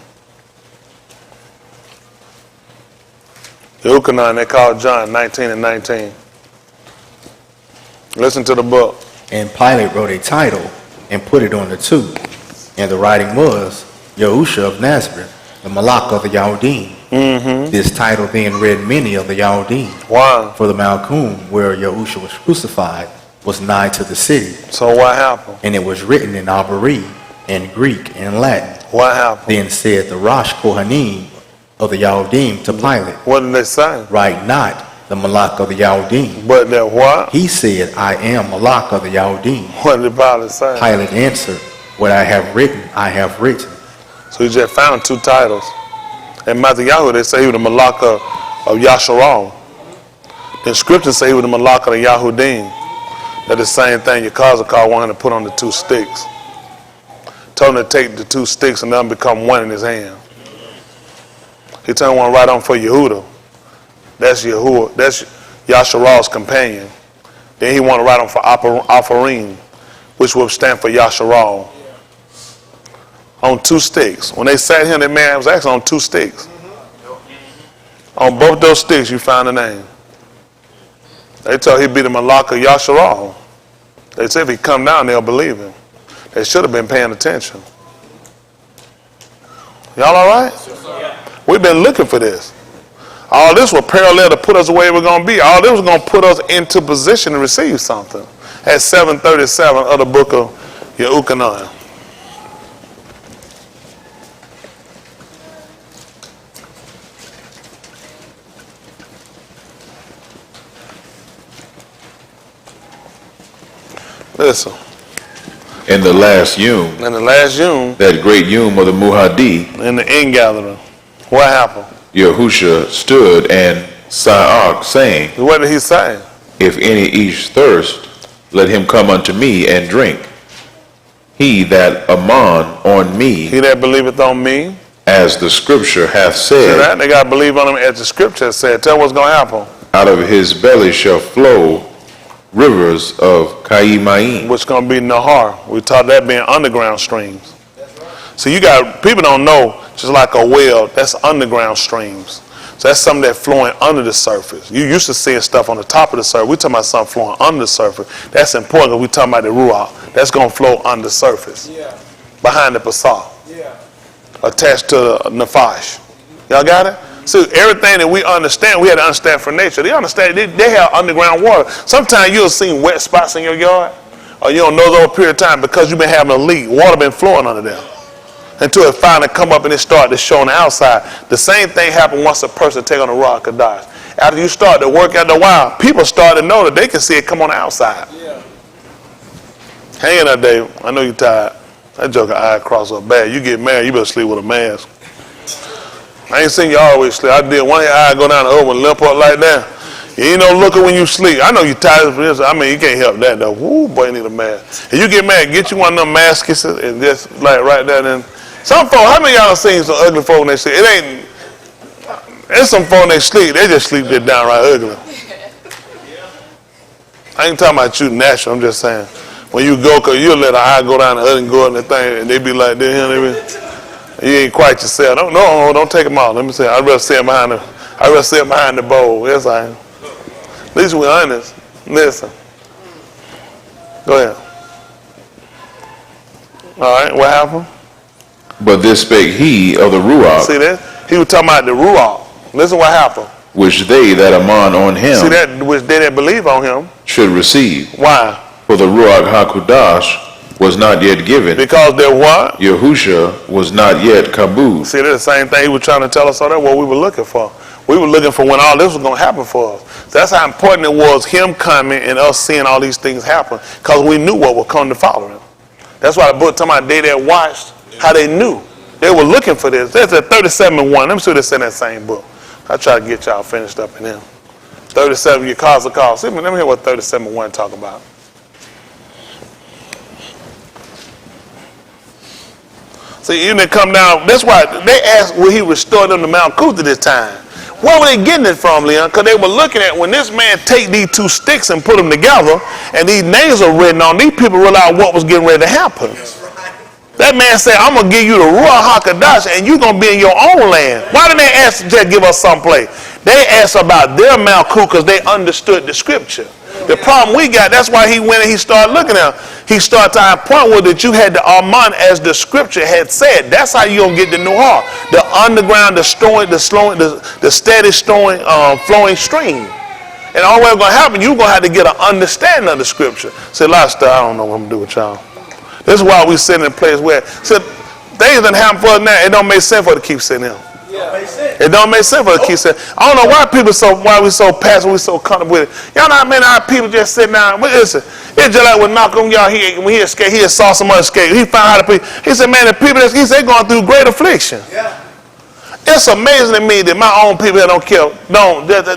Yehukanan, they called John, 19 and 19. Listen to the book. And Pilate wrote a title and put it on the tooth. And the writing was, Yahusha of Nazareth, the Malak of the Yahudim. This title then read many of the Yahudim. Why? For the Malchum, where Yahusha was crucified, was nigh to the city. So what happened? And it was written in Abari, and Greek, and Latin. What happened? Then said the Rosh Kohanim of the Yahudim to Pilate, What did they say? Write not the Malak of the Yahudim. But that what? He said, I am Malak of the Yahudim. What did Pilate say? Pilate answered, what I have written, I have written. So he just found two titles. In Matthew, they say he was the Malak of Yasharal. The scriptures say he was the Malak of the Yahudim. That's the same thing your cousin called one to put on the two sticks. Told him to take the two sticks and let them become one in his hand. He turned one right on for Yehuda. That's Yahuwah. That's Yasharal's companion. Then he wanted to write on for Apharim, which would stand for Yasharal. On two sticks. When they sat him, that man was actually on two sticks. On both those sticks, you found the name. They told he'd be the Malak of Yasharal. They said if he come down, they'll believe him. They should have been paying attention. Y'all all right? We've been looking for this. All this was parallel to put us where we're going to be. All this was going to put us into position to receive something. At 737 of the book of Yehukanan. Listen. In the last yom, In the last Yom, that great yom of the Muhadi, in the ingathering, what happened? Yahusha stood and Sa'ak, saying, What did he say? If any ish thirst, let him come unto me and drink. He that amon on me, He that believeth on me. as the scripture hath See said, that? They got to believe on him as the scripture said. Tell what's going to happen. out of his belly shall flow rivers of Kaimaim. Which going to be Nahar. We taught that being underground streams. So you got, people don't know, just like a well, that's underground streams. So that's something that's flowing under the surface. You used to seeing stuff on the top of the surface. We're talking about something flowing under the surface. That's important because we're talking about the Ruach. That's going to flow under the surface. Yeah. Behind the Pasah. Yeah. Attached to the Nephash. Y'all got it? See, everything that we understand, we had to understand from nature. They understand, they have underground water. Sometimes you'll see wet spots in your yard, or you don't know over a period of time because you've been having a leak. Water been flowing under there. Until it finally come up and it start to show on the outside. The same thing happened once a person take on the Ruach Kadosh. After you start to work after a while, people start to know that they can see it come on the outside. Yeah. Hang in there, Dave. I know you're tired. That joker eye cross up bad. You get mad, you better sleep with a mask. I ain't seen you always sleep. I did one eye go down the other one, limp up like that. You ain't no looking when you sleep. I know you tired for this. I mean, you can't help that though. Woo, boy, you need a mask. If you get mad, get you one of them masks and just like right there. Then some folks, how many of y'all seen some ugly folk when they sleep? It ain't. There's some folk when they sleep. They just sleep there downright ugly. I ain't talking about you natural. I'm just saying when you go, cause you let an eye go down the other and go in the thing, and they be like this, you ain't quite yourself. Don't take them out. Let me say, I'd rather sit behind the bowl. Yes, I am. At least we're honest. Listen. Go ahead. All right, what happened? But this spake he of the Ruach, See that? He was talking about the Ruach. Listen what happened. which they that amon on him See that? Which they didn't believe on him. should receive. Why? For the Ruach HaKodesh was not yet given. Because they're what? Yahusha was not yet kabod. See, that's the same thing he was trying to tell us all that, what we were looking for. We were looking for when all this was going to happen for us. So that's how important it was, him coming and us seeing all these things happen, because we knew what would come to follow him. That's why the book talking about they that watched, how they knew. They were looking for this. That's at 37:1. Let me see what it's in that same book. I try to get y'all finished up in him. 37, your cause a call. See, let me hear what 37:1 talk about. See, even they come down, that's why they asked, will he restore them to Mount Kuta this time? Where were they getting it from, Leon? Because they were looking at when this man take these two sticks and put them together, and these names are written on, these people realized what was getting ready to happen. That man said, I'm going to give you the Ruach HaKodesh, and you're going to be in your own land. Why didn't they ask to give us someplace? They asked about their Mount Kuta because they understood the scripture. The problem we got, that's why he went and he started looking at it. He started to point with that you had the Aman as the scripture had said. That's how you're going to get the new heart. The underground, the steady flowing stream. And all that's going to happen, you're going to have to get an understanding of the scripture. Say, lifestyle, I don't know what I'm going to do with y'all. This is why we sit in a place where, so things that happen for us now, it don't make sense for us to keep sitting here. Yeah. It don't make sense for us to keep saying. I don't know why we so passive, we so comfortable with it. Y'all know how many our people just sit down. Listen, it's just like when Malcolm y'all, when he escaped, he saw someone escape. He found out the people. He said, man, the people he said, going through great affliction. Yeah. It's amazing to me that my own people that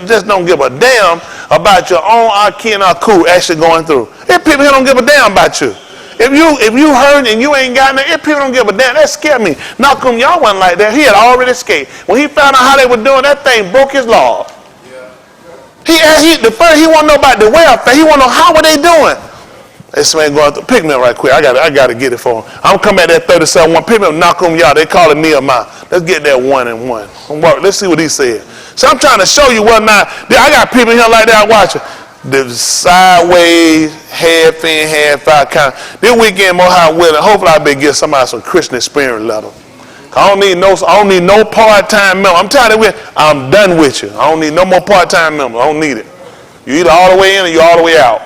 just don't give a damn about your own Akin Aku actually going through. If people here don't give a damn about you. If you hurt and you ain't got nothing, if people don't give a damn, that scared me. Malcolm, y'all wasn't like that. He had already escaped. When he found out how they were doing, that thing broke his law. He want to know about the welfare. He want to know how were they doing. This man going through. Pick me up right quick. I got to get it for him. I'm coming at that 37-1. Pick me up, Malcolm, y'all. They call it Nehemiah. Let's get that 1 and 1. Let's see what he said. So I'm trying to show you what not. I got people here like that watching. The sideways, half in, half out kind of. This weekend, more how willing. Hopefully, I'll be get somebody some Christian experience letter. I don't need no part-time member. I'm telling you, I'm done with you. I don't need no more part-time members. I don't need it. You either all the way in or you all the way out.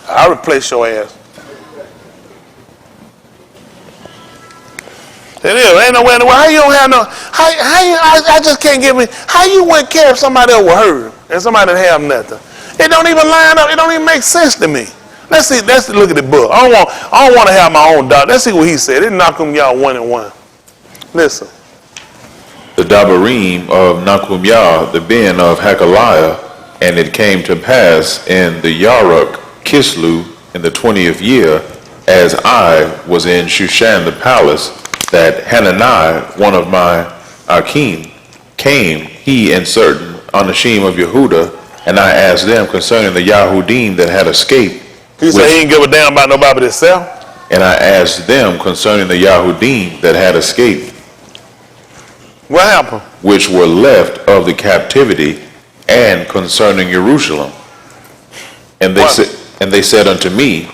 I'll replace your ass. It is. Ain't nowhere in the world. How you don't have no? I just can't get me. How you wouldn't care if somebody else was hurt and somebody didn't have nothing? It don't even line up. It don't even make sense to me. Let's see. Let's look at the book. I don't want to have my own doctor. Let's see what he said. It knock them y'all 1 and 1. Listen. The Dabarim of Nakumyah, the Ben of Hakaliah, and it came to pass in the Yaruk Kislu in the 20th year, as I was in Shushan the palace, that Hanani, one of my Akim, came, he and certain Anashim of Yehuda, and I asked them concerning the Yahudim that had escaped. He said he didn't give a damn about nobody but himself. And I asked them concerning the Yahudim that had escaped. What happened? Which were left of the captivity, and concerning Jerusalem. And they said unto me,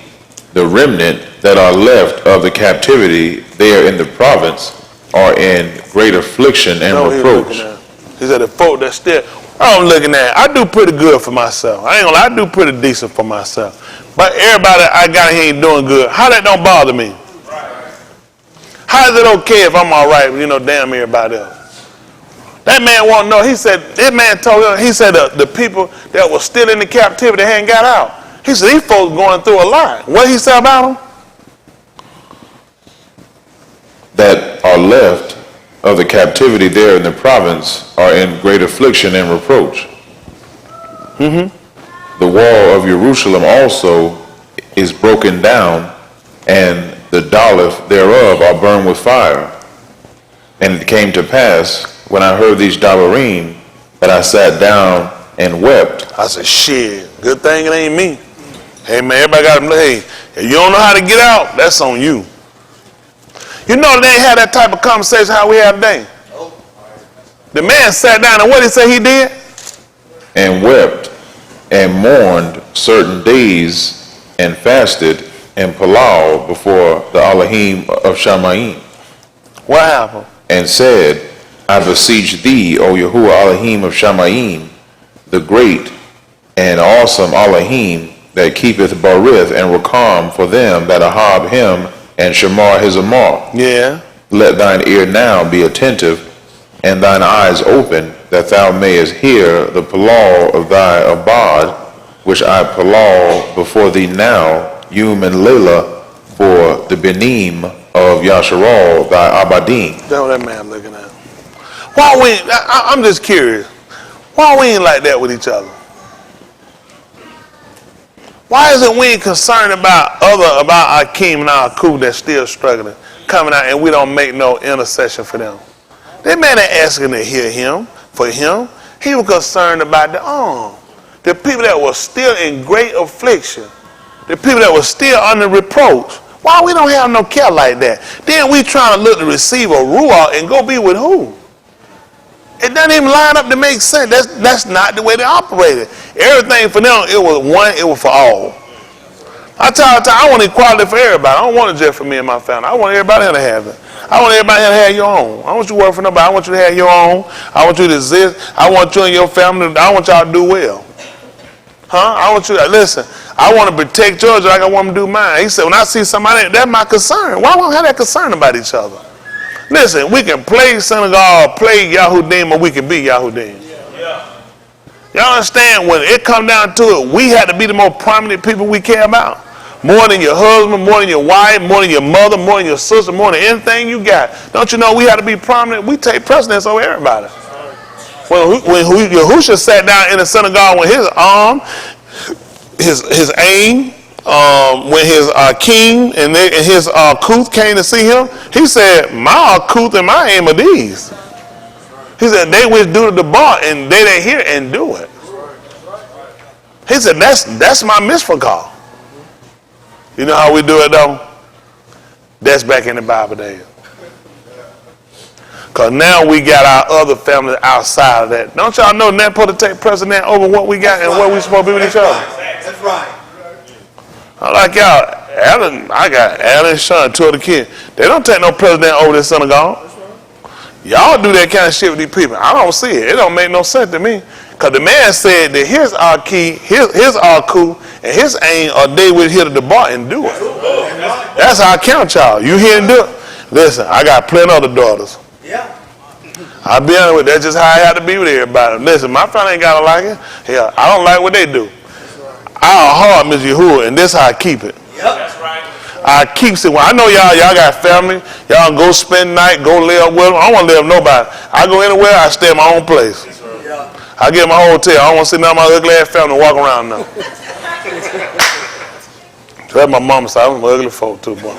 the remnant that are left of the captivity there in the province are in great affliction and reproach. He said the folk that still, I'm looking at, I do pretty good for myself. I ain't gonna lie, I do pretty decent for myself. But everybody I got here ain't doing good. How that don't bother me? How is it okay if I'm all right, damn everybody else? That man won't know. He said, this man told him, he said the people that were still in the captivity hadn't got out. He said, these folks going through a lot. What he said about them? That are left of the captivity there in the province are in great affliction and reproach. The wall of Jerusalem also is broken down, and the Daleth thereof are burned with fire. And it came to pass, when I heard these Dabarim, that I sat down and wept. I said, shit, good thing it ain't me. Hey, man, everybody got to, hey, if you don't know how to get out, that's on you. You know they ain't had that type of conversation how we have today. The man sat down, and what did he say he did? And wept, and mourned certain days, and fasted, and palau before the Elohim of Shamayim. What happened? And said, I beseech thee, O Yahuwah Elohim of Shamayim, the great and awesome Elohim, that keepeth Barith and Rakam for them that ahab him and Shamar his Amar. Yeah. Let thine ear now be attentive, and thine eyes open, that thou mayest hear the palau of thy abad, which I palau before thee now, Yum and Layla, for the benim of Yasharal, thy abadim. That's what that man looking at. Why we? I'm just curious. Why we ain't like that with each other? Why is it we ain't concerned about Akim and our Aku that's still struggling, coming out, and we don't make no intercession for them? That man ain't asking to hear him, for him. He was concerned about the people that were still in great affliction, the people that were still under reproach. Why we don't have no care like that? Then we trying to look to receive a ruah and go be with who? It doesn't even line up to make sense. That's not the way they operated. Everything for them, it was one, it was for all. I tell you, I want equality for everybody. I don't want it just for me and my family. I want everybody to have it. I want everybody to have your own. I want you to work for nobody. I want you to have your own. I want you to exist. I want you and your family, I want y'all to do well. I want you to, listen, I want to protect yours like I want to do mine. He said, when I see somebody, that's my concern. Why won't I have that concern about each other? Listen, we can play synagogue, play Yahudim, or we can be Yahudim. Y'all understand, when it come down to it, we have to be the most prominent people we care about. More than your husband, more than your wife, more than your mother, more than your sister, more than anything you got. Don't you know we have to be prominent? We take precedence over everybody. When Yahushua sat down in the synagogue with his arm, his aim, when his king and his couth came to see him, he said, my couth and my aim are these. He said, they which do the Debar, and they that hear and do it. He said, that's my misfakal. You know how we do it though? That's back in the Bible days. Because now we got our other families outside of that. Don't y'all know that supposed to take precedent over what we got and what we supposed to be with each other? That's right. I like y'all. I got Alan and Sean, two other kids. They don't take no precedent over this synagogue. Y'all do that kind of shit with these people. I don't see it. It don't make no sense to me. Because the man said that his key, his coup, and his aim are they will hear the Debar and do it. That's how I count y'all. You hear and do it? Listen, I got plenty of other daughters. Yeah. I'll be honest with you, that's just how I have to be with everybody. Listen, my family ain't gotta like it. Hell, I don't like what they do. Our heart, Ms. Yahuwah, and this how I keep it. Yep. That's right. I keep it. When I know y'all got family, y'all go spend night, go live with them. I don't want to live with nobody. I go anywhere, I stay in my own place. Yeah. I get my hotel. I don't want to see none of my ugly ass family walk around now. That's my mama side. I'm ugly folk too, boy.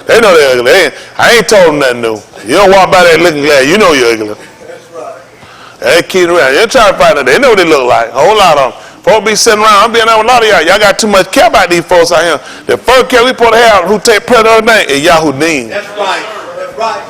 They know they're ugly. I ain't told them nothing new. You don't walk by there looking glad. You know you're ugly. That's right. They keep around. You're trying to find them. They know what they look like. A whole lot of them. Folks be sitting around. I'm being out with a lot of y'all. Y'all got too much care about these folks out here. The first care we supposed to have who take precedent of everything is Yahudim. That's right. That's right.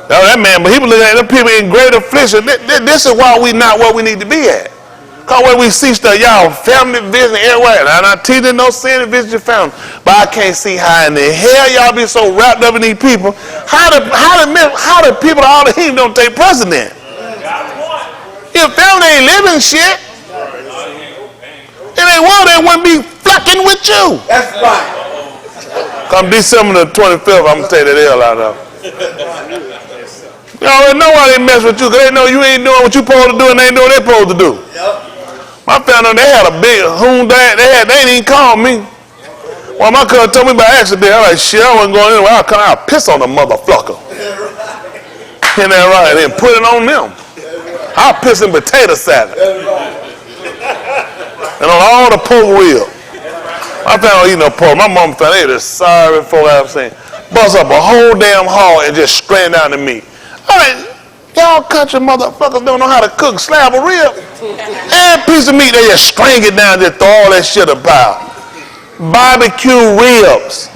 Now that man, but he was looking at them people in great affliction. This is why we not where we need to be at. Because when we see stuff, y'all family visit everywhere. And I'm not teaching no sin to visit your family. But I can't see how in the hell y'all be so wrapped up in these people. How the people all the heathen don't take precedent? Your family ain't living shit. If they were, they wouldn't be fucking with you. That's right. Come December the 25th, I'm going to take that L out of them. You already know why they mess with you, because they know you ain't doing what you supposed to do and they ain't doing what they supposed to do. Yep. My family, they had a big hoon day. They didn't even call me. Well, my cousin told me by accident. I'm like, shit, I wasn't going anywhere. I'll come out, piss on the motherfucker. Isn't that right? And then put it on them. I'll piss in potato salad. And on all the pork rib. My family don't eat no pork. My mom family, they just sorry folk I've seen. Bust up a whole damn hall and just strand down the meat. All right, y'all country motherfuckers don't know how to cook slab of rib. Every piece of meat, they just string it down, just throw all that shit about. Barbecue ribs.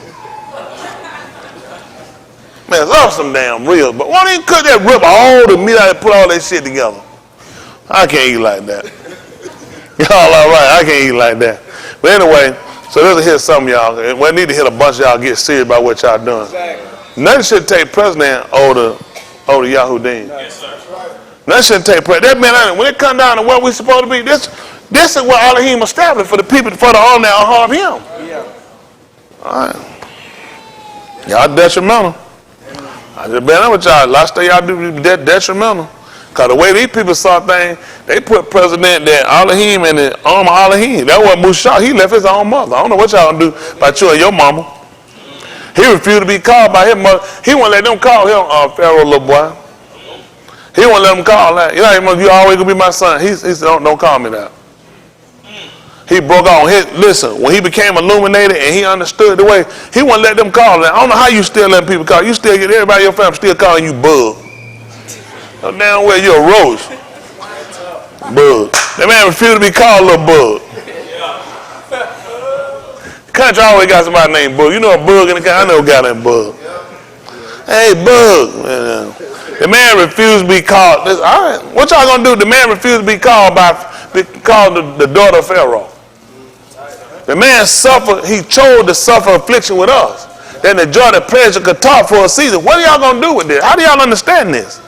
Man, love some damn ribs, but why don't you cook that rib all the meat out and put all that shit together? I can't eat like that. Y'all all right, I can't eat like that. But anyway, so let's hear some of y'all. We need to hit a bunch of y'all get serious about what y'all doing. Nothing should take precedent over the Yahudim. Yes, sir. Nothing should take precedent. That man, when it come down to where we supposed to be, this is what Elohim established for the people, for the arm that harm him. Yeah. All right. Y'all detrimental. I just been with y'all. Last day y'all do detrimental. Because the way these people saw things, they put precedent that Elohim and the arm of Elohim. That was Mushah. He left his own mother. I don't know what y'all gonna do about you and your mama. He refused to be called by his mother. He wouldn't let them call him Pharaoh, little boy. He wouldn't let them call that. You know, you always gonna be my son. He said, don't call me that. He broke on his, listen, when he became illuminated and he understood the way, he wouldn't let them call that. I don't know how you still letting people call. You still get everybody in your family still calling you Bug. No damn well you're a roach. Bug. That man refused to be called Little Bug. Country always got somebody named Bug. You know a Bug in the country? I know a guy named Bug. Hey, Bug. The man refused to be called. All right, what y'all gonna do? The man refused to be called the daughter of Pharaoh. The man suffered, he chose to suffer affliction with us. Then enjoy the pleasure could talk for a season. What are y'all gonna do with this? How do y'all understand this?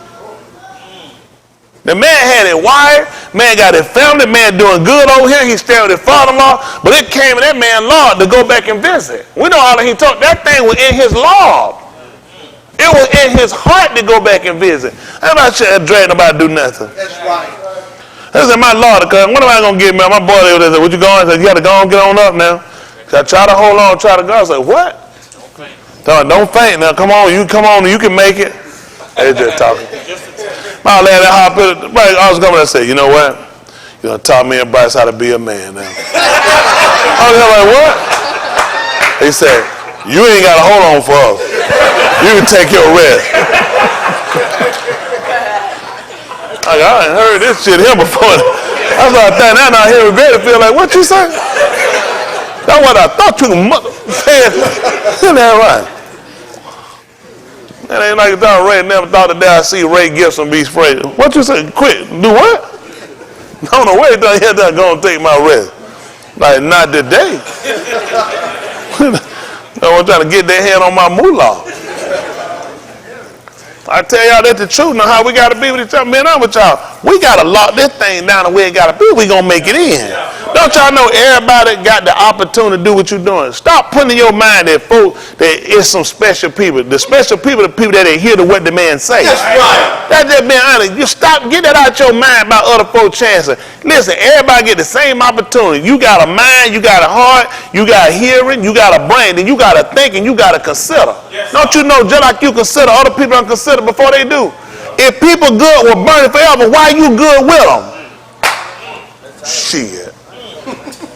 The man had it wired. Man got his family. Man doing good over here. He stayed with his father-in-law. But it came in that man's law to go back and visit. We know all that he told. That thing was in his law. It was in his heart to go back and visit. I'm not dragging nobody to do nothing. That's right. That's in my law to come. What am I going to get, man? My boy there said, what you going? I said, you got to go and get on up now. So I try to hold on, try to go. I said, what? Don't faint now. Come on, you can make it. They just talking. My lad, I was going to say, you know what? You're going to taught me and Bryce how to be a man now. I was like, what? He said, you ain't got to hold on for us. You can take your rest. Like, I ain't heard this shit here before. I was like, now I hear regret feel like, what you say? That's what I thought you said. Isn't that right? That ain't like I thought Ray never thought the day I see Ray Gibson be sprayed. What you say? Quit. Do what? I don't know where he thought he had gonna take my rest. Like, not today. I'm trying to get their head on my moolah. I tell y'all that's the truth. Now how we got to be with each other. Man, I'm with y'all. We got to lock this thing down the way it got to be. We going to make it in. Don't y'all know everybody got the opportunity to do what you're doing? Stop putting in your mind that folks, that it's some special people. The special people are the people that adhere to what the man say. That's right. That's just being honest. You stop, get that out your mind about other folks' chances. Listen, everybody get the same opportunity. You got a mind, you got a heart, you got hearing, you got a brain, then you got to think and you got to consider. Don't you know, just like you consider, other people don't consider before they do. If people good will burn it forever, why you good with them? Shit.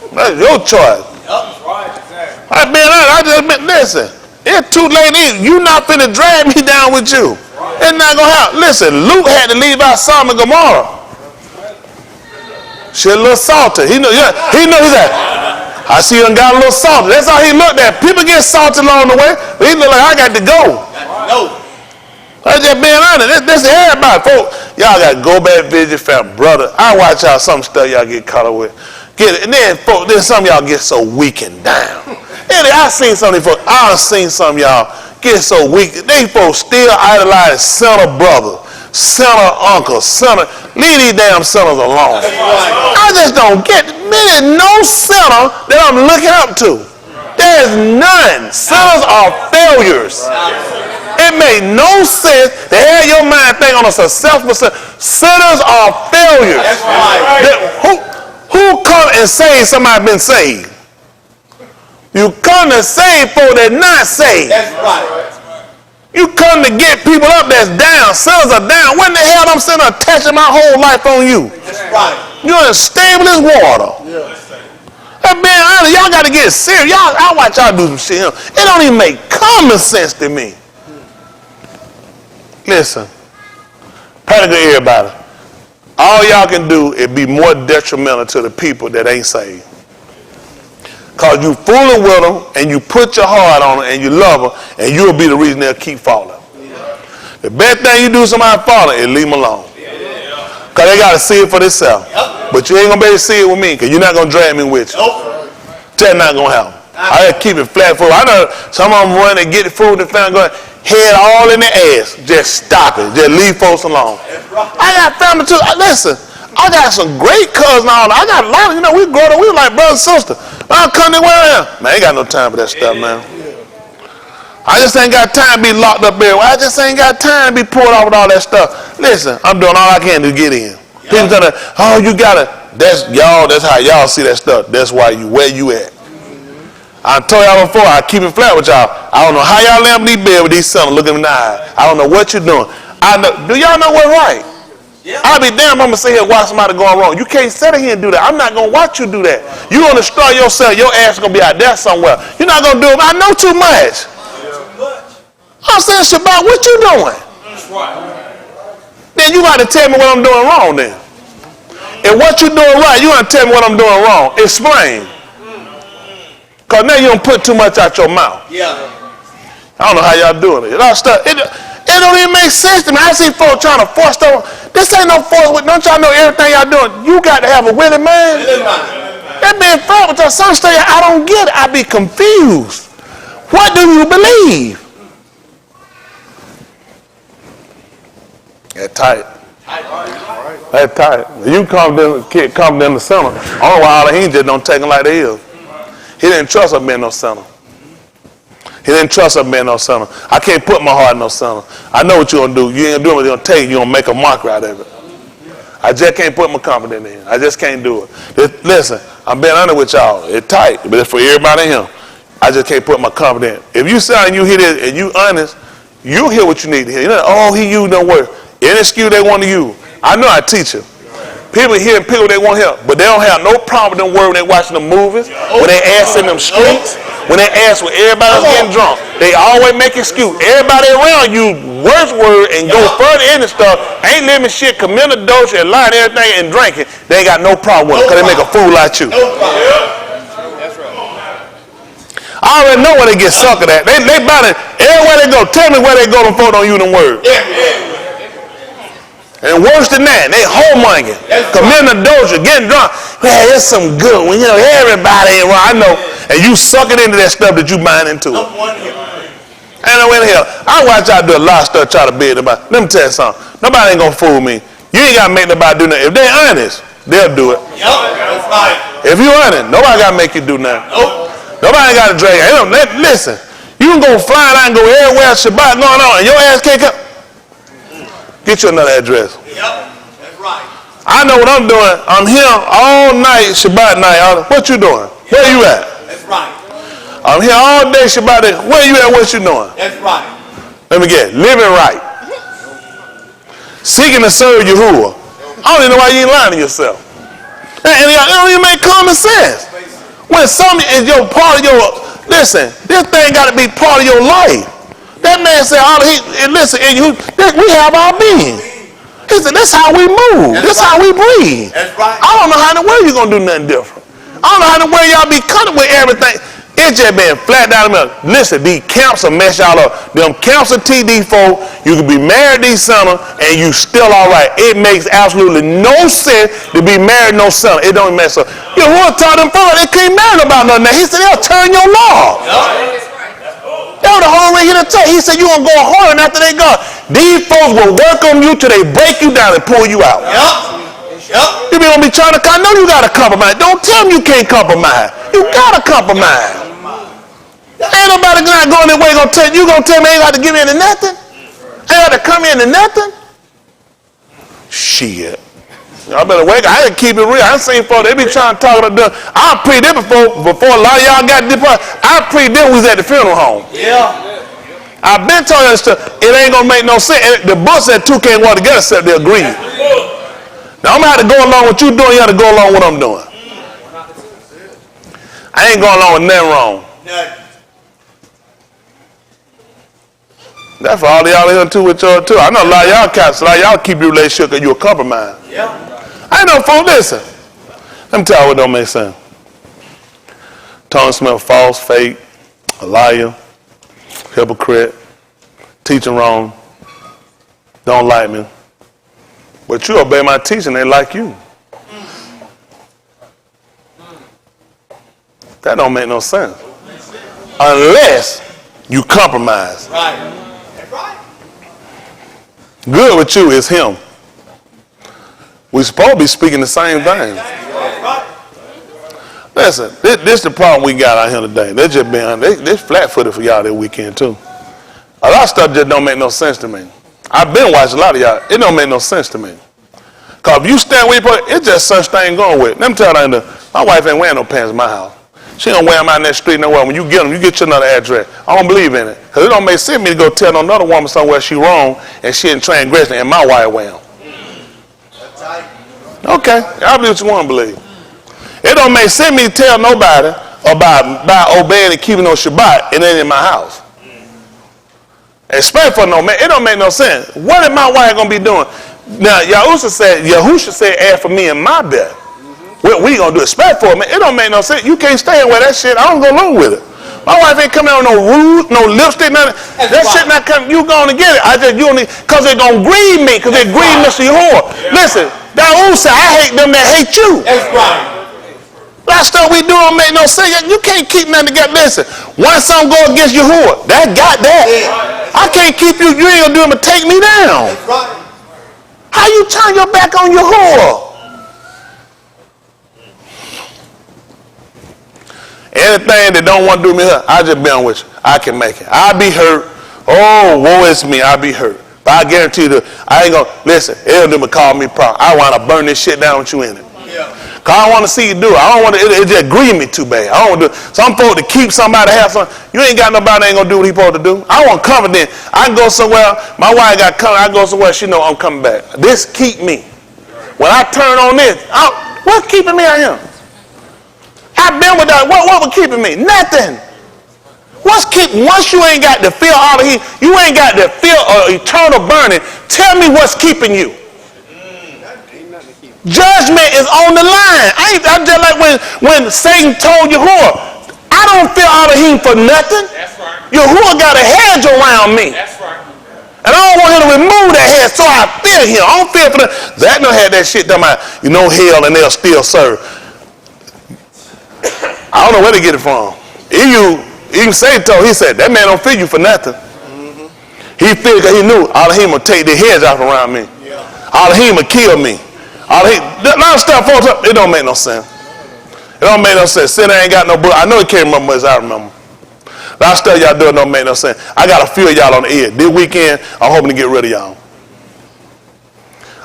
That's your choice. That's right, exactly. I just meant, listen, it's too late. You not finna drag me down with you. It's not gonna happen. Listen, Luke had to leave out Sodom and Gomorrah. She a little salty. He knew he's like, I see him got a little salty. That's how he looked at. People get salty along the way, but he looked like, I got to go. No. I just being honest. This is everybody, folks. Y'all got to go back visit family, brother. I watch y'all some stuff y'all get caught up with. Get it, and then folks, then some of y'all get so weak and down. And I seen some of these folks. I seen some of y'all get so weak. They folks still idolize sinner brother, sinner uncle, sinner. Leave these damn sinners alone. I just don't get it. There's no sinner that I'm looking up to. There's none. Sinners are failures. It made no sense to have your mind think on a successful sin. Sinners are failures. That's right. Who come and save somebody been saved? You come to save folk that not saved. That's right. You come to get people up that's down. Sinners are down. When the hell I'm sitting attaching my whole life on you? That's right. You're as stable as water. And being honest, y'all got to get serious. I watch y'all do some shit here. It don't even make common sense to me. Listen, practically everybody. All y'all can do is be more detrimental to the people that ain't saved. Because you fooling with them and you put your heart on them and you love them and you'll be the reason they'll keep falling. The best thing you do to somebody falling is leave them alone. Because they got to see it for themselves. But you ain't going to be able to see it with me because you're not going to drag me with you. That's not going to happen. I just keep it flat forward. I know some of them run and get the food and found going head all in the ass. Just stop it. Just leave folks alone. I got family too. Listen, I got some great cousins. I got a lot of, we growing up, we were like brother and sister. I'll come to where I am. Man, I ain't got no time for that stuff, man. I just ain't got time to be locked up everywhere. I just ain't got time to be pulled off with all that stuff. Listen, I'm doing all I can to get in. People tell me, oh, you gotta, that's how y'all see that stuff. That's why where you at. I told y'all before, I keep it flat with y'all. I don't know how y'all lay up in these bed with these sons looking in the eye. I don't know what you're doing. Do y'all know what's right? Yeah. I'll be damned I'm going to sit here and watch somebody going wrong. You can't sit here and do that. I'm not going to watch you do that. You're going to destroy yourself. Your ass is going to be out there somewhere. You're not going to do it. I know too much. I'm saying, Shabbat, what you doing? That's right. Then you got to tell me what I'm doing wrong then. And what you doing right, you got to tell me what I'm doing wrong. Explain. Because now you don't put too much out your mouth. Yeah. I don't know how y'all doing it. It don't even make sense to me. I see folks trying to force stuff. This ain't no force. Don't y'all know everything y'all doing? You got to have a willing man. That being fair with some stuff, I don't get it. I be confused. What do you believe? Get tight. That's tight. You confident in the center. Only why he just don't take him like they is. He didn't trust her being no center. He didn't trust her being no center. I can't put my heart in no center. I know what you're going to do. You ain't doing what you're going to take. You're going to make a mockery out of it. I just can't put my confidence in. I just can't do it. Listen, I'm being honest with y'all. It's tight, but it's for everybody in here. I just can't put my confidence in. If you say and you hear this and you honest, you'll hear what you need to hear. You know, oh, he used them words. Any excuse they want to use. I know I teach them. People hear people they want to hear, but they don't have no problem with them words when they watching the movies, when they ask in them streets, when they ask when everybody's getting drunk. They always make excuse. Everybody around you worse word and go further into stuff, ain't living shit, committing adultery and lying and everything and drinking. They ain't got no problem with it because they make a fool out you. That's right. I already know where they get suckered at. They about it. Everywhere they go, tell me where they go to vote on you them words. And worse than that, they homongering, committing adultery, getting drunk. Man, there's some good one. You know, everybody ain't wrong. I know. And you suck it into that stuff that you buying into. Ain't no in here. I watch y'all do a lot of stuff try to beat about. Let me tell you something. Nobody ain't gonna fool me. You ain't gotta make nobody do nothing. If they honest, they'll do it. That's right. If you honest, nobody gotta make you do nothing. Nobody gotta drag you. Listen, you can go flying out and go everywhere Shabbat going on and your ass can't come. Get you another address. That's right. I know what I'm doing. I'm here all night, Shabbat night. What you doing? Where you at? That's right. I'm here all day, Shabbat day. Where you at? What you doing? That's right. Let me get it. Living right. Seeking to serve Yahuwah. I don't even know why you ain't lying to yourself. And you don't even make common sense. When something is your part of your, listen, this thing got to be part of your life. That man said, listen, we have our being. He said, that's how we move. That's how we breathe. That's right. I don't know how in the world you're going to do nothing different. I don't know how in the world y'all be cutting with everything. It's just been flat down the middle. Listen, these camps will mess y'all up. Them camps of TD folk, you can be married this summer and you still all right. It makes absolutely no sense to be married no summer. It don't mess up. You know, who taught them folks they couldn't marry about nothing. He said, they'll turn your law. That was the whole reason to tell. He said, you're going to go hard after they go. These folks will work on you till they break you down and pull you out. You be going to be trying to, I know you got to compromise. Don't tell me you can't compromise. You got to compromise. Ain't nobody going that way going to tell you going to tell me I ain't got to give in to nothing. I ain't got to come in to nothing. Shit. Y'all better wake up. I didn't keep it real. I seen folks, they be trying to talk about them. I pre this before a lot of y'all got this part. I pre this was at the funeral home. Yeah. I've been telling you this stuff. It ain't going to make no sense. The book said two can't walk together except they agree. Now I'm going to have to go along with you doing. You have to go along with what I'm doing. I ain't going along with nothing wrong. That's for all of y'all here too with y'all too. I know a lot of y'all cats, a lot of y'all keep your relationship because you a compromise. Yeah. I know folks, listen. Let me tell you what don't make sense. Tongue smell false, fake, a liar, hypocrite, teaching wrong, don't like me. But you obey my teaching, they like you. That don't make no sense. Unless you compromise. Right. That's right. Good with you is him. We supposed to be speaking the same thing. That's right. Listen, this is the problem we got out here today. They're just being, they're flat-footed for y'all this weekend too. A lot of stuff just don't make no sense to me. I've been watching a lot of y'all. It don't make no sense to me. Because if you stand where you put, it's just such thing going with. Let me tell you, my wife ain't wearing no pants in my house. She don't wear them out in that street nowhere. When you get them, you get you another address. I don't believe in it. Because it don't make sense to me to go tell another woman somewhere she wrong and she in transgression and my wife wear them. Okay, I believe what you want to believe. It don't make sense to me to tell nobody about obeying and keeping on Shabbat and it ain't in my house. Especially for no man, it don't make no sense. What is my wife gonna be doing? Now Yahusha said, add for me in my bed. What we gonna do? Especially for me, it don't make no sense. You can't stay and wear that shit. I don't go along with it. My wife ain't coming out with no rouge, no lipstick, nothing. That shit not coming. You gonna get it? You only because it gonna grieve me, because it grieve Mr. Yahuwah. Listen, Yahusha, I hate them that hate you. That's right. That stuff we do don't make no sense. You can't keep nothing together. Listen, once something go against Yahuwah, that got that. I can't keep you. You ain't gonna do it but take me down. That's right. How you turn your back on Yahuwah? Anything that don't want to do me hurt, I just be on with you. I can make it. I be hurt. Oh, woe is me. I be hurt. But I guarantee you, I ain't gonna listen. It'll do me call me problem. I want to burn this shit down with you in it. Yeah. Cause I don't want to see you do it. I don't want to. It just grieve me too bad. I don't want to do it. So I'm supposed to keep somebody to have something. You ain't got nobody that ain't gonna do what he supposed to do. I want confidence. I can go somewhere. My wife got coming. I go somewhere. She know I'm coming back. This keep me. When I turn on this, what's keeping me out here? I've been with that. What was keeping me? Nothing. Once you ain't got to feel all the heat, you ain't got to feel eternal burning. Tell me what's keeping you. Judgment is on the line. I'm just like when Satan told Yahuwah, I don't feel all the heat for nothing. That's right. Yahuwah got a hedge around me. That's right. And I don't want him to remove that hedge, so I feel him. I don't feel for that. That don't have that shit done about, hell and they'll still serve. I don't know where to get it from. Even Satan told, he said, that man don't feel you for nothing. Mm-hmm. He figured he knew all of him would take their heads off around me. Yeah. All of him would kill me. A lot of stuff, folks, it don't make no sense. It don't make no sense. Sin ain't got no book. I know he can't remember as I remember. A lot of stuff y'all doing don't make no sense. I got a few of y'all on the edge. This weekend, I'm hoping to get rid of y'all.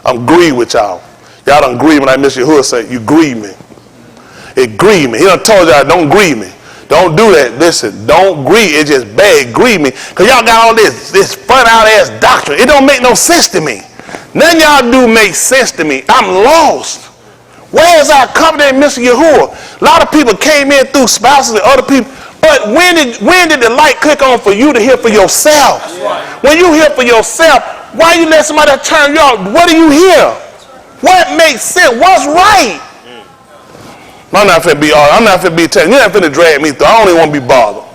I'm grieved with y'all. Y'all don't grieve when I miss your hood say, you grieve me. It grieved me. He done told y'all, don't grieve me. Don't do that. Listen, don't grieve. It's just bad. Grieve me. Because y'all got all this fun out ass doctrine. It don't make no sense to me. None of y'all do make sense to me. I'm lost. Where is our covenant, Mr. Yahuwah? A lot of people came in through spouses and other people. But when did the light click on for you to hear for yourself? Right. When you hear for yourself, why you let somebody turn you off? What do you hear? What makes sense? What's right? I'm not finna be all. I'm not finna be telling. You're not finna drag me through. I don't even want to be bothered.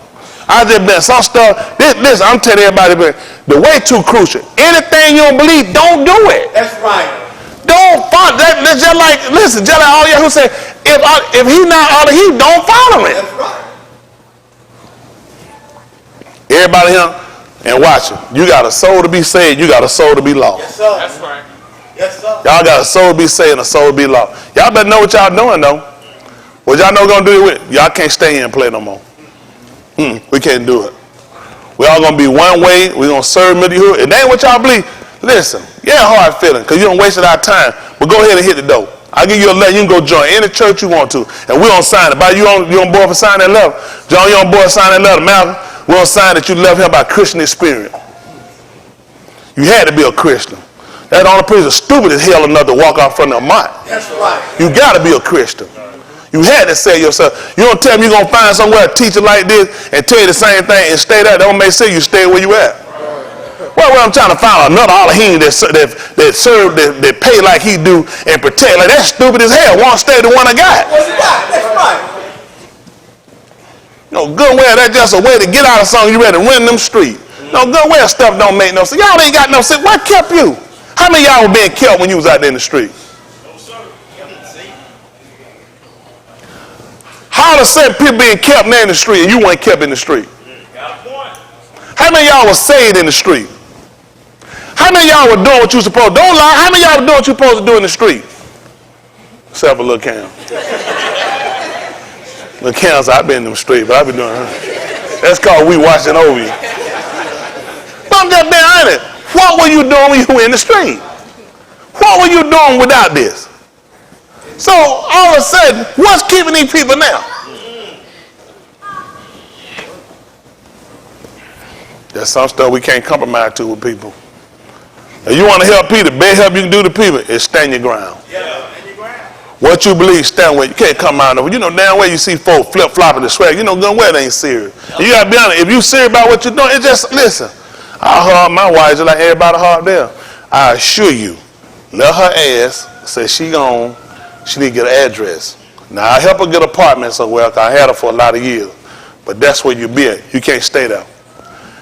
I just been some stuff. Listen, I'm telling everybody, the way too crucial. Anything you don't believe, don't do it. That's right. Don't follow. That's just like all y'all who say, if he not all of he, don't follow him. That's right. Everybody here and watching. You got a soul to be saved. You got a soul to be lost. Yes, sir. That's right. Yes, sir. Y'all got a soul to be saved and a soul to be lost. Y'all better know what y'all doing though. What y'all know gonna do it with? Y'all can't stay here and play no more. We can't do it. We all gonna be one way. We gonna serve Midihu. It ain't what y'all believe. Listen, yeah, hard feeling because you done wasted our time. But go ahead and hit the door. I'll give you a letter. You can go join any church you want to, and we don't sign it. By you on board for signing that letter. John, you on board signing that letter. Malcolm, we don't sign that you love him by Christian experience. You had to be a Christian. That only person stupid as hell enough to walk out front of a M.O.T. That's right. You got to be a Christian. You had to say yourself. You don't tell me you're going to find somewhere a teacher like this and tell you the same thing and stay there. That don't make sense. You stay where you at. Well, I'm trying to find another Elohim that serve, that pay like he do and protect. Like, that's stupid as hell. Won't stay the one I got. What's that? That's right. No, good well, that's just a way to get out of something. You ready to run them streets. No, good well stuff don't make no sense. Y'all ain't got no sense. What kept you? How many of y'all were being kept when you was out there in the street? How the same people being kept there in the street and you weren't kept in the street? How many of y'all was saved in the street? How many of y'all were doing what you supposed to? Don't lie. How many of y'all were doing what you supposed to do in the street? Except for Lil' Cam. Lil' Cam said, I've been in the street, but I've been doing it. That's called we watching over you. But I'm just being honest. What were you doing when you were in the street? What were you doing without this? So all of a sudden, what's keeping these people now? There's some stuff we can't compromise to with people. If you want to help people, the best help you can do to people is stand your ground. Yeah, stand your ground. What you believe, stand with. You can't come out of it. You know damn well you see folks flip-flopping the swag. You know good well they ain't serious. You got to be honest. If you serious about what you're doing, it's just, listen. I heard my wife just like everybody heard there. I assure you, let her ass say she gone. She need to get an address. Now, I help her get an apartment somewhere because I had her for a lot of years. But that's where you be at. You can't stay there.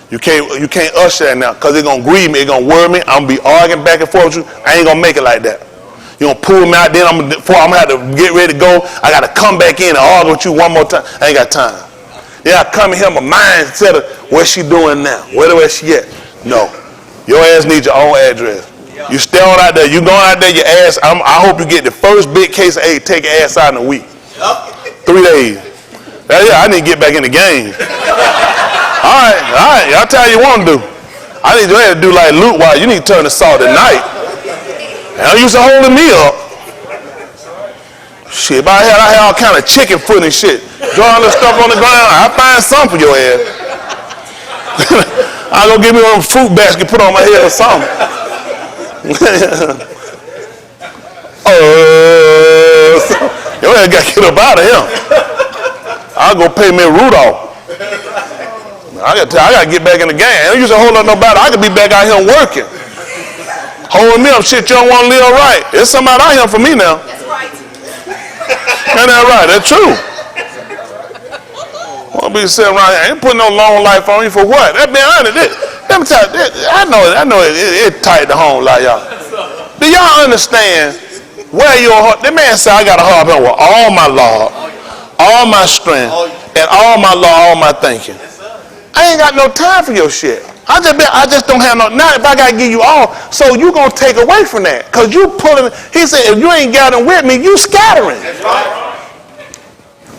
You can't usher that now because it's going to grieve me. It's going to worry me. I'm going to be arguing back and forth with you. I ain't going to make it like that. You're going to pull me out. Then I'm going to have to get ready to go. I got to come back in and argue with you one more time. I ain't got time. Then I come in here, my mind set of what she doing now. Where she at? No. Your ass needs your own address. You stay on out there. You going out there, your ass. I hope you get the first big case of AIDS. Take your ass out in a week. 3 days. Yeah, I need to get back in the game. All right. Y'all tell you want to do. I need you to do like Luke. Why you need to turn the salt at night. And I used to holding me up. Shit, but I had all kind of chicken foot and shit. Drawing the stuff on the ground. I find something for your ass. I'll go get me one fruit basket, put on my head or something. Your ass got to get up out of here. I'll go pay me Rudolph. I got to get back in the game. I don't used to hold up no battle. I could be back out here working. Holding me up, shit, you don't want to live right. There's somebody out here for me now. That's right. Ain't that right? That's true. Won't be sitting around here. I ain't putting no long life on you for what? That be honest. Let me tell you, I know it tight to home like y'all. Do y'all understand where your heart? That man said, I got a heart with all my law, all my strength, and all my law, all my thinking. I ain't got no time for your shit. I just don't have no. Now if I gotta give you all, so you gonna take away from that, cause you pulling. He said, if you ain't gathering with me, you scattering.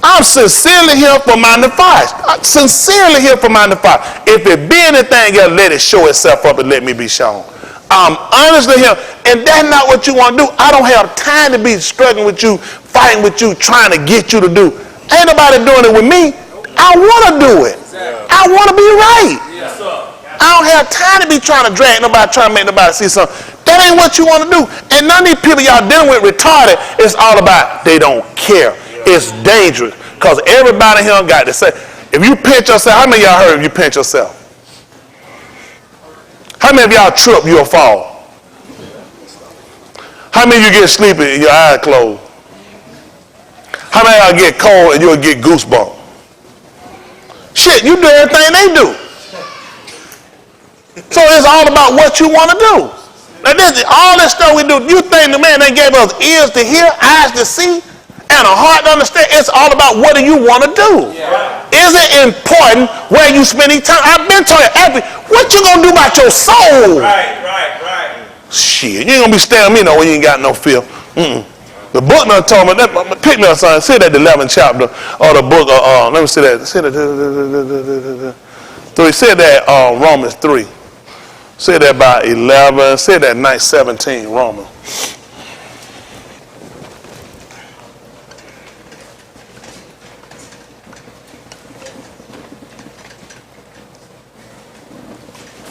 I'm sincerely here for my defiance. I'm sincerely here for my defiance. If it be anything else, let it show itself up and let me be shown. I'm honestly here, and that's not what you want to do. I don't have time to be struggling with you, fighting with you, trying to get you to do. Ain't nobody doing it with me. I want to do it. I want to be right. I don't have time to be trying to drag nobody, trying to make nobody see something. That ain't what you want to do. And none of these people y'all dealing with retarded, it's all about they don't care. It's dangerous because everybody here got to say, if you pinch yourself, how many of y'all heard if you pinch yourself? How many of y'all trip, you'll fall? How many of you get sleepy and your eyes closed? How many of y'all get cold and you'll get goosebumps? Shit, you do everything they do. So it's all about what you want to do. Now all this stuff we do, you think the man that gave us ears to hear, eyes to see, and a heart to understand? It's all about what do you want to do. Is it important where you spend your time? I've been telling you, what you going to do about your soul? Right. Shit, you ain't going to be staring at me no when you ain't got no fear. The book done told me, pick me up son, say that the 11th chapter of the book, let me see that, say that Romans 3. Say that about 11, say that night 17, Romans.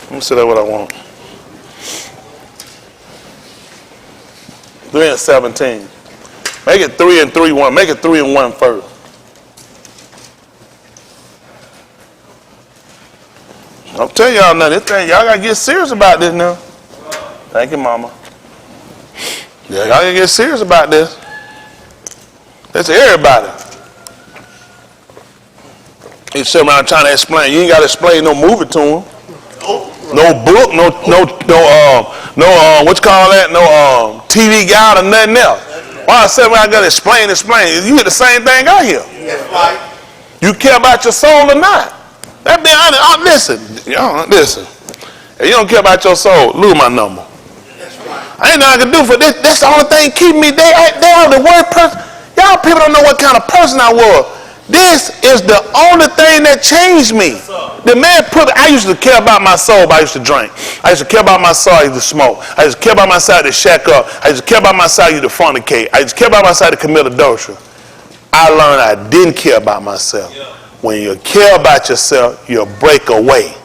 Let me see that what I want. 3 and 17. Make it 3 and 3, 1. Make it 3 and 1 first. I'm telling y'all now, this thing, y'all gotta get serious about this now. Thank you, Mama. Yeah, y'all gotta get serious about this. That's everybody. You sit around trying to explain. You ain't gotta explain no movie to them. No book, no what you call that? No TV guide or nothing else. Why I said, well, I gotta explain. You get the same thing I hear. You care about your soul or not? That be honest. Listen. If you don't care about your soul, lose my number. I ain't nothing I can do for this. That's the only thing keeping me. They are the worst person. Y'all people don't know what kind of person I was. This is the only thing that changed me. The man I used to care about my soul, but I used to drink. I used to care about my soul, I used to smoke. I used to care about my soul to shack up. I used to care about my soul, I used to fornicate. I used to care about my soul to commit adultery. I learned I didn't care about myself. When you care about yourself, you'll break away.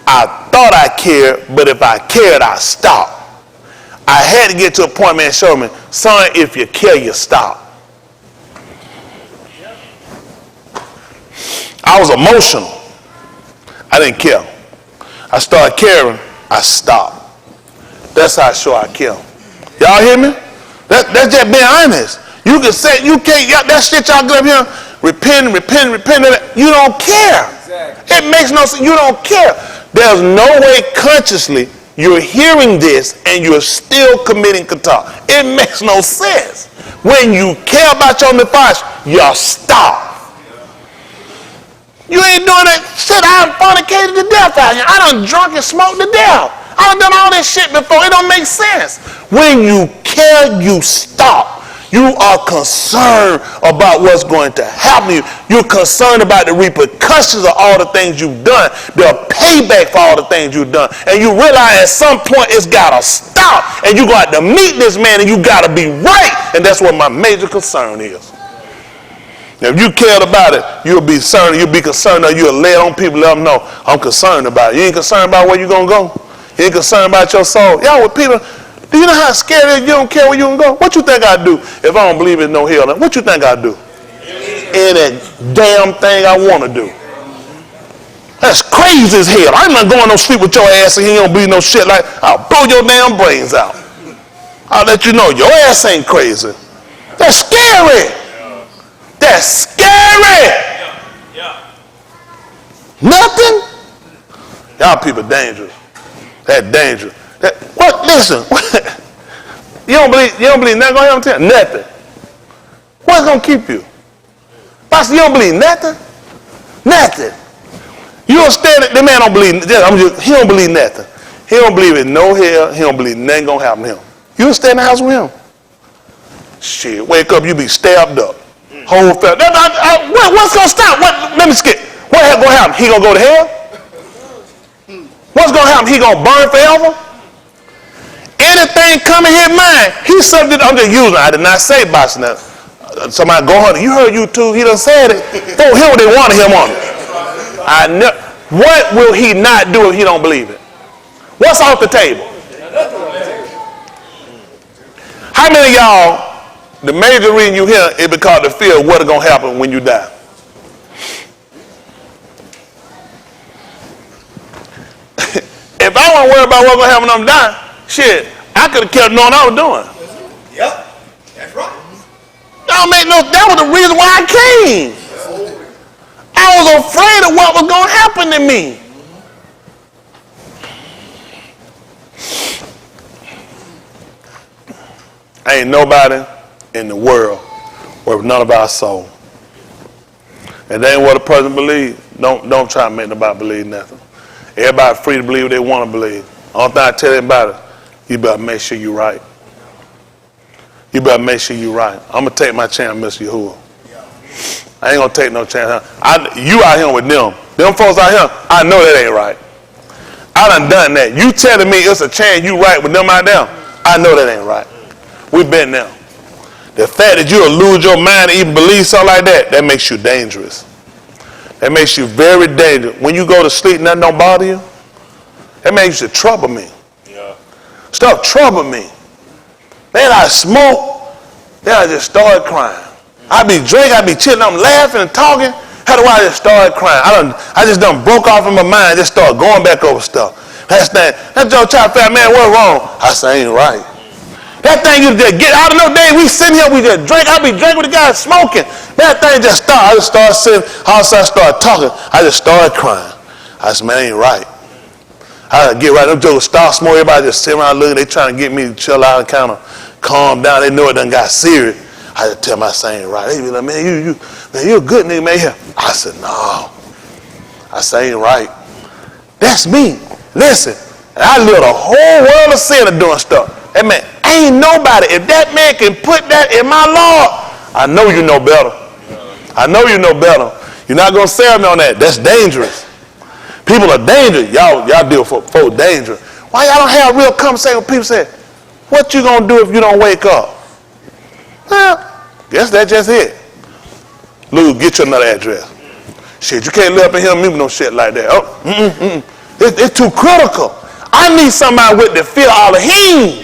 I thought I cared, but if I cared, I stopped. I had to get to a point, man, show me, son, if you care, you stop. I was emotional. I didn't care. I started caring. I stopped. That's how sure I care. Y'all hear me? That's just being honest. You can say, you can't, that shit y'all get up here, repent. You don't care. Exactly. It makes no sense. You don't care. There's no way consciously you're hearing this and you're still committing kata. It makes no sense. When you care about your nefesh, you stop. You ain't doing that shit. I fornicated to death out here. I done drunk and smoked to death. I I done all this shit before. It don't make sense. When you care, you stop. You are concerned about what's going to happen to you. You're concerned about the repercussions of all the things you've done, the payback for all the things you've done. And you realize at some point it's got to stop. And you got to meet this man and you got to be right. And that's what my major concern is. If you cared about it, you'll be concerned, or you'll lay it on people, let them know, I'm concerned about it. You ain't concerned about where you're going to go. You ain't concerned about your soul. Y'all with people, do you know how scared it is you don't care where you going to go? What you think I'd do if I don't believe in no hell? What you think I'd do? Any damn thing I want to do. That's crazy as hell. I'm not going no sleep with your ass and you don't believe no shit like, I'll blow your damn brains out. I'll let you know your ass ain't crazy. That's scary. That's scary. Nothing? Y'all people dangerous. That dangerous. What? Listen. You don't believe nothing gonna happen to you? Nothing. What's gonna keep you? Pastor, you don't believe nothing? Nothing. You don't stand it. The man don't believe. He don't believe nothing. He don't believe in no hell. He don't believe nothing gonna happen to him. You don't stay in the house with him. Shit. Wake up, you be stabbed up. Whole family. What's gonna stop? Let me skip. What's gonna happen? He gonna go to hell? What's gonna happen? He gonna burn forever? Anything coming his mind, he's subject. I'm just using. I did not say boxing. Somebody go on. You heard YouTube. He done said it. Oh, hear what they want him on it. What will he not do if he don't believe it? What's off the table? How many of y'all? The major reason you hear is because the fear of what's going to happen when you die. If I want to worry about what's going to happen when I'm dying, shit, I could have kept knowing I was doing. Yep, that's right. That was the reason why I came. I was afraid of what was going to happen to me. Ain't nobody in the world worth none of our soul. And that ain't what a person believes. Don't try to make nobody believe nothing. Everybody free to believe what they want to believe. Only thing I tell everybody, you better make sure you're right. You better make sure you're right. I'm going to take my chance, Mr. Yahuwah. I ain't going to take no chance. You out here with them. Them folks out here, I know that ain't right. I done that. You telling me it's a chance you right with them out there, I know that ain't right. We been there. The fact that you'll lose your mind and even believe something like that, that makes you dangerous. That makes you very dangerous. When you go to sleep, nothing don't bother you. That makes you trouble me. Yeah. Stop troubling me. Man, I smoke, then I just started crying. I be drinking, I be chilling, I'm laughing and talking. How do I just start crying? I just done broke off in my mind, just started going back over stuff. That Joe try to figure out, man, what's wrong? I say, ain't right. That thing you just get out of no day, we sitting here, we just drink. I be drinking with the guy smoking. That thing just started. I just started sitting, all of a sudden I started talking. I just started crying. I said, man, ain't right. I get right, them jokers start smoking, everybody just sitting around looking, they trying to get me to chill out and kind of calm down. They know it done got serious. I just tell myself, ain't right. They be like, man, you a good nigga, man. Here. I said, no. I say, ain't right. That's me. Listen, I live a whole world of sin of doing stuff. That man, ain't nobody. If that man can put that in my law, I know you know better. I know you know better. You're not going to sell me on that. That's dangerous. People are dangerous. Y'all deal with folk dangerous. Why y'all don't have real conversation with people say, what you going to do if you don't wake up? Well, guess that's just it. Lou, get you another address. Shit, you can't live up in here and me with no shit like that. Oh, It's too critical. I need somebody with the fear of Elohim.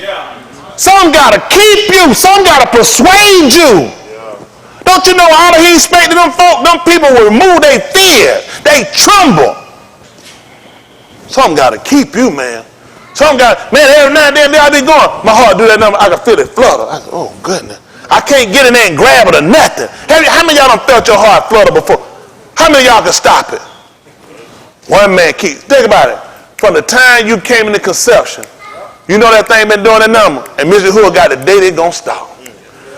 Some got to keep you. Some got to persuade you. Don't you know Elohim spake to them folk? Them people will remove their fear. They tremble. Some got to keep you, man. Some got, man, every now and then I be going, my heart do that number, I can feel it flutter. I said, oh, goodness. I can't get in there and grab it or nothing. How many of y'all done felt your heart flutter before? How many of y'all can stop it? One man keeps, think about it. From the time you came into conception, you know that thing been doing that number, and Mr. Who got the day they gonna stop.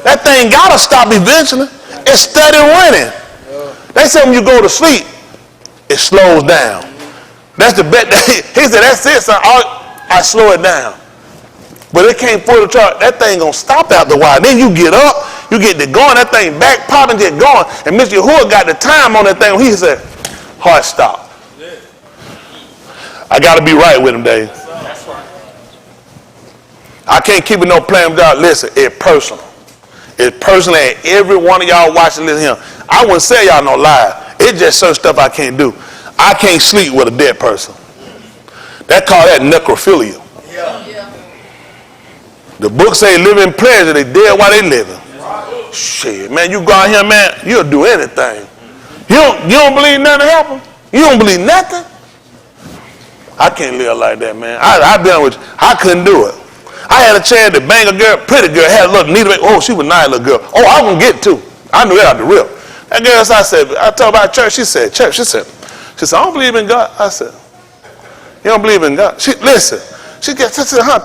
That thing gotta stop eventually. It's steady running. They say when you go to sleep, it slows down. That's the bet. He said, that's it, son. I slow it down. But it can't fully charge. That thing gonna stop after a while. Then you get up, you get to going, that thing back popping, get going. And Mr. Yahuwah got the time on that thing. He said, hard stop. I gotta be right with him, Dave. I can't keep it no plan with God. Listen, it's personal. It's personal, and every one of y'all watching this here. I wouldn't say y'all no lie. It's just certain stuff I can't do. I can't sleep with a dead person. That call that necrophilia. The book say live in pleasure, they dead while they living. Shit, man, you go out here, man, you'll do anything. You don't believe nothing happen? You don't believe nothing? I can't live like that, man. I've been with you. I couldn't do it. I had a chance to bang a girl, pretty girl, had a little needle. Oh, she was a nice little girl. Oh, I was gonna get two. I knew that out the rip. That girl, I told her about church. She said, I don't believe in God. I said, you don't believe in God? Listen. She said,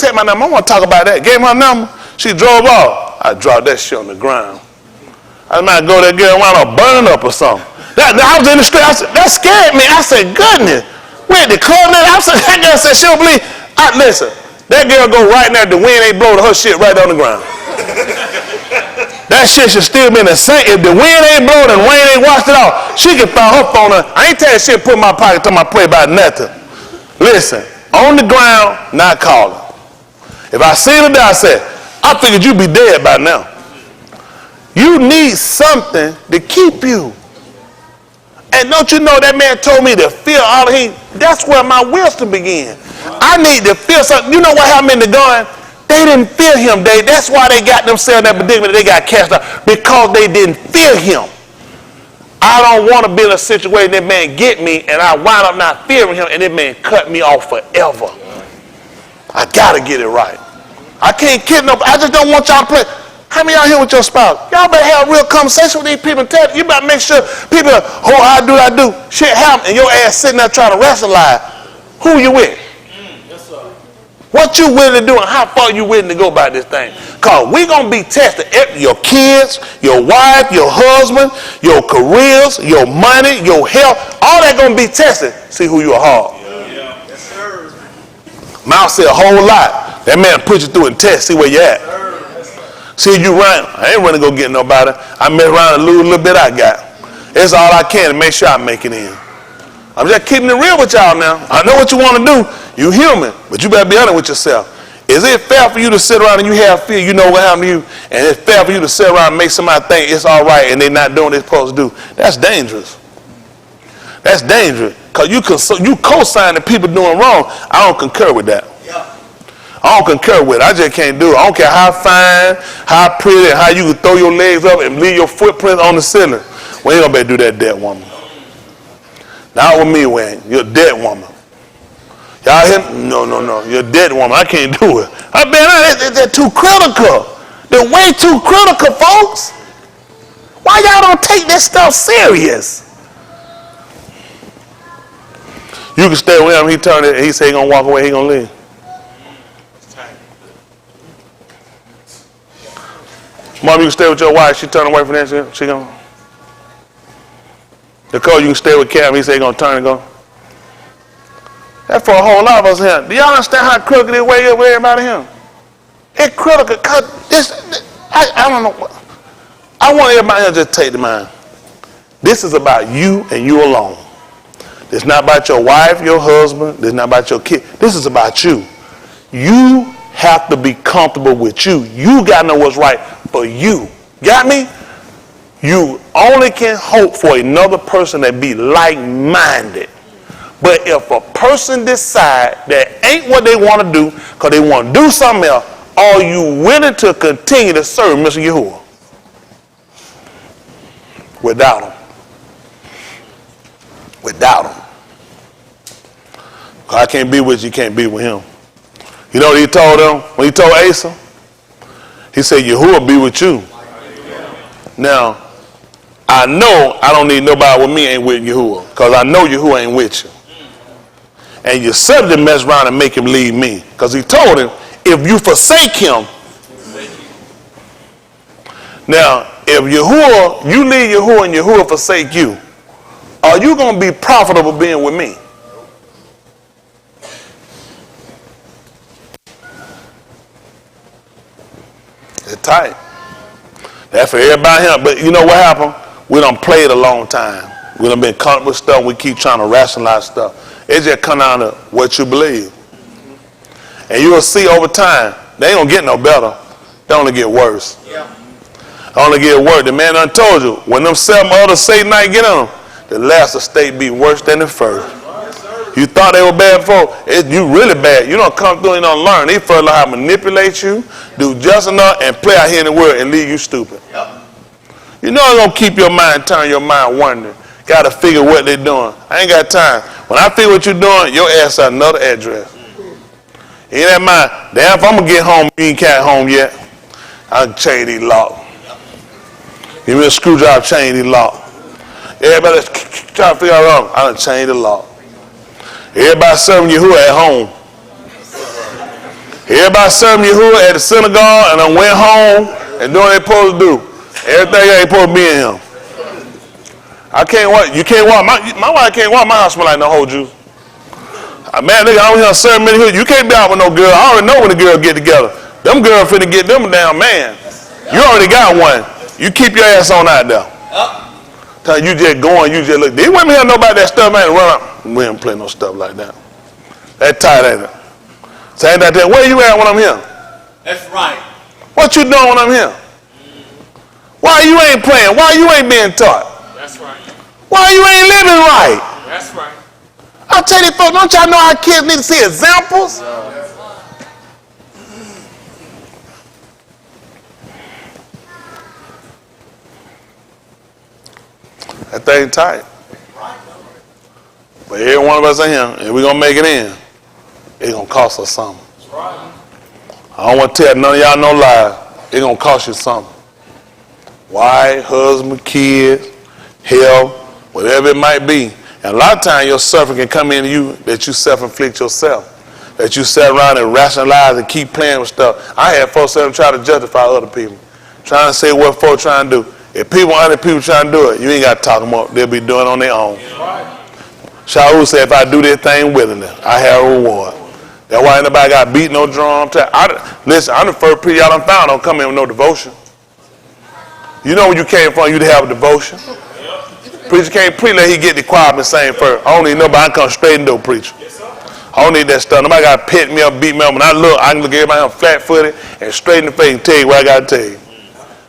take my number. I want to talk about that. Gave her number. She drove off. I dropped that shit on the ground. I might go to that girl and wind up burning up or something. I was in the street. I said, that scared me. I said, goodness. Wait, the club that girl said she don't believe. Listen, that girl go right now. The wind ain't blowing her shit right on the ground. That shit should still be in the same. If the wind ain't blowing and rain ain't washed it off, she can find her phone. I ain't telling shit put in my pocket till I pray about nothing. Listen. On the ground, not calling. If I see her there, I said, I figured you'd be dead by now. You need something to keep you. And don't you know that man told me to feel all of him? That's where my wisdom began. I need to feel something. You know what happened in the garden? They didn't fear him. That's why they got themselves in that predicament. They got cast out because they didn't fear him. I don't want to be in a situation that man get me and I wind up not fearing him and that man cut me off forever. I got to get it right. I can't kid nobody. I just don't want y'all to play. How many y'all here with your spouse? Y'all better have a real conversation with these people and tell you better make sure people, I do. Shit happen and your ass sitting there trying to rationalize. Who you with? What you willing to do and how far you willing to go about this thing? Because we're going to be tested. Your kids, your wife, your husband, your careers, your money, your health, all that going to be tested. See who you are hard. Yes, sir. Mouth said a whole lot. That man put you through and test, see where you at. See you run. I ain't running to go get nobody. I mess around and lose a little bit I got. It's all I can to make sure I make it in. I'm just keeping it real with y'all now. I know what you want to do. You human, but you better be honest with yourself. Is it fair for you to sit around and you have fear, you know what happened to you, and it's fair for you to sit around and make somebody think it's all right and they're not doing what they're supposed to do? That's dangerous. That's dangerous. Because you co-sign the people doing wrong. I don't concur with that. I don't concur with it. I just can't do it. I don't care how fine, how pretty, and how you can throw your legs up and leave your footprints on the ceiling. We ain't gonna be able to do that dead woman. Not with me, Wayne. You're a dead woman. Y'all hear me? No. You're a dead woman. I can't do it. They're too critical. They're way too critical, folks. Why y'all don't take this stuff serious? You can stay with him. He turned it. He said he gonna walk away. He gonna leave. Mom, you can stay with your wife. She turned away from that. She gonna. Nicole, you can stay with Cam. He said he gonna turn and go. That's for a whole lot of us here. Do y'all understand how critical it is with everybody here? It's critical because I don't know. I want everybody here to just take the mind. This is about you and you alone. It's not about your wife, your husband. It's not about your kid. This is about you. You have to be comfortable with you. You got to know what's right for you. Got me? You only can hope for another person that be like-minded. But if a person decide that ain't what they want to do because they want to do something else, are you willing to continue to serve Mr. Yahuwah? Without him. Without him. I can't be with you, can't be with him. You know what he told them? When he told Asa? He said, Yahuwah be with you. Now, I know I don't need nobody with me ain't with Yahuwah. Because I know Yahuwah ain't with you. And you said to mess around and make him leave me. Because he told him, if you forsake him. Now, if Yahuwah, you leave Yahuwah and Yahuwah forsake you, are you going to be profitable being with me? It's tight. That's for everybody here. But you know what happened? We done played a long time. We done been comfortable with stuff. We keep trying to rationalize stuff. It just come down to what you believe. And you will see over time, they ain't gonna get no better. They only get worse. Yeah. They only get worse. The man done told you, when them 7 other Satanites get on them, the last estate be worse than the first. You thought they were bad before, you really bad. You don't come through and don't learn. They first learn how to manipulate you, do just enough, and play out here in the world and leave you stupid. Yep. You know it's gonna keep your mind, turn your mind wondering. Got to figure what they're doing. I ain't got time. When I figure what you're doing, your ass at another address. Ain't that mine? Damn, if I'm gonna get home, you ain't got home yet. I can change these locks. Give me a screwdriver, change these locks. Everybody trying to figure out wrong. I done change the lock. Everybody serving Yahuwah at home. Everybody serving Yahuwah at the synagogue and I went home and doing what they supposed to do. Everything ain't supposed to be in him. I can't walk. You can't walk. My wife can't walk. My house smell like no whole juice. Man, nigga, I'm here serving many hood. You can't be out with no girl. I already know when the girls get together. Them girls finna get them a damn man. You already got one. You keep your ass on out there. Cause you just going, you just look. These women here know about that stuff, man. Run up. We don't play no stuff like that. That tight, ain't it? Saying that, where you at when I'm here? That's right. What you doing when I'm here? Why you ain't playing? Why you ain't being taught? That's right. Why you ain't living right? That's right. I tell you folks, don't y'all know our kids need to see examples? That thing tight. But every one of us in here, and we're going to make it in, it's going to cost us something. I don't want to tell none of y'all no lie. It's going to cost you something. Wife, husband, kids, health, whatever it might be. And a lot of times your suffering can come into you that you self-inflict yourself. That you sit around and rationalize and keep playing with stuff. I had folks that try to justify other people. Trying to say what folks trying to do. If other people trying to do it, you ain't got to talk them up. They'll be doing it on their own. Shaul said, if I do this thing willingly, I have a reward. That's why anybody got beat no drum. Listen, I'm the first preacher y'all done found don't come in with no devotion. You know where you came from, you'd have a devotion. Preacher can't preach let he get the choir and sing first. I don't need nobody come straight and do preacher. I don't need that stuff. Nobody got to pet me up, beat me up. When I can look at everybody flat-footed and straight in the face and tell you what I got to tell you.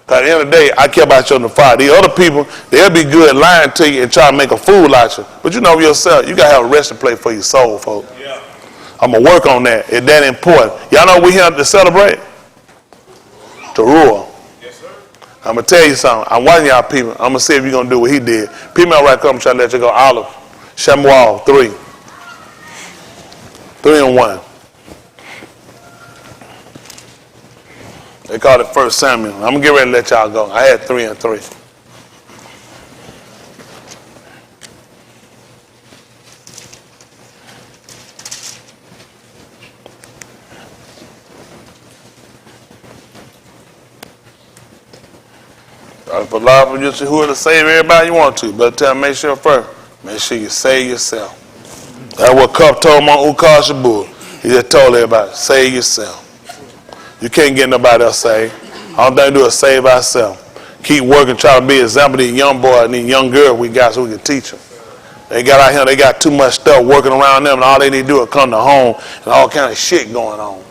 Because at the end of the day, I care about you on the fire. These other people, they'll be good lying to you and try to make a fool out of you. But you know yourself, you got to have a resting place for your soul, folks. Yeah. I'm going to work on that. It's that important. Y'all know we here to celebrate? To rule. I'm going to tell you something. I'm watching y'all people. I'm going to see if you're going to do what he did. People right come try to let you go. Olive, Shemuel, 3. 3 and 1. They called it 1 Samuel. I'm going to get ready to let y'all go. I had 3 and 3. For love of you who to save everybody you want to, but tell them, make sure first, make sure you save yourself. That's what Cup told my Ukar Shabul. He just told everybody, save yourself. You can't get nobody else saved. All they do is save ourselves. Keep working, try to be an example to these young boys and these young girls we got so we can teach them. They got out here, they got too much stuff working around them, and all they need to do is come to home and all kind of shit going on.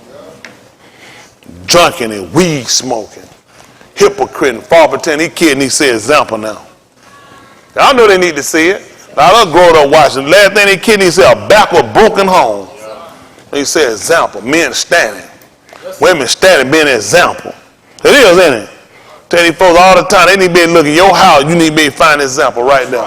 Drunken and weed smoking. Hypocrite and fall pretend. These kids need to see an example now. Y'all know they need to see it. Now they'll grow up watching. The last thing these kids need to see a backward broken home. They say example. Men standing. Women standing being an example. It is, isn't it? Tell these folks all the time, they need to be looking at your house. You need to be finding an example right there.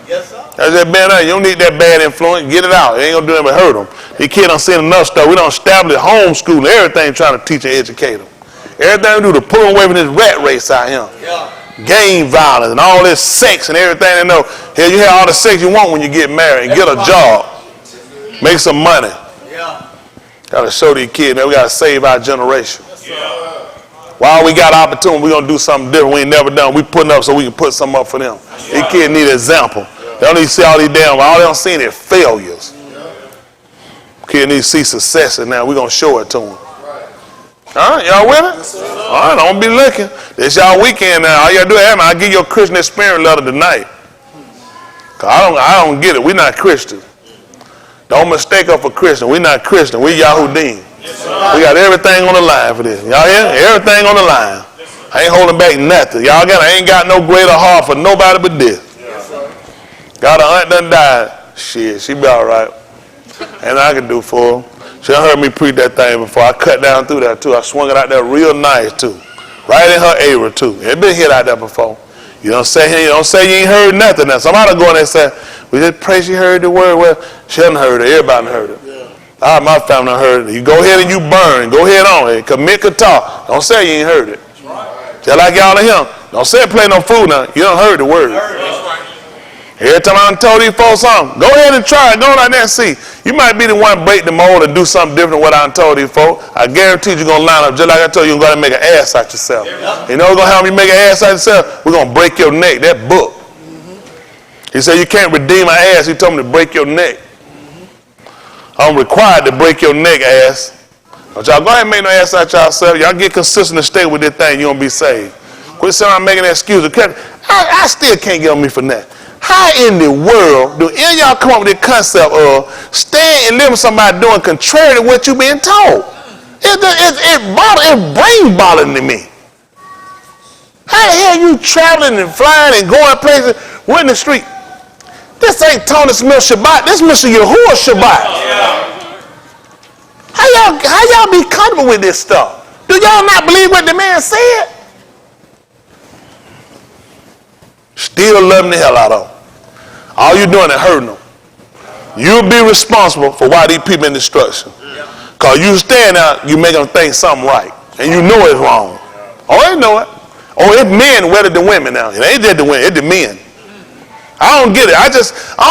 Yes, sir. That's that bad. You don't need that bad influence. Get it out. It ain't gonna do nothing but hurt them. These kids done seen enough stuff. We done established homeschool and everything trying to teach and educate them. Everything we do to pull them away from this rat race out here. Yeah. Gang violence and all this sex and everything they know. Here you have all the sex you want when you get married and get a job. Make some money. Yeah. Gotta show these kids that we gotta save our generation. Yeah. While we got opportunity, we're gonna do something different we ain't never done. We putting up so we can put something up for them. These kids need an example. They don't need to see all these damn, all they don't see is failures. Kids need to see successes now. We're gonna show it to them. Huh? Y'all with it? All right, don't be looking. This y'all weekend now. All you gotta do is, hey, man, I'll give you a Christian experience letter tonight. Cause I don't get it. We're not Christians. Don't mistake us for Christian. We're not Christian. We Yahudim. We got everything on the line for this. Y'all hear? Everything on the line. I ain't holding back nothing. I ain't got no greater heart for nobody but this. Got her aunt done died. Shit, she be all right. And I can do for her. She done heard me preach that thing before. I cut down through that too. I swung it out there real nice too. Right in her area too. It been hit out there before. You don't say you ain't heard nothing. Now somebody go in there and say, we just pray she heard the word. Well, she hadn't heard it. Everybody done heard it. All my family done heard it. You go ahead and you burn. Go ahead on it. Commit to talk. Don't say you ain't heard it. Just like y'all in here. Don't say play no fool now. You done heard the word. Every time I done told these folks something, go ahead and try it. Go out there and see. You might be the one to break the mold and do something different than what I done told these folks. I guarantee you're going to line up just like I told you, you're going to make an ass out yourself. You know what's going to have me make an ass out yourself? We're going to break your neck. That book. He said, you can't redeem my ass. He told me to break your neck. I'm required to break your neck, ass. But y'all go ahead and make no ass out yourself. Y'all get consistent and stay with this thing. You're going to be saved. Quit saying I'm making excuses. I still can't get on me for that. How in the world do any of y'all come up with the concept of staying and living with somebody doing contrary to what you're being told? It's brain bothering to me. How the hell you traveling and flying and going places? We're in the street. This ain't Tony Smith Shabbat. This Mr. Yahuwah Shabbat. How y'all be comfortable with this stuff? Do y'all not believe what the man said? Still loving the hell out of them. All you doing is hurting them. You'll be responsible for why these people in destruction. Because you stand out, you make them think something right. And you know it's wrong. Oh, they know it. Oh, it's men wetter than women now. It ain't just the women, it's the men. I don't get it. I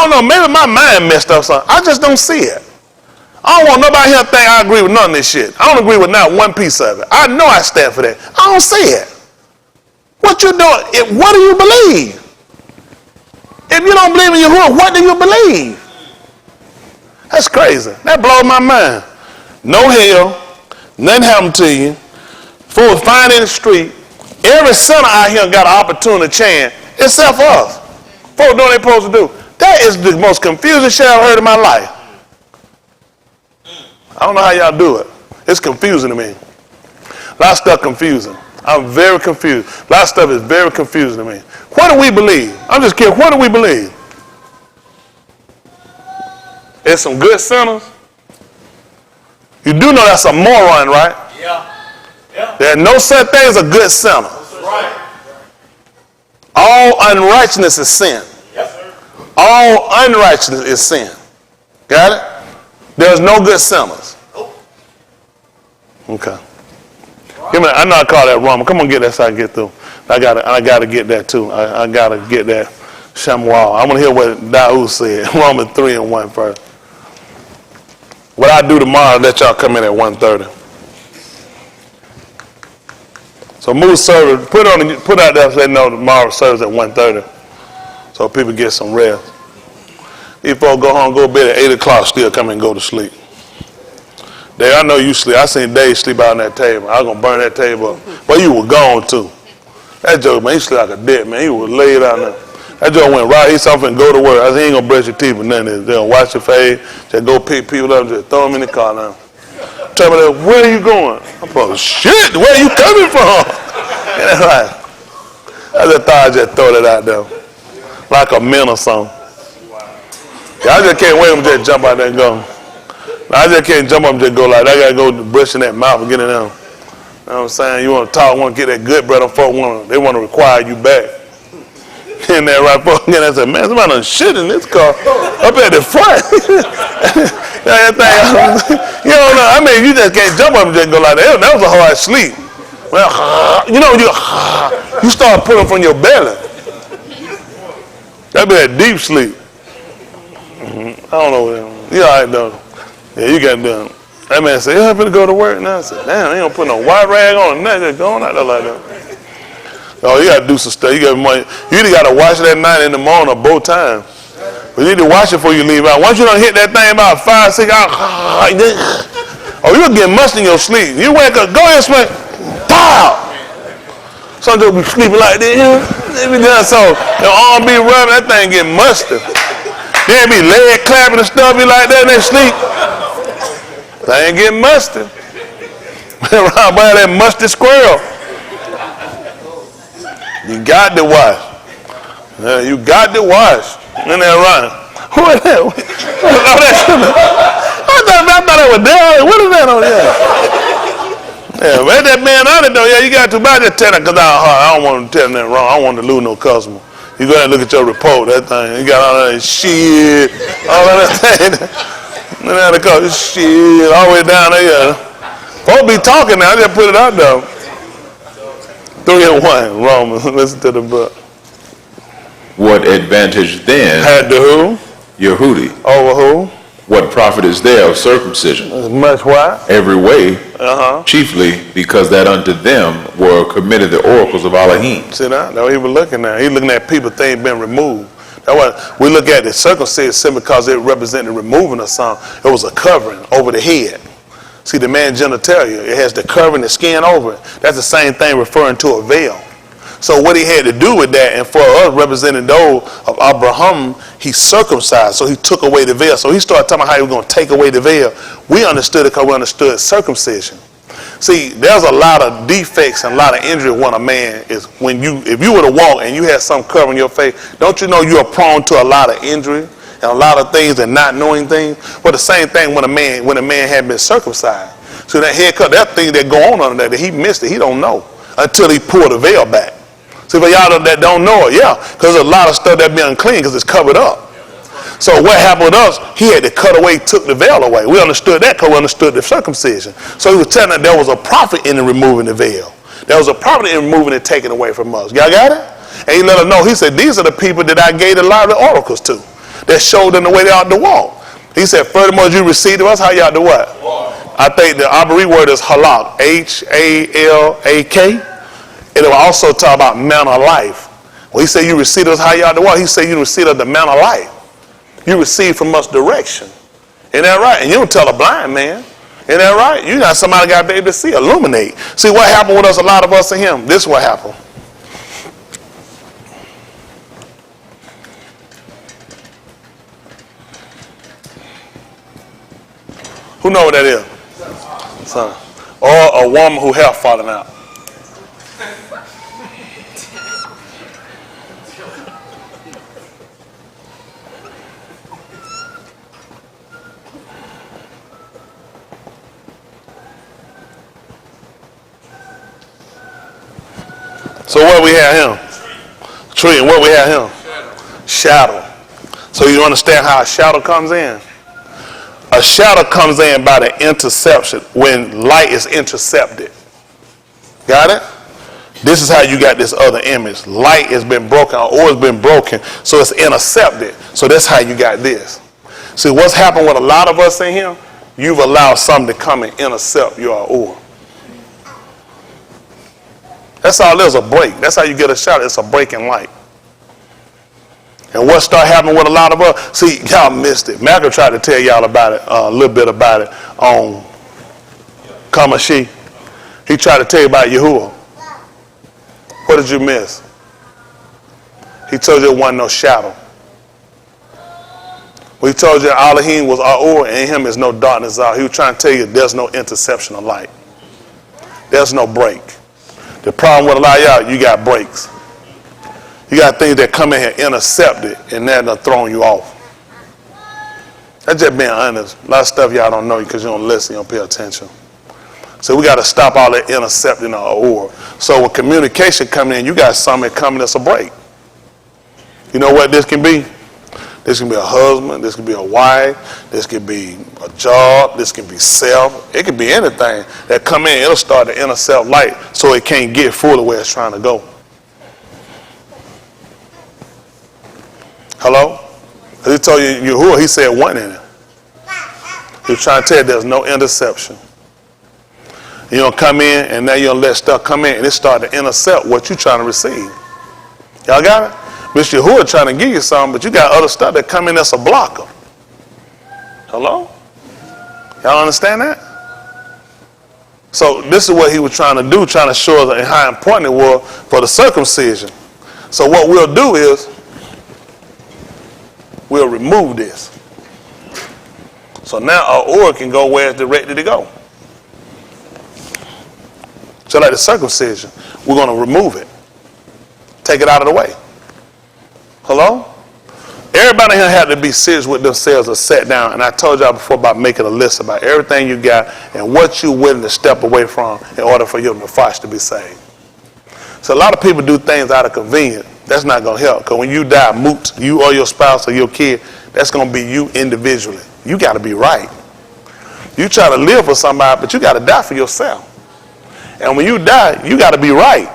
don't know, maybe my mind messed up something. I just don't see it. I don't want nobody here to think I agree with none of this shit. I don't agree with not one piece of it. I know I stand for that. I don't see it. What you doing? What do you believe? If you don't believe in Yahuwah, what do you believe? That's crazy. That blows my mind. No hell, nothing happened to you. Fools find in the street. Every sinner out here got an opportunity to change, except for us. Folks doing what they're supposed to do. That is the most confusing shit I've heard in my life. I don't know how y'all do it. It's confusing to me. A lot of stuff confusing. I'm very confused. A lot of stuff is very confusing to me. What do we believe? I'm just kidding. What do we believe? There's some good sinners. You do know that's a moron, right? Yeah. There's no such thing as a good sinner. That's right. All unrighteousness is sin. Yes, sir. All unrighteousness is sin. Got it? There's no good sinners. Okay. Give me. I know I call that Roman. Come on, get that so I can get through. I gotta get that too. I gotta get that Shamuel. I want to hear what Daoud said. Romans 3:1 first. What I do tomorrow, let y'all come in at 1:30. So move service. Put out there so they know tomorrow service at 1:30, so people get some rest. These folks go home, go to bed at 8 o'clock, still come and go to sleep. Dave, I know you sleep. I seen Dave sleep out on that table. I was going to burn that table up. But you were gone, too. That joke, man, he sleep like a dead man. He was laid out there. That joke went right. He said, and go to work. I said, he ain't going to brush your teeth or nothing. They're going to wash your face. Just go pick people up and just throw them in the car now. Tell me, where are you going? I'm like, shit, where are you coming from? And that's like, I just thought I'd just throw that out there. Like a man or something. Yeah, I just can't wait to just jump out there and go. I just can't jump up and just go like that. I got to go brushing that mouth and get it down. You know what I'm saying? You want to talk, want to get that good bread, they want to require you back. And that right folk again, I said, man, somebody done shit in this car up at the front. That thing, you don't know. I mean, you just can't jump up and just go like that. That was a hard sleep. Well, you know, you start pulling from your belly. That'd be a deep sleep. I don't know. You all right, though. Yeah, you got done. That man said, you have to go to work now? I said, damn, they don't put no white rag on and nothing. Just going out there like that. Oh, you got to do some stuff. You either got to wash it at night in the morning or both times. But you need to wash it before you leave out. Once you don't hit that thing about 5, 6 hours, Oh, you'll get musty in your sleep. You wake up, go ahead, smack. Pow! Some people be sleeping like this. They be done so. Their arm be rubbing, that thing get musty. They be leg clapping and stuff, be like that, and they sleep. They ain't getting musty. Around by that musty squirrel. You got to wash. Yeah, you got to wash. In there running. Who is that? I thought that was there. What is that on there? Yeah, but that man on it though, yeah, you got to buy that tell him, because I don't want to tell him that wrong. I don't want to lose no customer. You go ahead and look at your report, that thing. You got all that shit, all that thing. And then the call, shit, all the way down there. Folks be talking now, I just put it out there. 3 and 1, Romans, listen to the book. What advantage then, Had to who? Yehudi? Over who? What profit is there of circumcision? As much why? Every way, chiefly because that unto them were committed the oracles of Elohim. See that? That's what he was looking at. He looking at people, things been removed. That's why we look at the circumcision simply because it represented removing of something. It was a covering over the head. See, the man genitalia, it has the covering, the skin over it. That's the same thing referring to a veil. So what he had to do with that, and for us representing those of Abraham, he circumcised, so he took away the veil. So he started talking about how he was going to take away the veil. We understood it because we understood circumcision. See, there's a lot of defects and a lot of injury when a man is, if you were to walk and you had something covering your face, don't you know you are prone to a lot of injury and a lot of things and not knowing things? Well, the same thing when a man had been circumcised. So that haircut, that thing that go on under that he missed it, he don't know until he pulled the veil back. See, for y'all that don't know it, yeah, because there's a lot of stuff that be unclean because it's covered up. So what happened with us, he had to cut away, took the veil away. We understood that because we understood the circumcision. So he was telling us there was a profit in removing the veil. There was a profit in removing it, taking away from us. Y'all got it? And he let us know, he said, these are the people that I gave a lot of the oracles to, that showed them the way they ought to walk. He said, furthermore, you received of us, how you ought to what? I think the Abari word is halak, H-A-L-A-K. It will also talk about manner of life. When he said you receive us how you ought to walk, he said you receive us the manner of life. You receive from us direction. Isn't that right? And you don't tell a blind man. Isn't that right? You got somebody got to be able to see, illuminate. See what happened with us, a lot of us and him. This is what happened. Who know what that is? Son. Or a woman who hair falling out. So where we have him? Tree. And where we have him? Shadow. So you understand how a shadow comes in? A shadow comes in by the interception, when light is intercepted. Got it? This is how you got this other image. Light has been broken, or has been broken, so it's intercepted. So that's how you got this. See, what's happened with a lot of us in here? You've allowed something to come and intercept your ore. That's all there's, a break. That's how you get a shadow. It's a break in light. And what started happening with a lot of us, see, y'all missed it. Malcolm tried to tell y'all about it, a little bit about it on Kamashi. He tried to tell you about Yahuwah. What did you miss? He told you there wasn't no shadow. We told you Elohim was our and in him is no darkness out. He was trying to tell you there's no interception of light. There's no break. The problem with a lot of y'all, you got breaks. You got things that come in here, intercept it, and then they're throwing you off. That's just being honest. A lot of stuff y'all don't know because you don't listen, you don't pay attention. So we got to stop all that intercepting our ore. So when communication coming in, you got something coming that's a break. You know what this can be? This can be a husband, this can be a wife, this can be a job, this can be self. It can be anything that come in, it'll start to intercept light so it can't get fully where it's trying to go. Hello? He told you Yahuwah, he said one in it. He was trying to tell you there's no interception. You don't come in and now you don't let stuff come in and it start to intercept what you're trying to receive. Y'all got it? Mr. Yahuwah trying to give you something, but you got other stuff that come in that's a blocker. Hello? Y'all understand that? So this is what he was trying to do, trying to show us how important it was for the circumcision. So what we'll do is we'll remove this. So now our oil can go where it's directed to go. So like the circumcision, we're going to remove it. Take it out of the way. Hello? Everybody here had to be serious with themselves and sat down. And I told y'all before about making a list about everything you got and what you're willing to step away from in order for your nefesh to be saved. So a lot of people do things out of convenience. That's not going to help. Because when you die, M.O.T, you or your spouse or your kid, that's going to be you individually. You got to be right. You try to live for somebody, but you got to die for yourself. And when you die, you got to be right.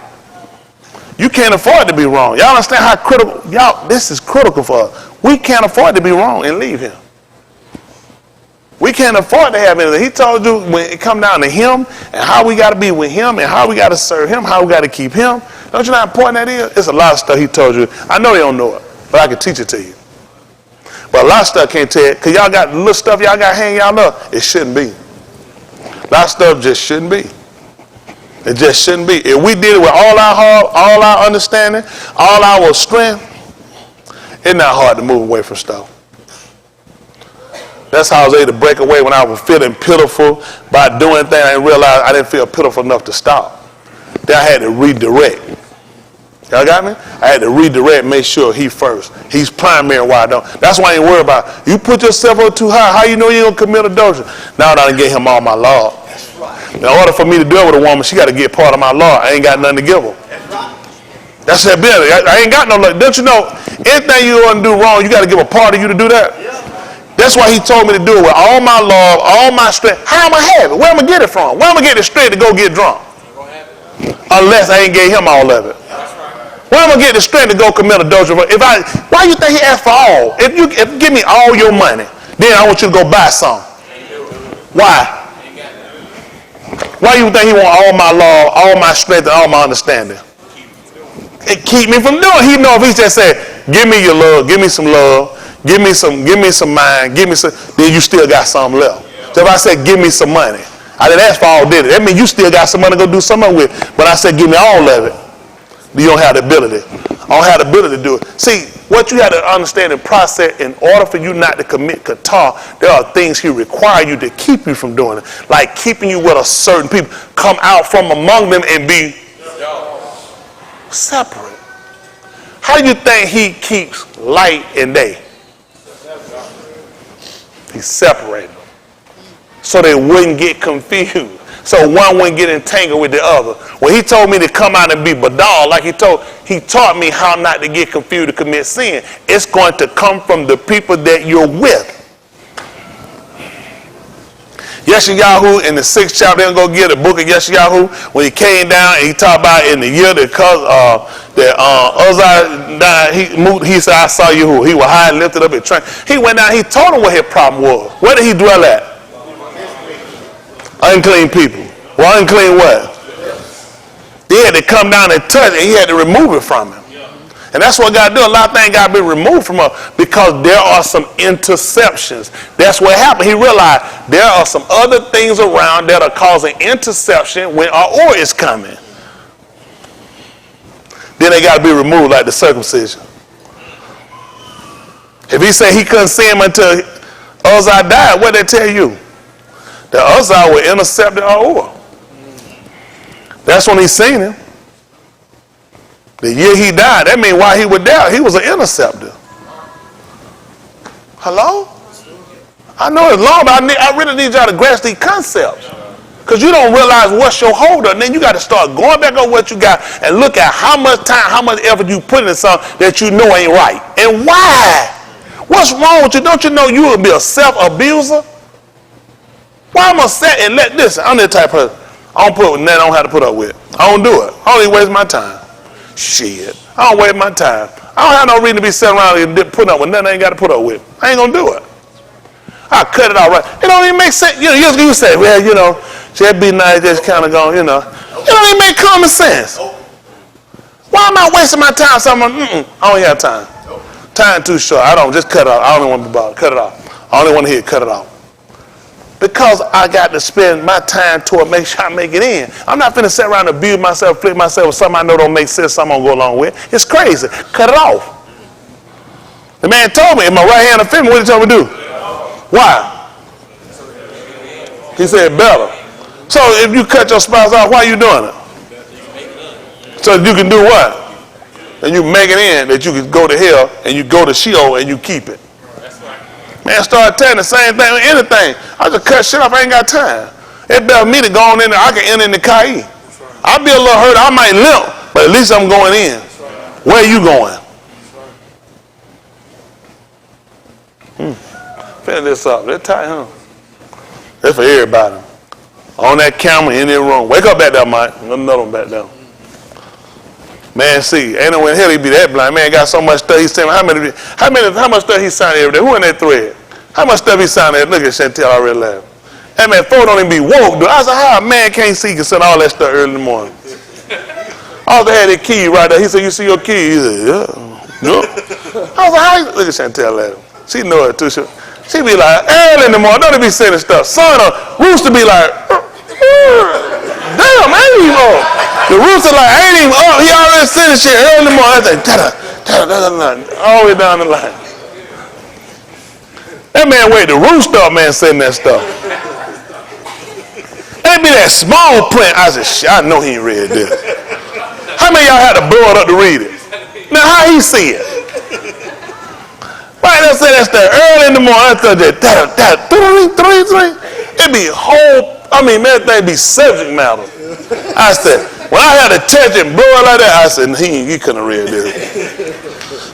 You can't afford to be wrong. Y'all understand how critical, y'all, this is critical for us. We can't afford to be wrong and leave him. We can't afford to have anything. He told you when it come down to him and how we got to be with him and how we got to serve him, how we got to keep him. Don't you know how important that is? It's a lot of stuff he told you. I know you don't know it, but I can teach it to you. But a lot of stuff can't tell you because y'all got little stuff y'all got hanging y'all up. It shouldn't be. A lot of stuff just shouldn't be. It just shouldn't be. If we did it with all our heart, all our understanding, all our strength, it's not hard to move away from stuff. That's how I was able to break away when I was feeling pitiful by doing things. I didn't realize I didn't feel pitiful enough to stop. Then I had to redirect. Y'all got me? I had to redirect, make sure he first. He's primary why I don't. That's why I ain't worried about it. You put yourself up too high, how you know you're going to commit adultery? Now that I done gave him all my law. That's right. In order for me to deal with a woman, she got to get part of my law. I ain't got nothing to give her. That's right. That's that business. I ain't got no law. Don't you know, anything you want to do wrong, you got to give a part of you to do that? Yeah. That's why he told me to do it with all my love, all my strength. How am I have it? Where am I get it from? Where am I get the strength to go get drunk? Unless I ain't gave him all of it. Where am I get the strength to go commit adultery? Why you think he asked for all? If you give me all your money, then I want you to go buy some. Why? Why you think he want all my law, all my strength, and all my understanding? It keep me from doing it. He know if he just said, give me your love, give me some love, give me some mind, give me some, then you still got some left. So if I said, give me some money, I didn't ask for all did it. That means you still got some money to go do something with. But I said, give me all of it. You don't have the ability. I don't have the ability to do it. See, what you have to understand and process, in order for you not to commit qatar, there are things he requires you to keep you from doing it. Like keeping you with a certain people. Come out from among them and be separate. How do you think he keeps light and day? He separated them so they wouldn't get confused. So one wouldn't get entangled with the other. When he told me to come out and be badal, like he taught me how not to get confused to commit sin. It's going to come from the people that you're with. Yeshayahu in the 6th chapter, they'll go get the book of Yeshayahu. When he came down and he talked about in the year that Uzziah died, he said, I saw you. He was high and lifted up and trained. He went down, he told him what his problem was. Where did he dwell at? Unclean people. Well, unclean what? He had to come down and touch it. He had to remove it from him. And that's what God do. A lot of things got to be removed from us because there are some interceptions. That's what happened. He realized there are some other things around that are causing interception when our oil is coming. Then they got to be removed, like the circumcision. If he said he couldn't see him until Uzziah died, what did they tell you? That Uzziah will intercept our oil. That's when he seen him. The year he died, that means while he was there, he was an interceptor. Hello? I know it's long, but I really need y'all to grasp these concepts. Because you don't realize what's your holder, and then you got to start going back on what you got and look at how much time, how much effort you put in something that you know ain't right. And why? What's wrong with you? Don't you know you will be a self-abuser? Why am I set and let this? I'm the type of person. I don't put with nothing I don't have to put up with. I don't do it. I don't even waste my time. Shit. I don't waste my time. I don't have no reason to be sitting around and putting up with nothing I ain't got to put up with. I ain't going to do it. I cut it out right. It don't even make sense. You say, well, just be nice, just kind of going, It don't even make common sense. Why am I wasting my time? I don't have time. Time too short. I don't. Just cut it off. I don't even want to be bothered. Cut it off. I only want to hear it. Cut it off. Because I got to spend my time toward make sure I make it in. I'm not finna sit around and abuse myself, flip myself with something I know don't make sense, something I'm gonna go along with. It's crazy. Cut it off. The man told me, if my right hand offend me, what did he tell me to do? Why? He said better. So if you cut your spouse off, why are you doing it? So you can do what? And you make it in that you can go to hell and you go to Sheol and you keep it. Man, start telling the same thing with anything. I just cut shit off, I ain't got time. It's better for me to go on in there, I can enter in the KE. I'll be a little hurt, I might limp, but at least I'm going in. Where are you going? Finish this up. They're tight, huh? That's for everybody. On that camera, in that room. Wake up back there, Mike. Another one back there. Man, see, ain't no way in hell he be that blind. Man got so much stuff he saying. How much stuff he signed every day? Who in that thread? How much stuff he signed there? Look at Chantel already laughed. That man, folk don't even be woke, dude. I said, how a man can't see, can send all that stuff early in the morning? I had that key right there. He said, you see your key? He said, yeah. No. I was like, how you? Look at Chantel laughing. She know it too. She be like, early in the morning, don't be sending stuff. Son of Rooster be like, damn, I ain't even up. The Rooster like, I ain't even up. He already sending shit early in the morning. I was like, all the way down the line. That man wait, the Rooster up, man, sending that stuff. That be that small print. I said, shit, I know he ain't read this. How many of y'all had to blow it up to read it? Now, how he see it? Right, they say that's the early in the morning. It be whole, man, that thing be subject matter. I said, when I had to touch it and blow it like that, I said, he couldn't have read this.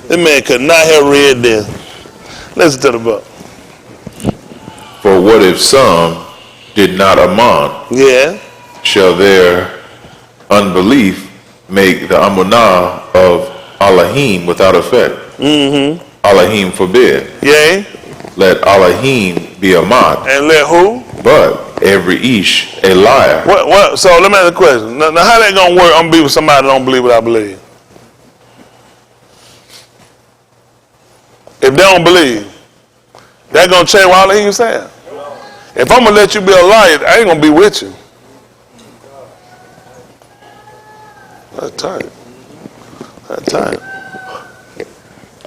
This man could not have read this. Listen to the book. For what if some did not amount? Yeah. Shall their unbelief make the amunah of Elohim without effect? Mm-hmm. Elohim forbid. Yea. Let Elohim be a mod. And let who? But every ish a liar. What? So let me ask a question. Now how that gonna work? I'm gonna be with somebody that don't believe what I believe. If they don't believe, that gonna change what Elohim saying. If I'm gonna let you be a liar, I ain't gonna be with you. That's tight. That's tight.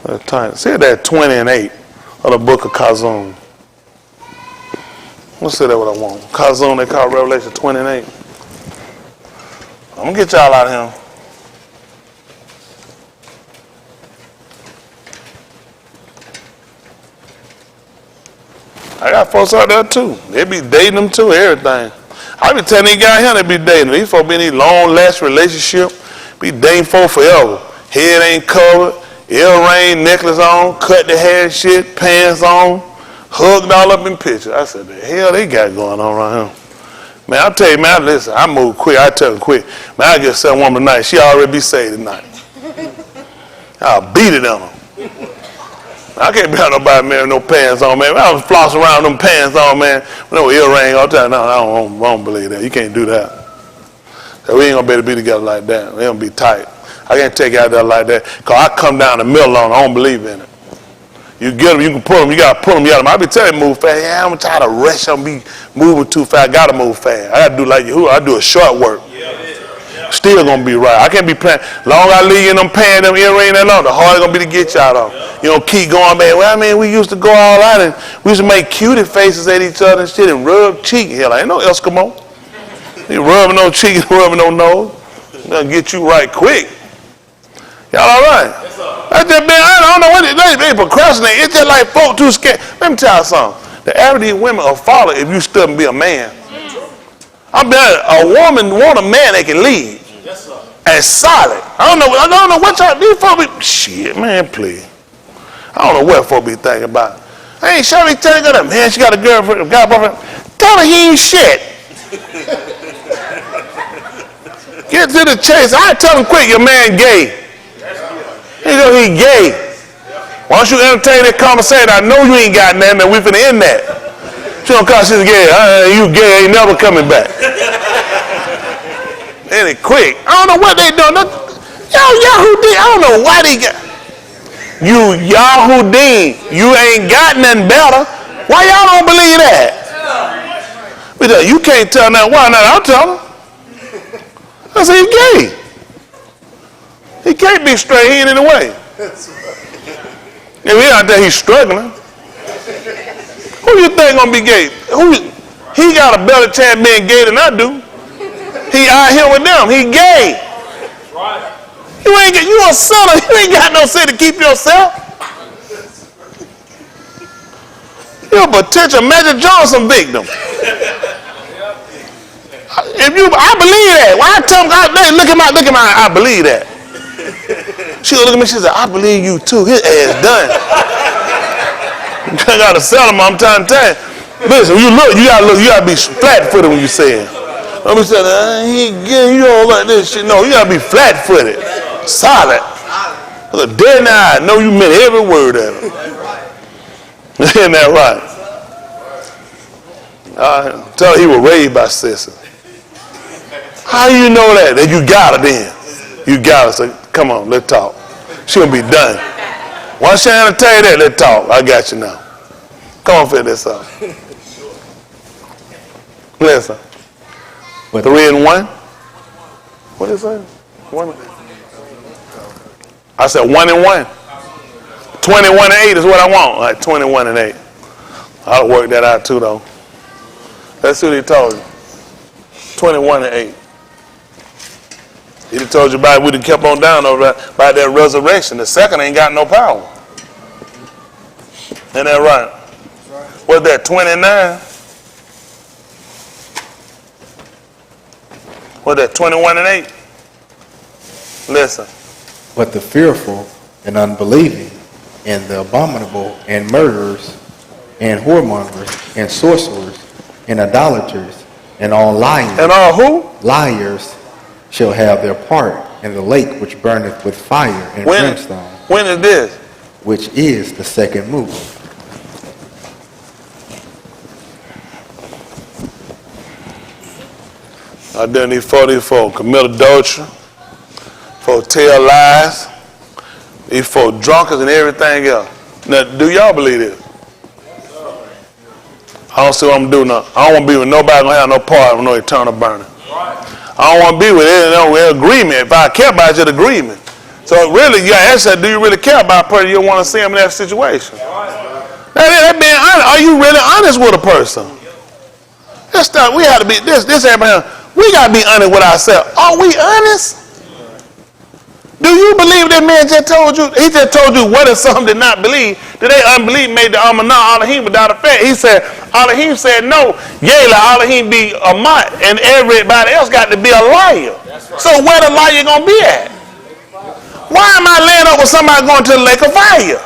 That's tight. See that 20 and 8 of the book of Kazum. Let's say that what I want. Kazum, they call Revelation 20 and 8. I'm gonna get y'all out of here. I got folks out there too. They be dating them too, everything. I be telling these guys here they be dating. These folks be in these long last relationship, be dating for forever. Head ain't covered, earring, necklace on, cut the hair shit, pants on, hugged all up in pictures. I said, the hell they got going on around here? Man, I'll tell you, man, listen, I move quick. I tell them quick. Man, I get some woman tonight. She already be saved tonight. I'll beat it on her. I can't be out nobody, man, with no pants on, man. I was flossing around with them pants on, man. With no earring all the time. No, I don't believe that. You can't do that. So we ain't going to be able to be together like that. We don't be tight. I can't take you out there like that. Because I come down the middle on it. I don't believe in it. You get them, you can pull them. You got to pull them. You got them. I be telling you move fast. Yeah, I'm trying to rush. I'm be moving too fast. I got to move fast. I got to do like you. I do a short work. Still gonna be right. I can't be playing. Long I leave in them pants, them earrings that long, the harder gonna be to get y'all off. You don't keep going, man. Well, I mean, we used to go all out and we used to make cutie faces at each other and shit and rub cheek. Hell, ain't no Eskimo. You rubbing no cheek, rubbing no nose. Gonna get you right quick. Y'all all right? I just been, I don't know what they procrastinate. It's just like folk too scared. Let me tell you something. The average women will follow if you stood and be a man. I'm better. A woman want a man that can lead. Yes, sir. And solid. I don't know what y'all these folks be. Shit, man, please. I don't know what folks be thinking about. I ain't sure they telling her, man, she got a girlfriend, got a boyfriend. Tell her he ain't shit. Get to the chase. I tell him quick, your man gay. He know he gay. Once you entertain that conversation, I know you ain't got nothing, and we finna end that. She don't call she's gay. You gay, ain't never coming back. And it quick. I don't know what they doing. Yahoo-Deen. I don't know why they got. You Yahoo-Deen. You ain't got nothing better. Why y'all don't believe that? But you can't tell now. Why not? I'll tell him. I said, he's gay. He can't be straight. He ain't in the way. If he out there, he's struggling. Who you think gonna be gay? He got a better chance being gay than I do. He out here with them. He gay. You ain't get. You a sinner. You ain't got no sin to keep yourself. You're a potential Magic Johnson victim. I believe that. When I tell him, look at my, I believe that. She'll look at me, she said, I believe you too. His ass done. I gotta sell him, I'm trying to tell you. Listen, you gotta be flat-footed when you say it. Don't be saying, you don't like this shit. No, you gotta be flat-footed. Solid. Look dead in the eye. Know you meant every word of it. Isn't that right? Tell her he was raised by sisters. How do you know that? That you got her then. You got her. So come on, let's talk. She'll be done. Once she ain't tell you that, let's talk. I got you now. Come on, fill this up. Listen. 3 and 1. What is that? 1. I said 1 and 1. 21 and 8 is what I want. Like 21 and 8. I'll work that out too, though. Let's see what he told you. 21 and 8. He told you about it, we'd have kept on down over by that resurrection. The second ain't got no power. Ain't that right? What's that, 29? What's that, 21 and 8? Listen. But the fearful and unbelieving and the abominable and murderers and whoremongers and sorcerers and idolaters and all liars. And all who? Liars shall have their part in the lake which burneth with fire and brimstone. When is this? Which is the second move. I done these 44. Commit adultery. For tell lies. These for drunkards and everything else. Now, do y'all believe this? I don't see what I'm doing now. I don't want to be with nobody gonna have no part of no eternal burning. I don't want to be with it, no agreement. If I care about your agreement. So really, you ask that, do you really care about a person? You want to see him in that situation. That being honest, are you really honest with a person? This stuff, we have to be, this Abraham, we got to be honest with ourselves. Are we honest? Do you believe that man just told you? He just told you what if some did not believe? Did they unbelieve made the Amanah Elohim without effect? He said, Elohim said no. Yela Elohim be a mot, and everybody else got to be a liar. Right. So where the liar gonna be at? Why am I laying up with somebody going to the lake of fire?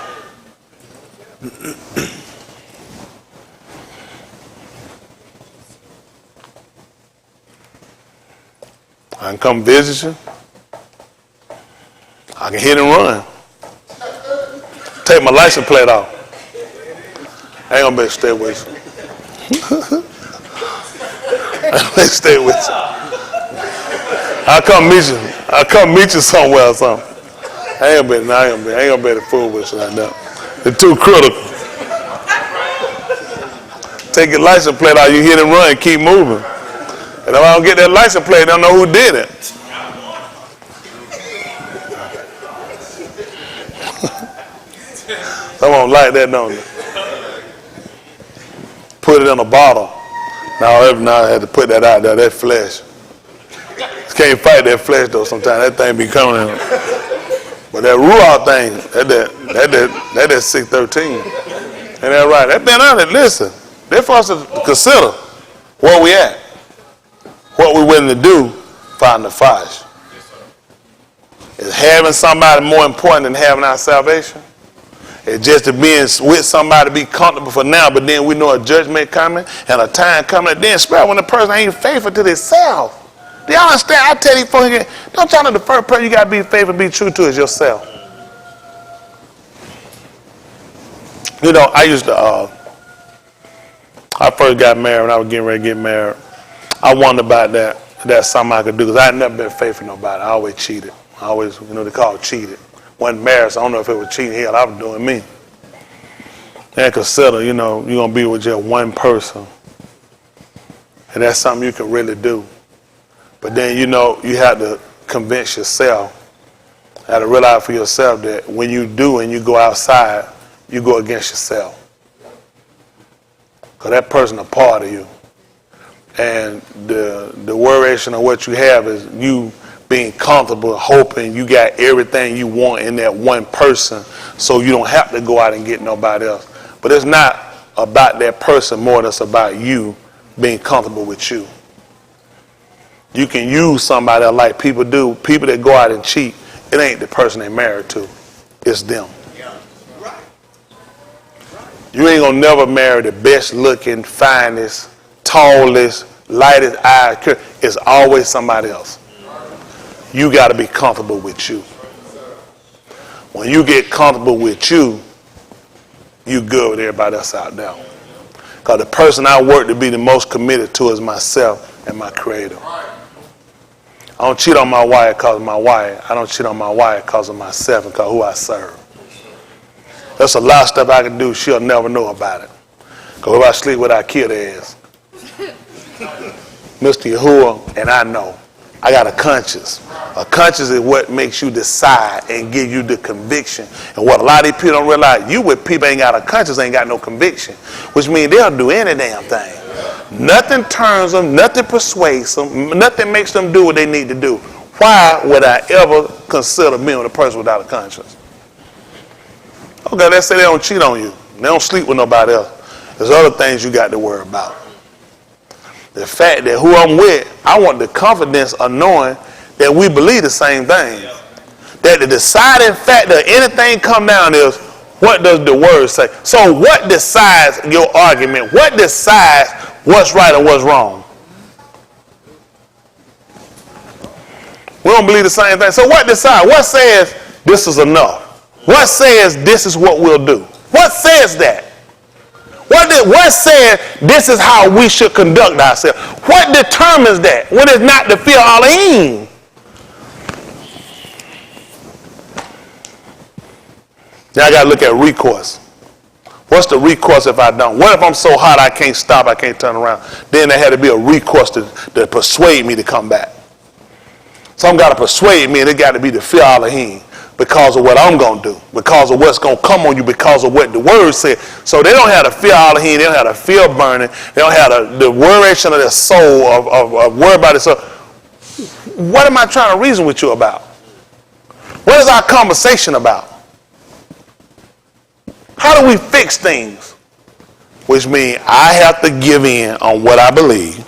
I can come visit you. I can hit and run. Take my license plate off. I ain't gonna be able to stay with you. I ain't gonna stay with you. I'll come meet you. I'll come meet you somewhere or something. I ain't gonna be able to fool with you like that. It's too critical. Take your license plate out, you hit and run, keep moving. And if I don't get that license plate, I don't know who did it. Someone like that, don't you? Put it in a bottle. Now I had to put that out there, that flesh. You can't fight that flesh though sometimes. That thing be coming in. But that Ruach thing, that 613. Ain't that right? That been on it. Listen, that's for us to consider where we at. What we willing to do for the fight. Is having somebody more important than having our salvation? It's just to being with somebody to be comfortable for now, but then we know a judgment coming and a time coming. And then especially when the person ain't faithful to themselves. Do y'all understand? I tell you folks again, don't y'all know the first person you got to be faithful, be true to is yourself. You know, I used to, I first got married when I was getting ready to get married. I wondered about that. That's something I could do because I had never been faithful to nobody. I always cheated. I always, they call it cheated. Wasn't married, so I don't know if it was cheating. Hell, I was doing me. And consider, you're going to be with just one person. And that's something you can really do. But then, you know, you have to convince yourself, you have to realize for yourself that when you do and you go outside, you go against yourself. Because that person a part of you. And the worration of what you have is you being comfortable, hoping you got everything you want in that one person so you don't have to go out and get nobody else. But it's not about that person more than it's about you being comfortable with you. You can use somebody else like people do. People that go out and cheat, it ain't the person they married to. It's them. You ain't gonna never marry the best looking, finest, tallest, lightest eyes. It's always somebody else. You got to be comfortable with you. When you get comfortable with you, you good with everybody else out there. Because the person I work to be the most committed to is myself and my Creator. I don't cheat on my wife because of my wife. I don't cheat on my wife because of myself and because of who I serve. There's a lot of stuff I can do she'll never know about it. Because if I sleep with her, I kill her ass. Mr. Yahuwah, and I know. I got a conscience. A conscience is what makes you decide and give you the conviction. And what a lot of these people don't realize, you with people ain't got a conscience, ain't got no conviction. Which means they'll do any damn thing. Nothing turns them, nothing persuades them, nothing makes them do what they need to do. Why would I ever consider being with a person without a conscience? Okay, let's say they don't cheat on you. They don't sleep with nobody else. There's other things you got to worry about. The fact that who I'm with, I want the confidence of knowing that we believe the same thing. That the deciding factor of anything come down is, what does the word say? So what decides your argument? What decides what's right or what's wrong? We don't believe the same thing. So what decides? What says this is enough? What says this is what we'll do? What says that? What says this is how we should conduct ourselves? What determines that when it's not the fear of Elohim? Now I got to look at recourse. What's the recourse if I don't? What if I'm so hot I can't stop, I can't turn around? Then there had to be a recourse to persuade me to come back. Some got to persuade me, and it got to be the fear of Elohim. Because of what I'm going to do, because of what's going to come on you, because of what the word said. So they don't have the fear of Elohim, they don't have the fear of burning, they don't have the worration of their soul, of worry about it. So what am I trying to reason with you about? What is our conversation about? How do we fix things? Which means I have to give in on what I believe.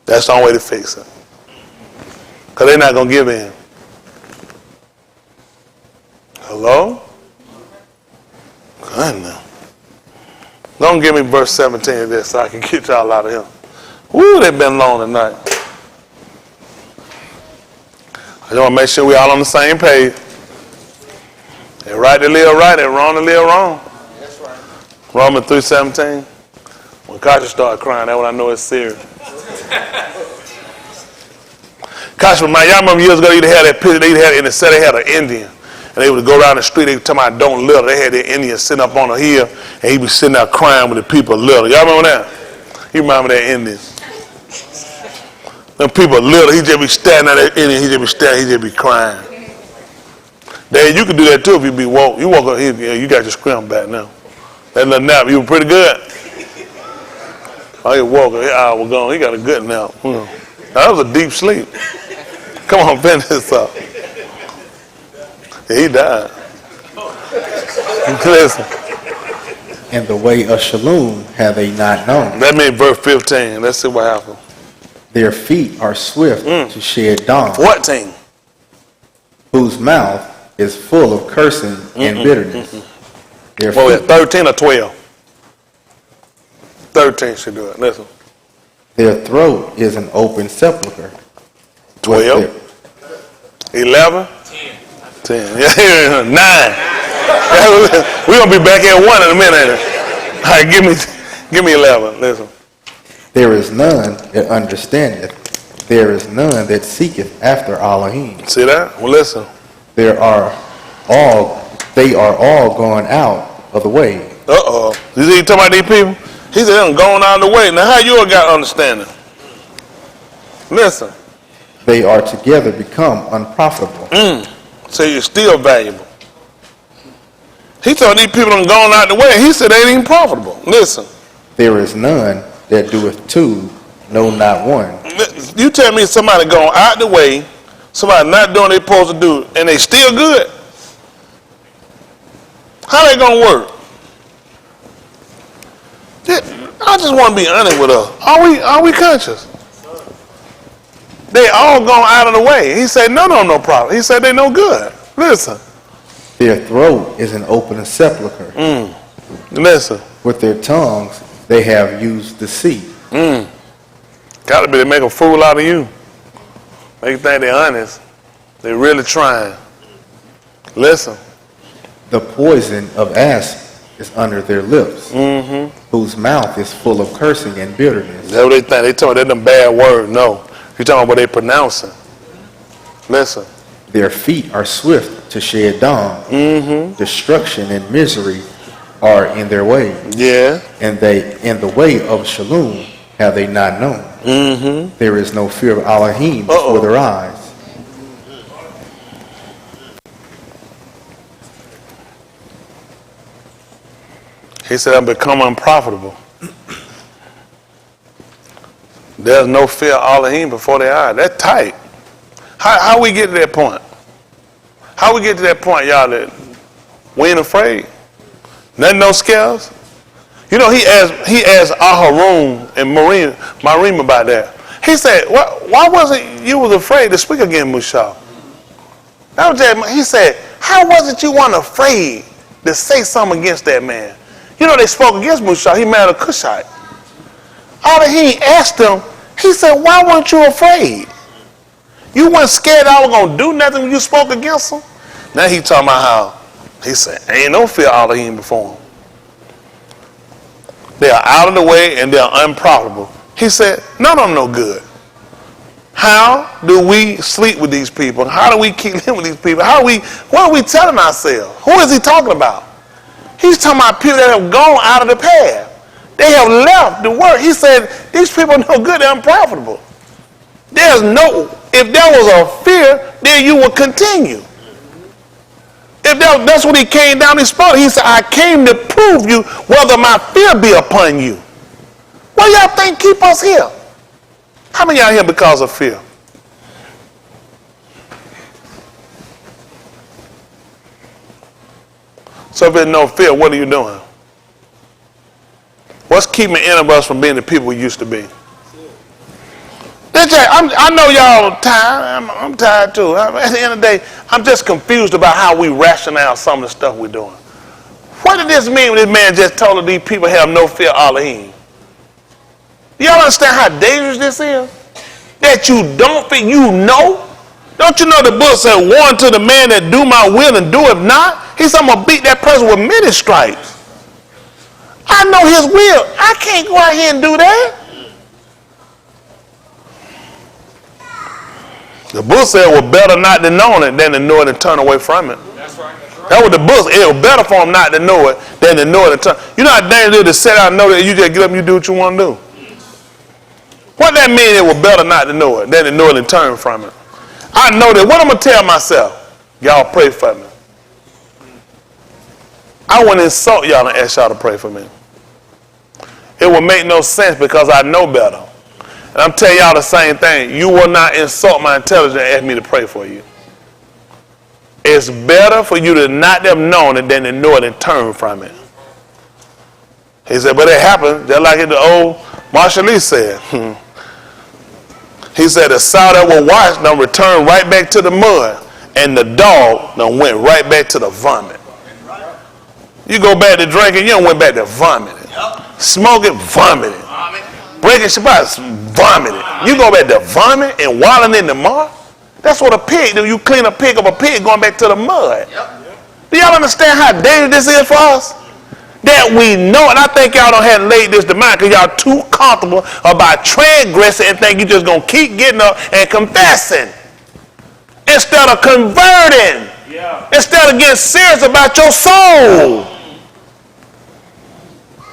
That's the only way to fix it. Because they're not going to give in. Hello? Good now. Don't give me verse 17 of this so I can get y'all out of here. Woo, they've been long tonight. I just want to make sure we all on the same page. They're right to live right, they're wrong to live wrong. That's right. Romans 3:17. When Kasha started crying, that's when I know it's serious. Kasha, y'all remember years ago, they had that picture, they had in the set, they had an Indian. And they would go down the street, they would tell me, don't litter. They had the Indian sitting up on a hill, and he'd be sitting there crying with the people litter. Y'all remember that? You remember that Indian? Them people litter, he just be standing at that Indian, he just be standing, he just be crying. Dad, you could do that too if you be woke. You woke up here, you got your scrim back now. That little nap, you were pretty good. Oh, he woke up, his eye was gone, he got a good nap. That was a deep sleep. Come on, finish this up. He died. Listen. And the way of Shalom have they not known. That means verse 15. Let's see what happened. Their feet are swift to shed dawn. What thing? Whose mouth is full of cursing and bitterness. Their What was it, feet, 13 or 12? 13 should do it. Listen. their throat is an open sepulcher. 12. 11. 10. Yeah, 9. We're going to be back at 1 in a minute. All right, give me 11. Listen. There is none that understandeth. There is none that seeketh after Elohim. See that? Well, listen. They are all gone out of the way. You see, you talking about these people? He said, I'm going out of the way. Now, how you all got understanding? Listen. They are together become unprofitable. So you're still valuable. He told these people I'm going out of the way. He said they ain't even profitable. Listen. There is none that doeth two, no, not one. You tell me somebody going out the way, somebody not doing what they supposed to do, and they still good. How they gonna work? I just want to be honest with us. Are we conscious? They all gone out of the way. He said, no problem. He said they no good. Listen. Their throat is an open sepulcher. Listen. With their tongues they have used deceit. Gotta be to make a fool out of you. Make you think they're honest. They're really trying. Listen. The poison of asp is under their lips, whose mouth is full of cursing and bitterness. That's what they think. They told me they're them bad words. No. You're talking about what they pronouncing. Listen. Their feet are swift to shed dung. Destruction and misery are in their way. Yeah. And they in the way of shalom have they not known. There is no fear of Elohim before their eyes. He said, I've become unprofitable. There's no fear of Elohim before their eyes. That's tight. How we get to that point? How we get to that point, y'all, that we ain't afraid? Nothing no scares? You know, he asked Aharon and Marim about that. He said, why wasn't you was afraid to speak against Mushah? That was that. He said, how was it you weren't afraid to say something against that man? You know, they spoke against Mushah. He married a Cushite. All that he asked him, he said, why weren't you afraid? You weren't scared I was going to do nothing when you spoke against him? Now he talking about how, he said, ain't no fear of Elohim before him. They are out of the way and they are unprofitable. He said, none of them no good. How do we sleep with these people? How do we keep living with these people? What are we telling ourselves? Who is he talking about? He's talking about people that have gone out of the path. They have left the work. He said, these people are no good, they're unprofitable. If there was a fear, then you would continue. If that's what he came down and spoke. He said, I came to prove you whether my fear be upon you. What y'all think keep us here? How many y'all here because of fear? So if there's no fear, what are you doing? What's keeping any of us from being the people we used to be? I know y'all tired. I'm tired too. At the end of the day, I'm just confused about how we rationalize some of the stuff we're doing. What did this mean when this man just told these people have no fear of Elohim? Do y'all understand how dangerous this is? That you don't fear, you know? Don't you know the book said, woe unto the man that do my will and do it not? He said, I'm going to beat that person with many stripes. I know his will. I can't go out here and do that. The book said it was better not to know it than to know it and turn away from it. That's right. That's right. That was the book. It was better for him not to know it than to know it and turn. You know how dangerous it is to sit out and know that you just get up and you do what you want to do. What that mean? It was better not to know it than to know it and turn from it. I know that. What I'm going to tell myself? Y'all pray for me. I wouldn't insult y'all and ask y'all to pray for me. It would make no sense because I know better. And I'm telling y'all the same thing. You will not insult my intelligence and ask me to pray for you. It's better for you to not have known it than to know it and turn from it. He said, but it happened just like the old Marshall Lee said. He said, the sow that will watch done returned right back to the mud, and the dog done went right back to the vomit. You go back to drinking, you don't went back to vomiting. Smoking, vomiting. Breaking Shabbat, vomiting. You go back to vomit and wallowing in the mud? That's what a pig do. You clean a pig of a pig going back to the mud. Do y'all understand how dangerous this is for us? That we know, and I think y'all don't have laid this to mind because y'all too comfortable about transgressing and think you just going to keep getting up and confessing. Instead of converting. Instead of getting serious about your soul.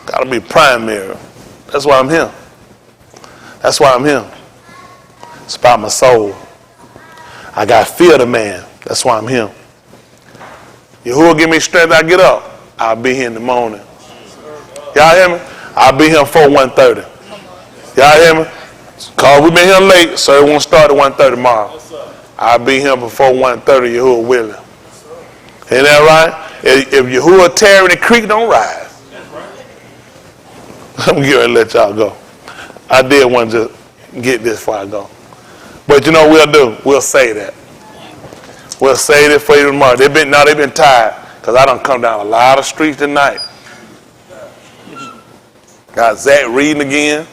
Got to be primary. That's why I'm here. That's why I'm here. It's about my soul. I got fear of the man. That's why I'm here. Yahuwah give me strength, I get up. I'll be here in the morning. Y'all hear me? I'll be here before 1:30. Y'all hear me? Cause we been here late, so it won't start at 1:30 tomorrow. I'll be here before 1:30, Yahuwah willing. Ain't that right? If Yahuwah tear in the creek, don't rise. I'm getting ready to let y'all go. I did want to get this before I go. But you know what we'll do? We'll say that. We'll say it for you tomorrow. They've been tired because I done come down a lot of streets tonight. Got Zach reading again.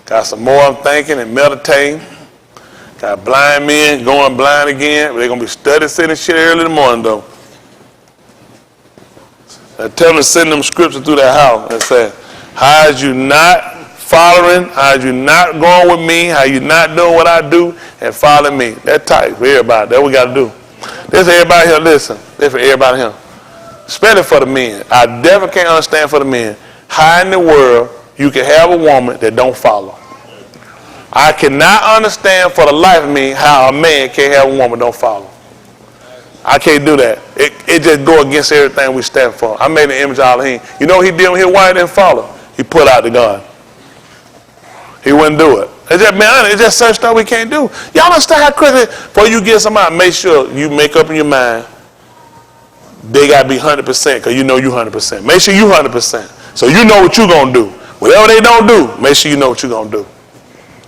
Got some more I'm thinking and meditating. Got blind men going blind again. They're going to be studying sitting shit early in the morning though. I tell them to send them scriptures through that house and say, how is you not following? How is you not going with me? How you not doing what I do and following me? That's tight for everybody. That's what we got to do. This for everybody here, listen. This for everybody here. Especially for the men. I definitely can't understand for the men. How in the world you can have a woman that don't follow? I cannot understand for the life of me how a man can have a woman that don't follow. I can't do that. It just go against everything we stand for. I made an image of Elohim. You know what he did when his wife didn't follow? He put out the gun. He wouldn't do it. It's just, man, it's just certain stuff we can't do. Y'all understand how crazy? Before you get somebody, make sure you make up in your mind they got to be 100% because you know you 100%. Make sure you 100%. So you know what you're going to do. Whatever they don't do, make sure you know what you're going to do.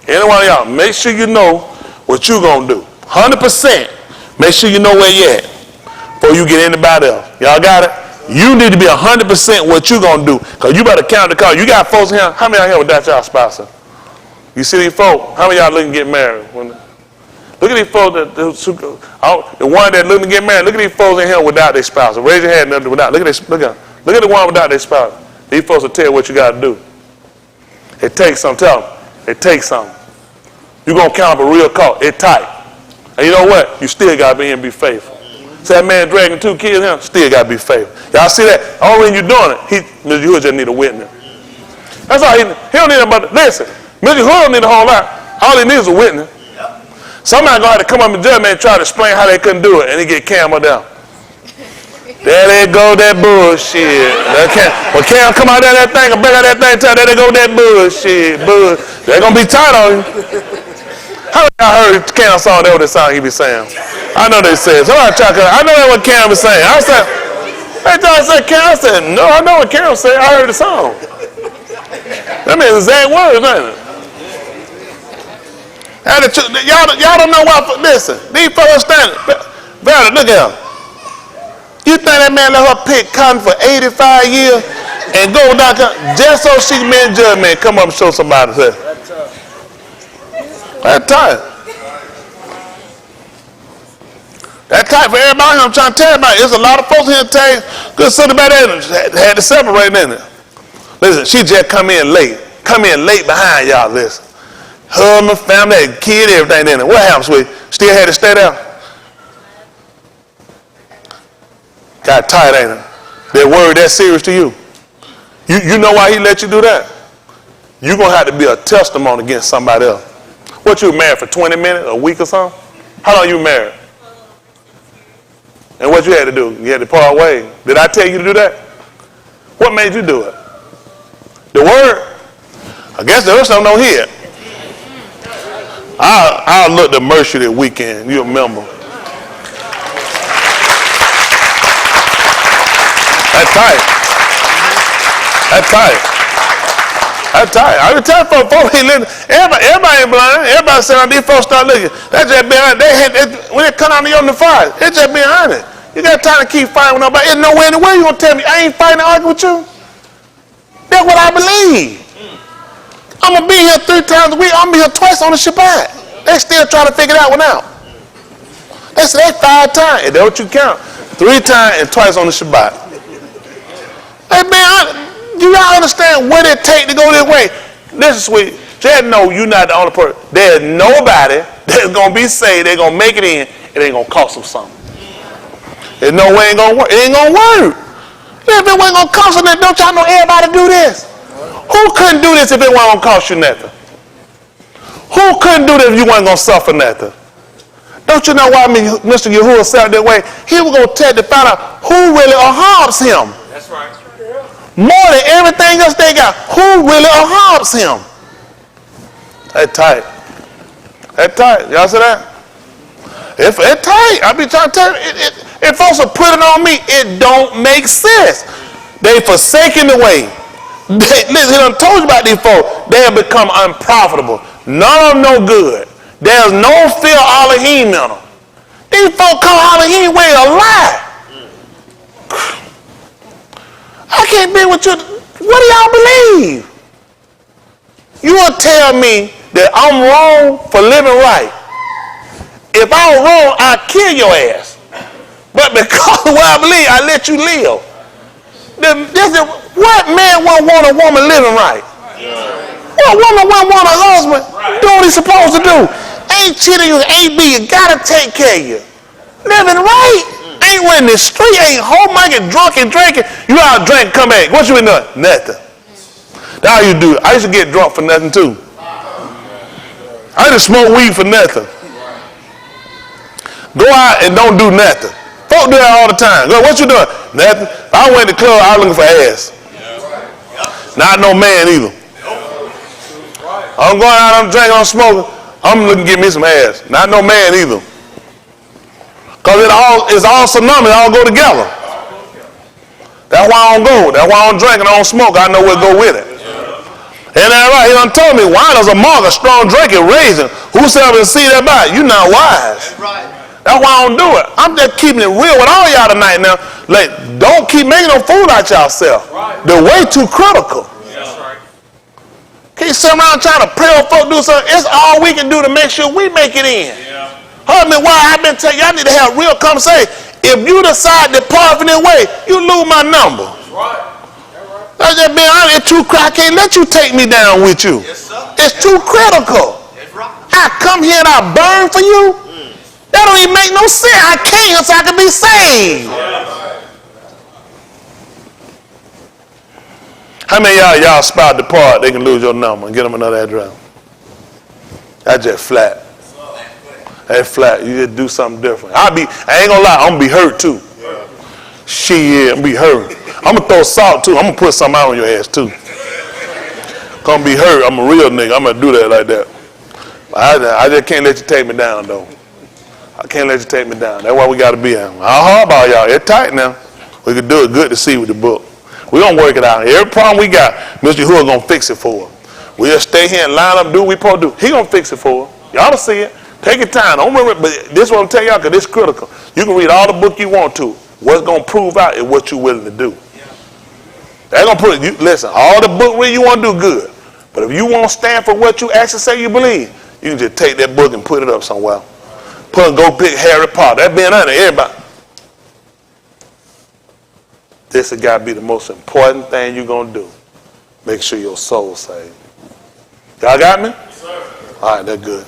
Any one of y'all, make sure you know what you're going to do. 100%. Make sure you know where you at before you get anybody else. Y'all got it? You need to be 100% what you're going to do because you better count the cost. You got folks here. How many out here without y'all spouse? You see these folks? How many of y'all looking to get married? Look at these folks, the one that looking to get married. Look at these folks in here without their spouse. Raise your hand without. Look at the one without their spouse. These folks will tell you what you got to do. It takes something. Tell them. It takes something. You're going to count up a real cost. It's tight. And you know what? You still got to be here and be faithful. See that man dragging 2 kids in? Still got to be faithful. Y'all see that? Only when you're doing it, Mr. Hood just need a witness. That's all he don't need nobody. Listen, Mr. Hood don't need a whole lot. All he needs is a witness. Somebody going to have to come up and judge me and try to explain how they couldn't do it, and he get Cam down. There they go, that bullshit. When Cam come out there that thing and break out that thing, there they go, that bullshit. They're going to be tight on you. How many y'all heard Cam song? That was the song he be saying. I know they said. Somebody try to, I know that what Cam was saying. I said, every time I said Cam, I said, no, I know what Cam said. I heard the song. That means exact words, ain't it? Y'all don't know why. Listen, these fellas standing. Brother, look at him. You think that man let her pick cotton for 85 years and go down just so she can be in judgment, come up and show somebody? That's tight. That's tight for everybody. I'm trying to tell everybody. There's a lot of folks here today. Good something about that had to separate, didn't it? Listen, she just come in late behind y'all. Listen. Her, my family, kid, everything in it. What happened, sweet? Still had to stay there? Got tight, ain't it? That word that serious to you. You know why he let you do that? You're going to have to be a testimony against somebody else. What, you married for 20 minutes, a week or something? How long you married? And what you had to do? You had to part ways. Did I tell you to do that? What made you do it? The word? I guess there was something on here. I'll look to Mercy this weekend. You remember? That's tight. That's tight. That's tight. I can tell folks ain't living. Everybody ain't blind. Everybody saying these folks start looking. That's just behind. When it come out on the fire, it's just behind it. You got time to keep fighting with nobody. There's nowhere in the world you gonna tell me I ain't fighting and arguing with you. That's what I believe. I'm going to be here 3 times a week. I'm going to be here twice on the Shabbat. They still trying to figure that one out. That's 5 times. Is that what you count? 3 times and twice on the Shabbat. Hey, man, do y'all understand what it takes to go this way? Listen, sweet. Just know you're not the only person. There's nobody that's going to be saved. They're going to make it in. It ain't going to cost them something. There's no way it ain't going to work. It ain't going to work. If it ain't going to cost them, don't y'all know everybody do this? Who couldn't do this if it wasn't going to cost you nothing? Who couldn't do this if you weren't going to suffer nothing? Don't you know why Mr. Yahuwah said that way? He was going to test to find out who really harms him. That's right. More than everything else they got. Who really harms him? That tight. That tight. Y'all see that? If it tight, I be trying to tell you, if folks are putting on me, it don't make sense. They forsaken the way. Listen, I done told you about these folks. They have become unprofitable. None of them no good. There's no fear of Elohim in them. These folks call Elohim way a lie. I can't be with you. What do y'all believe? You will tell me that I'm wrong for living right. If I'm wrong, I'll kill your ass. But because of what I believe, I let you live. What man won't want a woman living right? What woman won't want a husband doing what he's supposed to do? Ain't cheating you, ain't be, you gotta take care of you. Living right. Ain't in the street, ain't home, I get drunk and drinking. You out drink, come back. What you been doing? Nothing. That's how you do it. I used to get drunk for nothing too. I used to smoke weed for nothing. Go out and don't do nothing. Folk do that all the time. Go, what you doing? Nothing. I went to the club, I was looking for ass. Not no man either. I'm going out, I'm drinking, I'm smoking. I'm looking to get me some ass. Not no man either. Because it's all synonymous, it all go together. That's why I don't go. That's why I don't drink and I don't smoke. I know where to go with it. Ain't that right? He done told me wine is a mark of strong drinking, raising. Whosoever see that by, you not wise. That's why I don't do it. I'm just keeping it real with all y'all tonight now. Like, don't keep making no fool out yourself. They're way too critical. Can't sit around trying to pray on folk do something. It's all we can do to make sure we make it in. Husband, why I've been telling you, I need to have real conversation. If you decide to depart from this way, you lose my number. I just been honest, it's too critical. I can't let you take me down with you. It's too critical. I come here and I burn for you. That don't even make no sense. I came so I can be saved. How many of y'all spot depart, they can lose your number and get them another address? That's just flat. That's flat. You just do something different. I ain't gonna lie, I'm gonna be hurt too. Shit, I'm gonna be hurt. I'm gonna throw salt too. I'm gonna put something out on your ass too. Gonna be hurt. I'm a real nigga. I'm gonna do that like that. I just can't let you take me down though. I can't let you take me down. That's why we gotta be out. I'll hardball y'all. It's tight now. We can do it good to see with the book. We're going to work it out. Every problem we got, Mr. Yahuwah going to fix it for us. We'll stay here and line up, do what we supposed to do. He going to fix it for us. Y'all will see it. Take your time. Don't remember, but this is what I'm telling y'all because it's critical. You can read all the book you want to. What's going to prove out is what you're willing to do. They're going to put you. Listen, all the book read you want to do good. But if you won't stand for what you actually say you believe, you can just take that book and put it up somewhere. Go pick Harry Potter. That being under everybody. This has got to be the most important thing you're going to do. Make sure your soul's saved. Y'all got me? Yes, sir. All right, that's good.